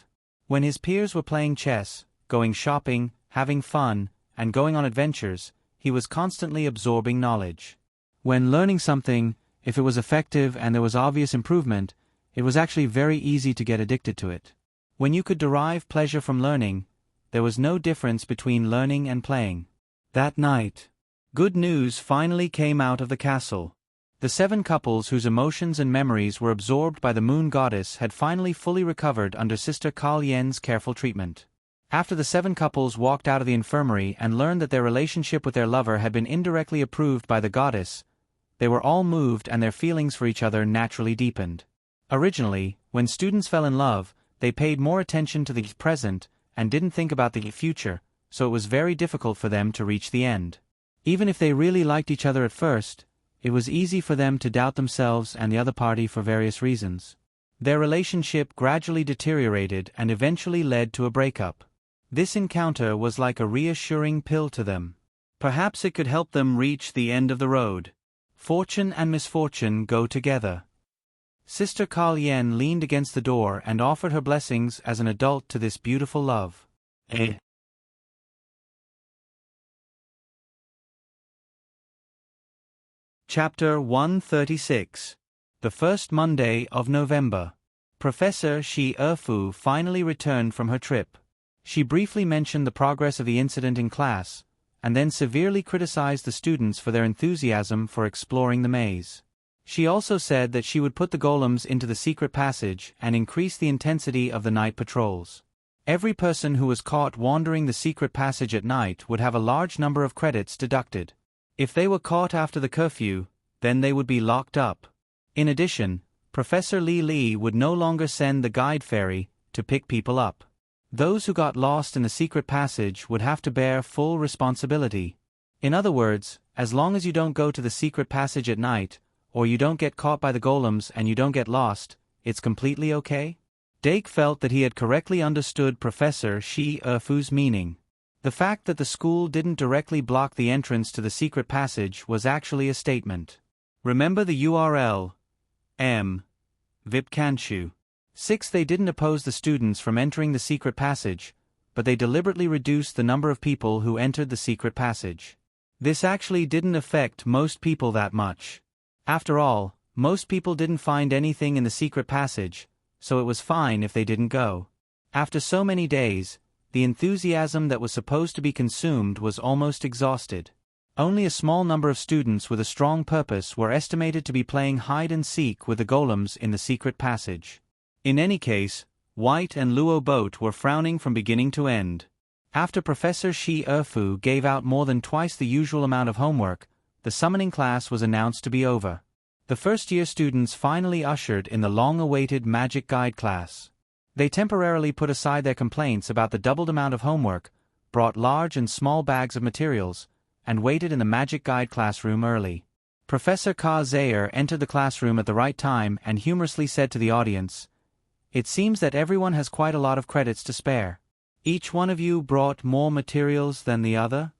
When his peers were playing chess, going shopping, having fun, and going on adventures, he was constantly absorbing knowledge. When learning something, if it was effective and there was obvious improvement, it was actually very easy to get addicted to it. When you could derive pleasure from learning, there was no difference between learning and playing. That night, good news finally came out of the castle. The 7 couples whose emotions and memories were absorbed by the moon goddess had finally fully recovered under Sister Kal Yen's careful treatment. After the 7 couples walked out of the infirmary and learned that their relationship with their lover had been indirectly approved by the goddess, they were all moved and their feelings for each other naturally deepened. Originally, when students fell in love, they paid more attention to the present and didn't think about the future, so it was very difficult for them to reach the end. Even if they really liked each other at first, it was easy for them to doubt themselves and the other party for various reasons. Their relationship gradually deteriorated and eventually led to a breakup. This encounter was like a reassuring pill to them. Perhaps it could help them reach the end of the road. Fortune and misfortune go together. Sister Kal Yen leaned against the door and offered her blessings as an adult to this beautiful love. Chapter 136. The first Monday of November. Professor Shi Erfu finally returned from her trip. She briefly mentioned the progress of the incident in class, and then severely criticized the students for their enthusiasm for exploring the maze. She also said that she would put the golems into the secret passage and increase the intensity of the night patrols. Every person who was caught wandering the secret passage at night would have a large number of credits deducted. If they were caught after the curfew, then they would be locked up. In addition, Professor Li would no longer send the guide fairy to pick people up. Those who got lost in the secret passage would have to bear full responsibility. In other words, as long as you don't go to the secret passage at night, or you don't get caught by the golems and you don't get lost, it's completely okay? Dake felt that he had correctly understood Professor Shi Erfu's meaning. The fact that the school didn't directly block the entrance to the secret passage was actually a statement. Remember the URL. Vipkanshu. 6. They didn't oppose the students from entering the secret passage, but they deliberately reduced the number of people who entered the secret passage. This actually didn't affect most people that much. After all, most people didn't find anything in the secret passage, so it was fine if they didn't go. After so many days, the enthusiasm that was supposed to be consumed was almost exhausted. Only a small number of students with a strong purpose were estimated to be playing hide-and-seek with the golems in the secret passage. In any case, White and Luo both were frowning from beginning to end. After Professor Shi Erfu gave out more than twice the usual amount of homework, the summoning class was announced to be over. The first-year students finally ushered in the long-awaited Magic Guide class. They temporarily put aside their complaints about the doubled amount of homework, brought large and small bags of materials, and waited in the Magic Guide classroom early. Professor Ka Zayer entered the classroom at the right time and humorously said to the audience, "It seems that everyone has quite a lot of credits to spare. Each one of you brought more materials than the other?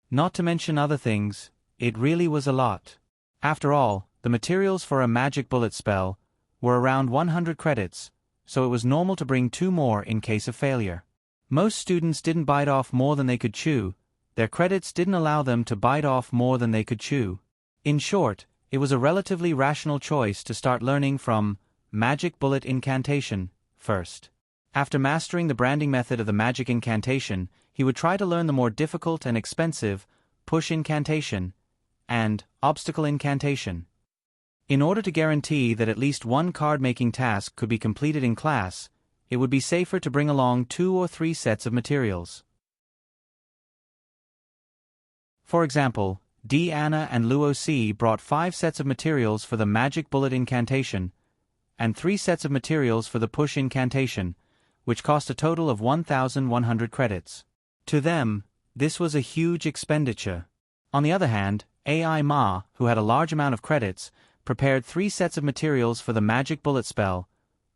Not to mention other things, it really was a lot." After all, the materials for a magic bullet spell were around 100 credits, so it was normal to bring 2 more in case of failure. Most students didn't bite off more than they could chew. Their credits didn't allow them to bite off more than they could chew. In short, it was a relatively rational choice to start learning from Magic Bullet Incantation first. After mastering the branding method of the magic incantation, he would try to learn the more difficult and expensive push incantation and obstacle incantation. In order to guarantee that at least one card-making task could be completed in class, it would be safer to bring along 2 or 3 sets of materials. For example, Anna and Luo C brought 5 sets of materials for the magic bullet incantation and 3 sets of materials for the push incantation, which cost a total of 1,100 credits. To them, this was a huge expenditure. On the other hand, AI Ma, who had a large amount of credits, prepared 3 sets of materials for the magic bullet spell,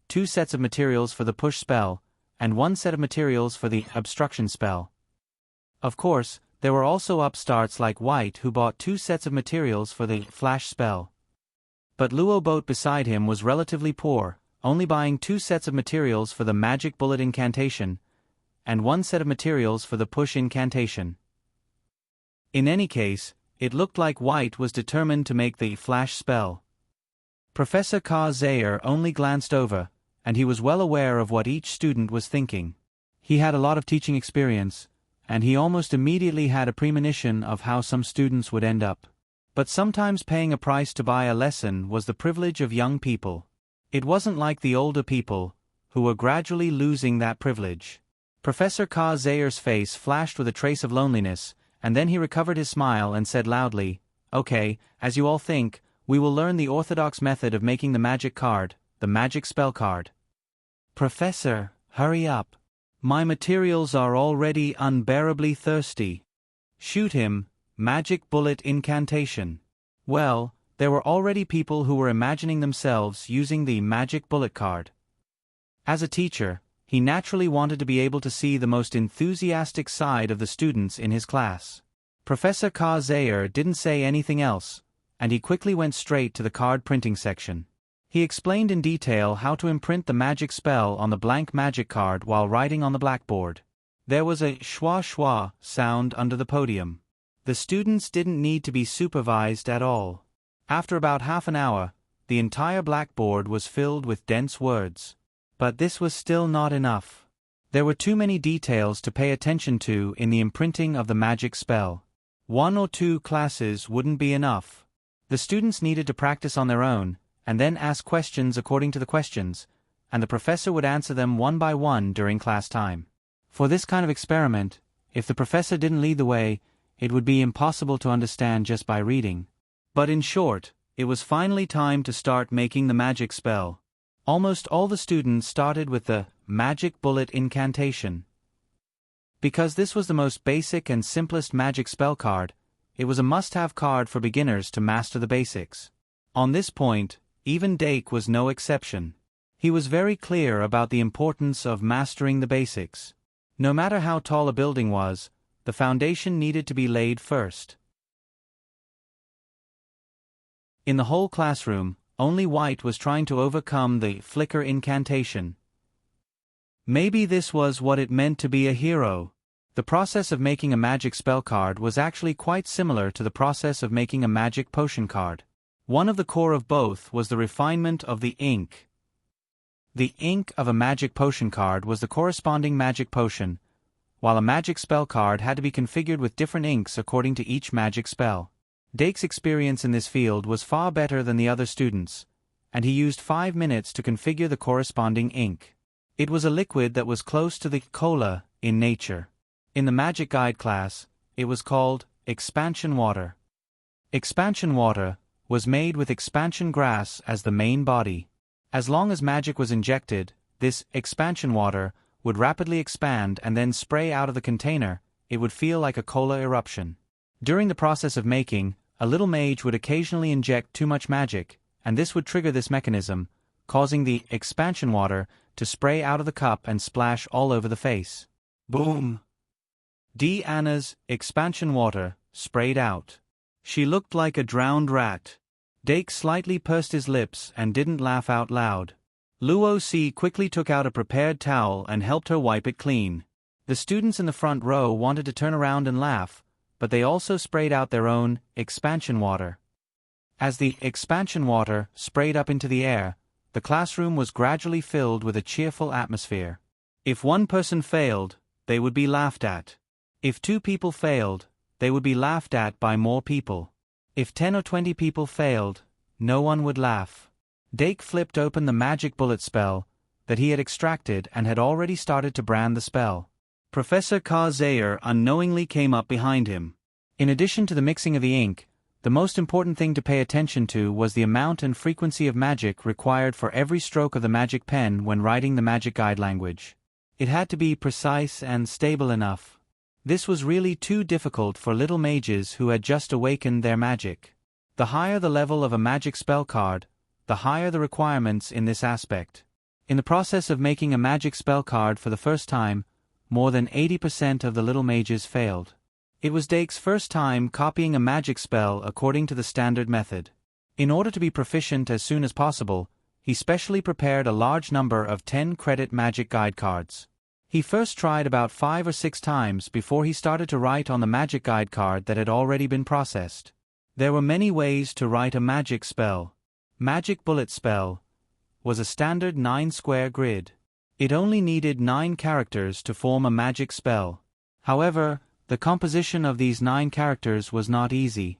2 sets of materials for the push spell, and 1 set of materials for the obstruction spell. Of course, there were also upstarts like White who bought 2 sets of materials for the flash spell. But Luo Boat beside him was relatively poor, only buying 2 sets of materials for the magic bullet incantation and 1 set of materials for the push incantation. In any case, it looked like White was determined to make the flash spell. Professor Ka Zayer only glanced over, and he was well aware of what each student was thinking. He had a lot of teaching experience, and he almost immediately had a premonition of how some students would end up. But sometimes paying a price to buy a lesson was the privilege of young people. It wasn't like the older people, who were gradually losing that privilege. Professor Ka Zayer's face flashed with a trace of loneliness, and then he recovered his smile and said loudly, "Okay, as you all think, we will learn the orthodox method of making the magic card, the magic spell card." "Professor, hurry up. My materials are already unbearably thirsty." "Shoot him, magic bullet incantation." Well, there were already people who were imagining themselves using the magic bullet card. As a teacher, he naturally wanted to be able to see the most enthusiastic side of the students in his class. Professor Ka Zayer didn't say anything else, and he quickly went straight to the card printing section. He explained in detail how to imprint the magic spell on the blank magic card while writing on the blackboard. There was a schwa schwa sound under the podium. The students didn't need to be supervised at all. After about half an hour, the entire blackboard was filled with dense words. But this was still not enough. There were too many details to pay attention to in the imprinting of the magic spell. 1 or 2 classes wouldn't be enough. The students needed to practice on their own, and then ask questions according to the questions, and the professor would answer them one by one during class time. For this kind of experiment, if the professor didn't lead the way, it would be impossible to understand just by reading. But in short, it was finally time to start making the magic spell. Almost all the students started with the magic bullet incantation. Because this was the most basic and simplest magic spell card, it was a must-have card for beginners to master the basics. On this point, even Dake was no exception. He was very clear about the importance of mastering the basics. No matter how tall a building was, the foundation needed to be laid first. In the whole classroom, only White was trying to overcome the flicker incantation. Maybe this was what it meant to be a hero. The process of making a magic spell card was actually quite similar to the process of making a magic potion card. One of the core of both was the refinement of the ink. The ink of a magic potion card was the corresponding magic potion, while a magic spell card had to be configured with different inks according to each magic spell. Dake's experience in this field was far better than the other students, and he used 5 minutes to configure the corresponding ink. It was a liquid that was close to the cola in nature. In the Magic Guide class, it was called expansion water. Expansion water was made with expansion grass as the main body. As long as magic was injected, this expansion water would rapidly expand and then spray out of the container. It would feel like a cola eruption. During the process of making, a little mage would occasionally inject too much magic, and this would trigger this mechanism, causing the expansion water to spray out of the cup and splash all over the face. Boom! Anna's expansion water sprayed out. She looked like a drowned rat. Dake slightly pursed his lips and didn't laugh out loud. Luo C quickly took out a prepared towel and helped her wipe it clean. The students in the front row wanted to turn around and laugh, but they also sprayed out their own expansion water. As the expansion water sprayed up into the air, the classroom was gradually filled with a cheerful atmosphere. If one person failed, they would be laughed at. If 2 people failed, they would be laughed at by more people. If 10 or 20 people failed, no one would laugh. Dake flipped open the magic bullet spell that he had extracted and had already started to brand the spell. Professor Zaire unknowingly came up behind him. In addition to the mixing of the ink, the most important thing to pay attention to was the amount and frequency of magic required for every stroke of the magic pen when writing the magic guide language. It had to be precise and stable enough. This was really too difficult for little mages who had just awakened their magic. The higher the level of a magic spell card, the higher the requirements in this aspect. In the process of making a magic spell card for the first time, more than 80% of the little mages failed. It was Dake's first time copying a magic spell according to the standard method. In order to be proficient as soon as possible, he specially prepared a large number of 10-credit magic guide cards. He first tried about 5 or 6 times before he started to write on the magic guide card that had already been processed. There were many ways to write a magic spell. Magic bullet spell was a standard 9-square grid. It only needed 9 characters to form a magic spell. However, the composition of these 9 characters was not easy.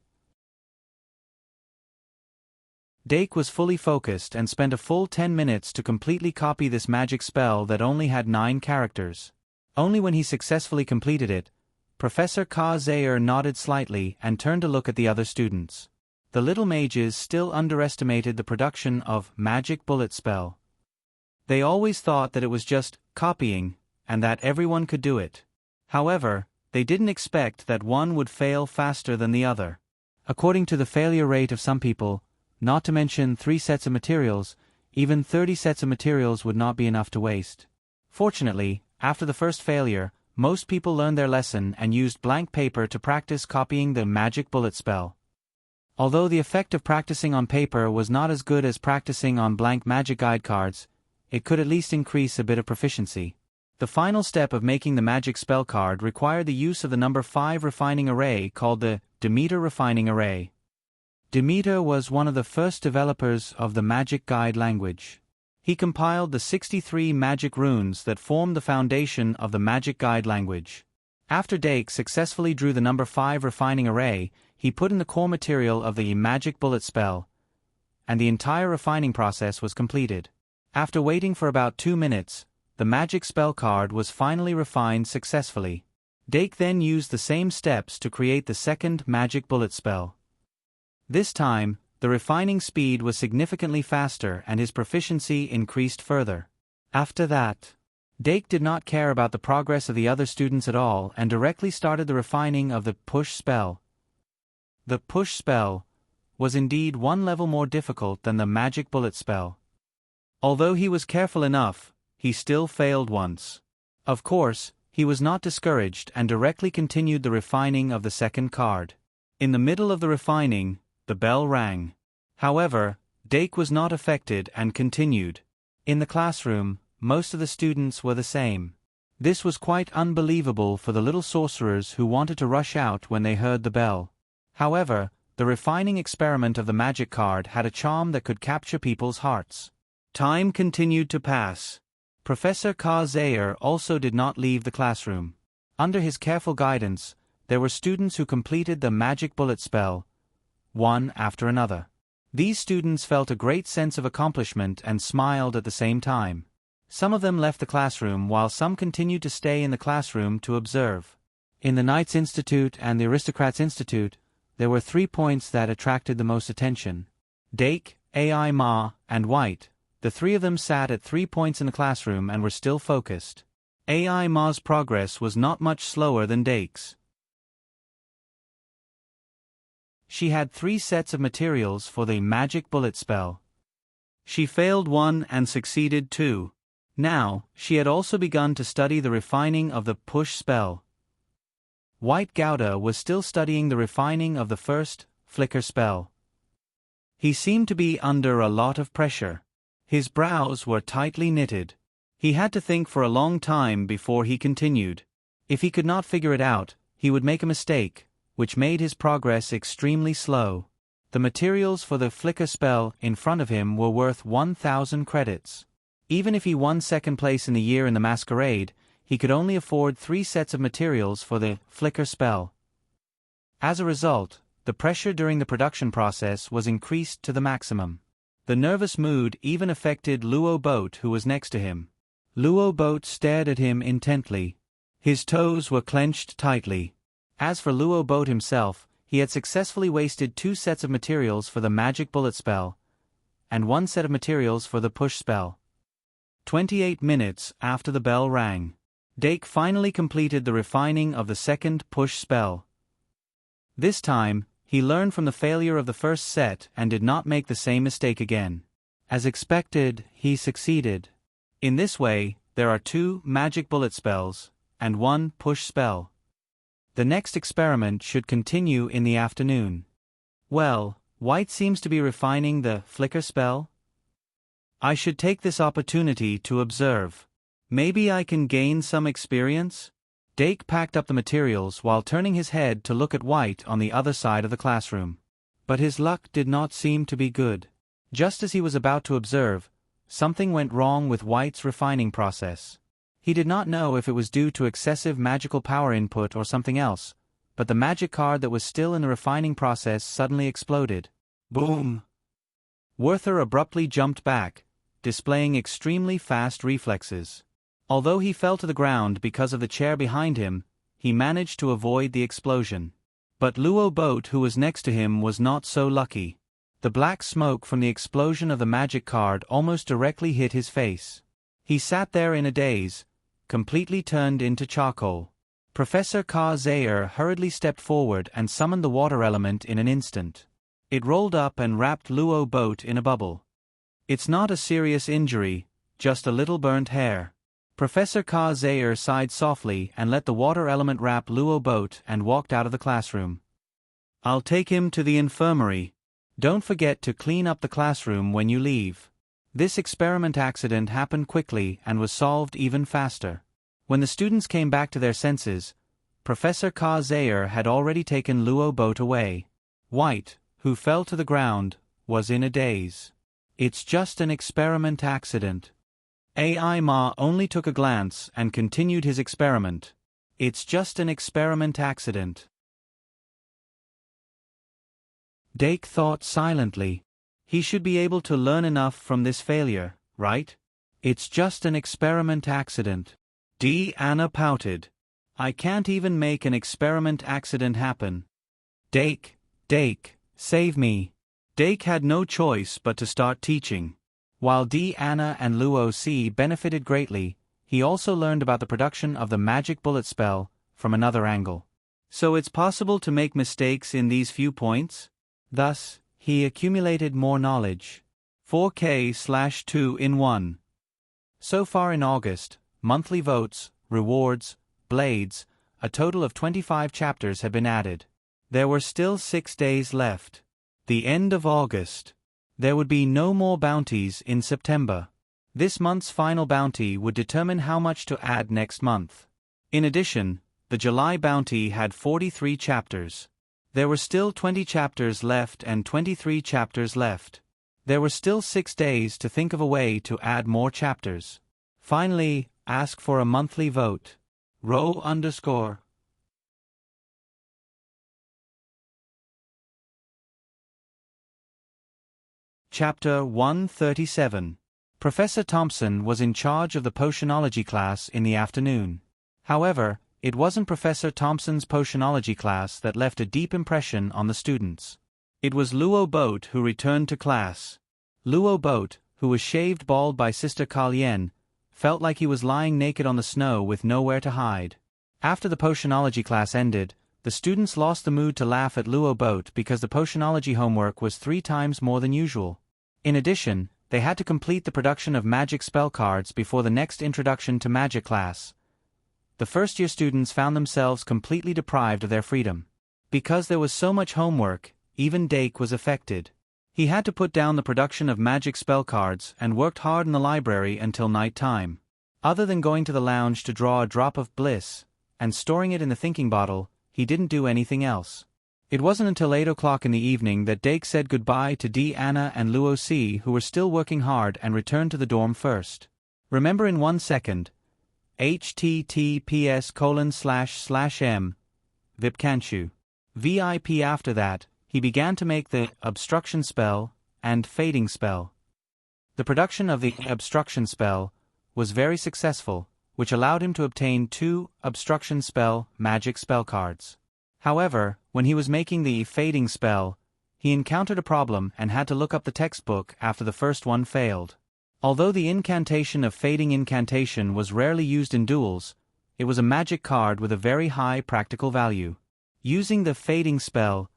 Dake was fully focused and spent a full 10 minutes to completely copy this magic spell that only had 9 characters. Only when he successfully completed it, Professor Zaire nodded slightly and turned to look at the other students. The little mages still underestimated the production of magic bullet spell. They always thought that it was just copying, and that everyone could do it. However, they didn't expect that one would fail faster than the other. According to the failure rate of some people, not to mention 3 sets of materials, even 30 sets of materials would not be enough to waste. Fortunately, after the first failure, most people learned their lesson and used blank paper to practice copying the magic bullet spell. Although the effect of practicing on paper was not as good as practicing on blank magic guide cards, it could at least increase a bit of proficiency. The final step of making the magic spell card required the use of the number 5 refining array called the Demeter refining array. Demeter was one of the first developers of the magic guide language. He compiled the 63 magic runes that formed the foundation of the magic guide language. After Dake successfully drew the number 5 refining array, he put in the core material of the magic bullet spell, and the entire refining process was completed. After waiting for about 2 minutes, the magic spell card was finally refined successfully. Dake then used the same steps to create the second magic bullet spell. This time, the refining speed was significantly faster and his proficiency increased further. After that, Dake did not care about the progress of the other students at all and directly started the refining of the push spell. The push spell was indeed one level more difficult than the magic bullet spell. Although he was careful enough, he still failed once. Of course, he was not discouraged and directly continued the refining of the second card. In the middle of the refining, the bell rang. However, Dake was not affected and continued. In the classroom, most of the students were the same. This was quite unbelievable for the little sorcerers who wanted to rush out when they heard the bell. However, the refining experiment of the magic card had a charm that could capture people's hearts. Time continued to pass. Professor Zaire also did not leave the classroom. Under his careful guidance, there were students who completed the magic bullet spell, one after another. These students felt a great sense of accomplishment and smiled at the same time. Some of them left the classroom while some continued to stay in the classroom to observe. In the Knights Institute and the Aristocrats Institute, there were 3 points that attracted the most attention. Dake, AI Ma, and White, the 3 of them sat at 3 points in the classroom and were still focused. AI Ma's progress was not much slower than Dake's. She had 3 sets of materials for the magic bullet spell. She failed 1 and succeeded 2. Now, she had also begun to study the refining of the push spell. White Gouda was still studying the refining of the first flicker spell. He seemed to be under a lot of pressure. His brows were tightly knitted. He had to think for a long time before he continued. If he could not figure it out, he would make a mistake, which made his progress extremely slow. The materials for the flicker spell in front of him were worth 1,000 credits. Even if he won second place in the year in the masquerade, he could only afford 3 sets of materials for the flicker spell. As a result, the pressure during the production process was increased to the maximum. The nervous mood even affected Luo Boat, who was next to him. Luo Boat stared at him intently. His toes were clenched tightly. As for Luo Boat himself, he had successfully wasted 2 sets of materials for the magic bullet spell, and 1 set of materials for the push spell. 28 minutes after the bell rang, Dake finally completed the refining of the second push spell. This time, he learned from the failure of the first set and did not make the same mistake again. As expected, he succeeded. In this way, there are 2 magic bullet spells, and 1 push spell. The next experiment should continue in the afternoon. Well, White seems to be refining the flicker spell. I should take this opportunity to observe. Maybe I can gain some experience? Dake packed up the materials while turning his head to look at White on the other side of the classroom. But his luck did not seem to be good. Just as he was about to observe, something went wrong with White's refining process. He did not know if it was due to excessive magical power input or something else, but the magic card that was still in the refining process suddenly exploded. Boom! Werther abruptly jumped back, displaying extremely fast reflexes. Although he fell to the ground because of the chair behind him, he managed to avoid the explosion. But Luo Boat, who was next to him, was not so lucky. The black smoke from the explosion of the magic card almost directly hit his face. He sat there in a daze, completely turned into charcoal. Professor Ka Zayer hurriedly stepped forward and summoned the water element in an instant. It rolled up and wrapped Luo Boat in a bubble. It's not a serious injury, just a little burnt hair. Professor Ka Zayer sighed softly and let the water element wrap Luo Boat and walked out of the classroom. I'll take him to the infirmary. Don't forget to clean up the classroom when you leave. This experiment accident happened quickly and was solved even faster. When the students came back to their senses, Professor Ka Zayer had already taken Luo Boat away. White, who fell to the ground, was in a daze. It's just an experiment accident. AI Ma only took a glance and continued his experiment. It's just an experiment accident. Dake thought silently. He should be able to learn enough from this failure, right? It's just an experiment accident. Anna pouted. I can't even make an experiment accident happen. Dake, save me. Dake had no choice but to start teaching. While Anna and Luo C benefited greatly, he also learned about the production of the magic bullet spell from another angle. So it's possible to make mistakes in these few points? Thus, he accumulated more knowledge. 4K/2 in 1. So far in August, monthly votes, rewards, blades, a total of 25 chapters have been added. There were still 6 days left. The end of August. There would be no more bounties in September. This month's final bounty would determine how much to add next month. In addition, the July bounty had 43 chapters. There were still 20 chapters left and 23 chapters left. There were still 6 days to think of a way to add more chapters. Finally, ask for a monthly vote. Row_. Chapter 137. Professor Thompson was in charge of the potionology class in the afternoon. However, it wasn't Professor Thompson's potionology class that left a deep impression on the students. It was Luo Boat who returned to class. Luo Boat, who was shaved bald by Sister Kalien, felt like he was lying naked on the snow with nowhere to hide. After the potionology class ended, the students lost the mood to laugh at Luo Boat because the potionology homework was 3 times more than usual. In addition, they had to complete the production of magic spell cards before the next introduction to magic class. The first-year students found themselves completely deprived of their freedom. Because there was so much homework, even Dake was affected. He had to put down the production of magic spell cards and worked hard in the library until night time. Other than going to the lounge to draw a drop of bliss and storing it in the thinking bottle, he didn't do anything else. It wasn't until 8 o'clock in the evening that Dake said goodbye to Anna and Luo C, who were still working hard, and returned to the dorm first. Remember in 1 second. https://m. Vipkanchu. VIP. After that, he began to make the obstruction spell and fading spell. The production of the obstruction spell was very successful, which allowed him to obtain 2 obstruction spell magic spell cards. However, when he was making the fading spell, he encountered a problem and had to look up the textbook after the first one failed. Although the incantation of fading incantation was rarely used in duels, it was a magic card with a very high practical value. Using the fading spell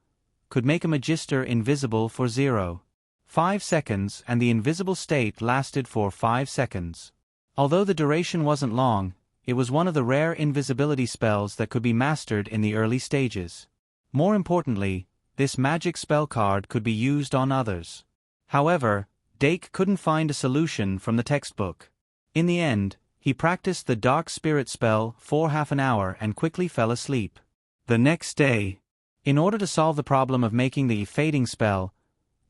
could make a magister invisible for 0.5 seconds, and the invisible state lasted for 5 seconds. Although the duration wasn't long, it was one of the rare invisibility spells that could be mastered in the early stages. More importantly, this magic spell card could be used on others. However, Dake couldn't find a solution from the textbook. In the end, he practiced the Dark Spirit spell for half an hour and quickly fell asleep. The next day, in order to solve the problem of making the fading spell,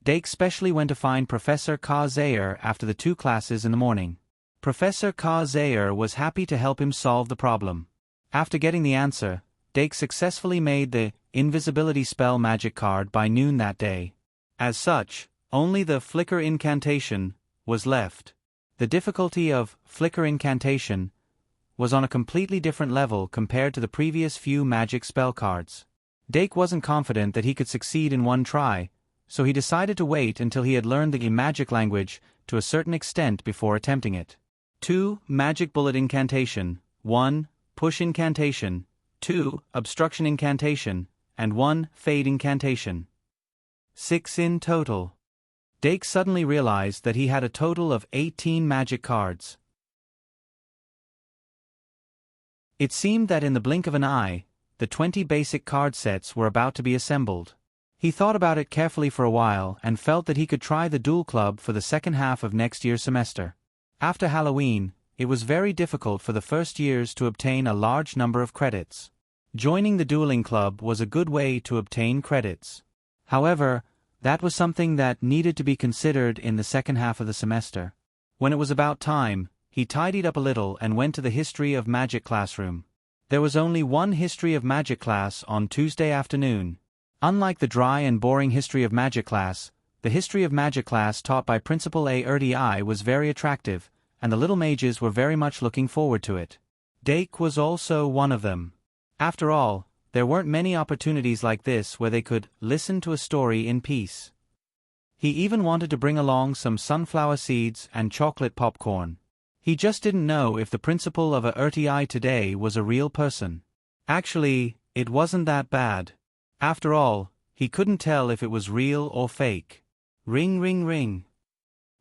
Dake specially went to find Professor Ka Zayer after the 2 classes in the morning. Professor Ka Zayer was happy to help him solve the problem. After getting the answer, Dake successfully made the invisibility spell magic card by noon that day. As such, only the flicker incantation was left. The difficulty of flicker incantation was on a completely different level compared to the previous few magic spell cards. Dake wasn't confident that he could succeed in one try, so he decided to wait until he had learned the magic language to a certain extent before attempting it. 2. Magic bullet incantation, 1. Push incantation, 2. Obstruction incantation, and 1. Fade incantation. 6 in total. Dake suddenly realized that he had a total of 18 magic cards. It seemed that in the blink of an eye, the 20 basic card sets were about to be assembled. He thought about it carefully for a while and felt that he could try the duel club for the second half of next year's semester. After Halloween, it was very difficult for the first years to obtain a large number of credits. Joining the dueling club was a good way to obtain credits. However, that was something that needed to be considered in the second half of the semester. When it was about time, he tidied up a little and went to the History of Magic classroom. There was only one History of Magic class on Tuesday afternoon. Unlike the dry and boring History of Magic class, the History of Magic class taught by Principal A. was very attractive, and the little mages were very much looking forward to it. Dake was also one of them. After all, there weren't many opportunities like this where they could listen to a story in peace. He even wanted to bring along some sunflower seeds and chocolate popcorn. He just didn't know if the principal of a RTI today was a real person. Actually, it wasn't that bad. After all, he couldn't tell if it was real or fake. Ring ring ring.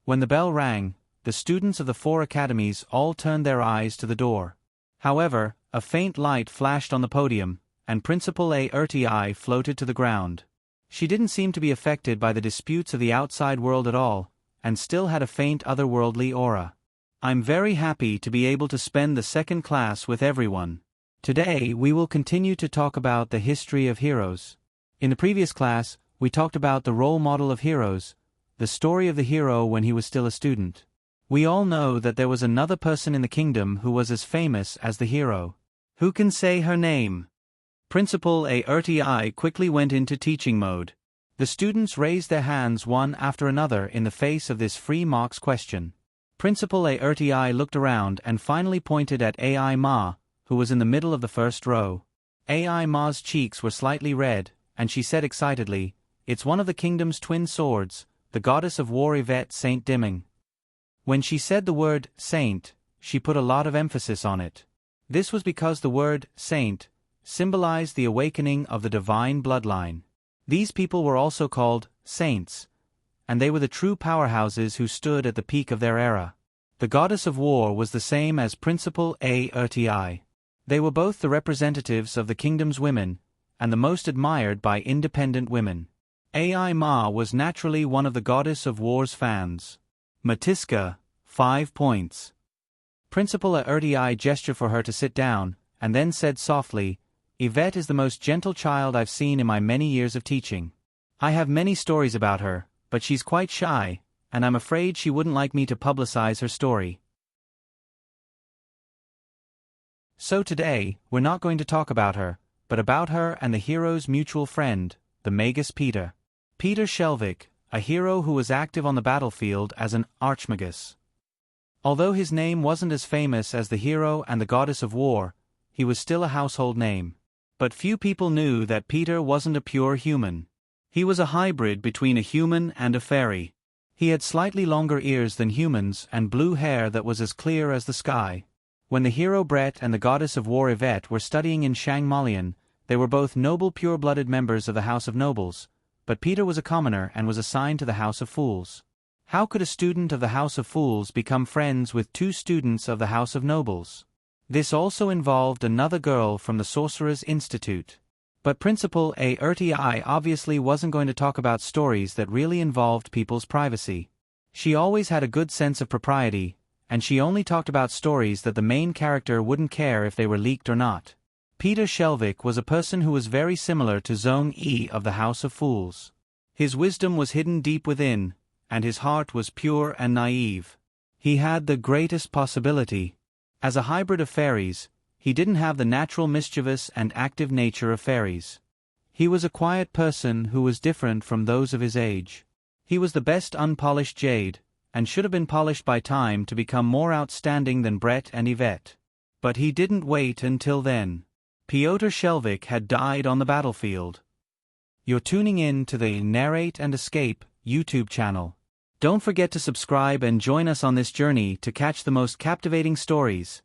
When the bell rang, the students of the 4 academies all turned their eyes to the door. However, a faint light flashed on the podium, and Principal A. floated to the ground. She didn't seem to be affected by the disputes of the outside world at all, and still had a faint otherworldly aura. I'm very happy to be able to spend the second class with everyone. Today we will continue to talk about the history of heroes. In the previous class, we talked about the role model of heroes, the story of the hero when he was still a student. We all know that there was another person in the kingdom who was as famous as the hero. Who can say her name? Principal A. quickly went into teaching mode. The students raised their hands one after another in the face of this free marks question. Principal A. looked around and finally pointed at Ai Ma, who was in the middle of the first row. Ai Ma's cheeks were slightly red, and she said excitedly, "It's one of the kingdom's twin swords, the goddess of war Yvette Saint Dimming." When she said the word saint, she put a lot of emphasis on it. This was because the word saint symbolized the awakening of the divine bloodline. These people were also called saints, and they were the true powerhouses who stood at the peak of their era. The goddess of war was the same as Principal A. They were both the representatives of the kingdom's women, and the most admired by independent women. Ai Ma was naturally one of the goddess of war's fans. Matiska, 5 points. Principal A. gestured for her to sit down, and then said softly, "Yvette is the most gentle child I've seen in my many years of teaching. I have many stories about her, but she's quite shy, and I'm afraid she wouldn't like me to publicize her story." So today, we're not going to talk about her, but about her and the hero's mutual friend, the magus Peter. Peter Shelvik, a hero who was active on the battlefield as an archmagus. Although his name wasn't as famous as the hero and the goddess of war, he was still a household name. But few people knew that Peter wasn't a pure human. He was a hybrid between a human and a fairy. He had slightly longer ears than humans and blue hair that was as clear as the sky. When the hero Brett and the goddess of war Yvette were studying in Shangmalian, they were both noble pure-blooded members of the House of Nobles, but Peter was a commoner and was assigned to the House of Fools. How could a student of the House of Fools become friends with two students of the House of Nobles? This also involved another girl from the Sorcerer's Institute. But Principal Aertii obviously wasn't going to talk about stories that really involved people's privacy. She always had a good sense of propriety, and she only talked about stories that the main character wouldn't care if they were leaked or not. Peter Shelvik was a person who was very similar to Zhong Yi of the House of Fools. His wisdom was hidden deep within, and his heart was pure and naive. He had the greatest possibility. As a hybrid of fairies, he didn't have the natural mischievous and active nature of fairies. He was a quiet person who was different from those of his age. He was the best unpolished jade, and should have been polished by time to become more outstanding than Brett and Yvette. But he didn't wait until then. Piotr Shelvik had died on the battlefield. You're tuning in to the Narrate and Escape YouTube channel. Don't forget to subscribe and join us on this journey to catch the most captivating stories.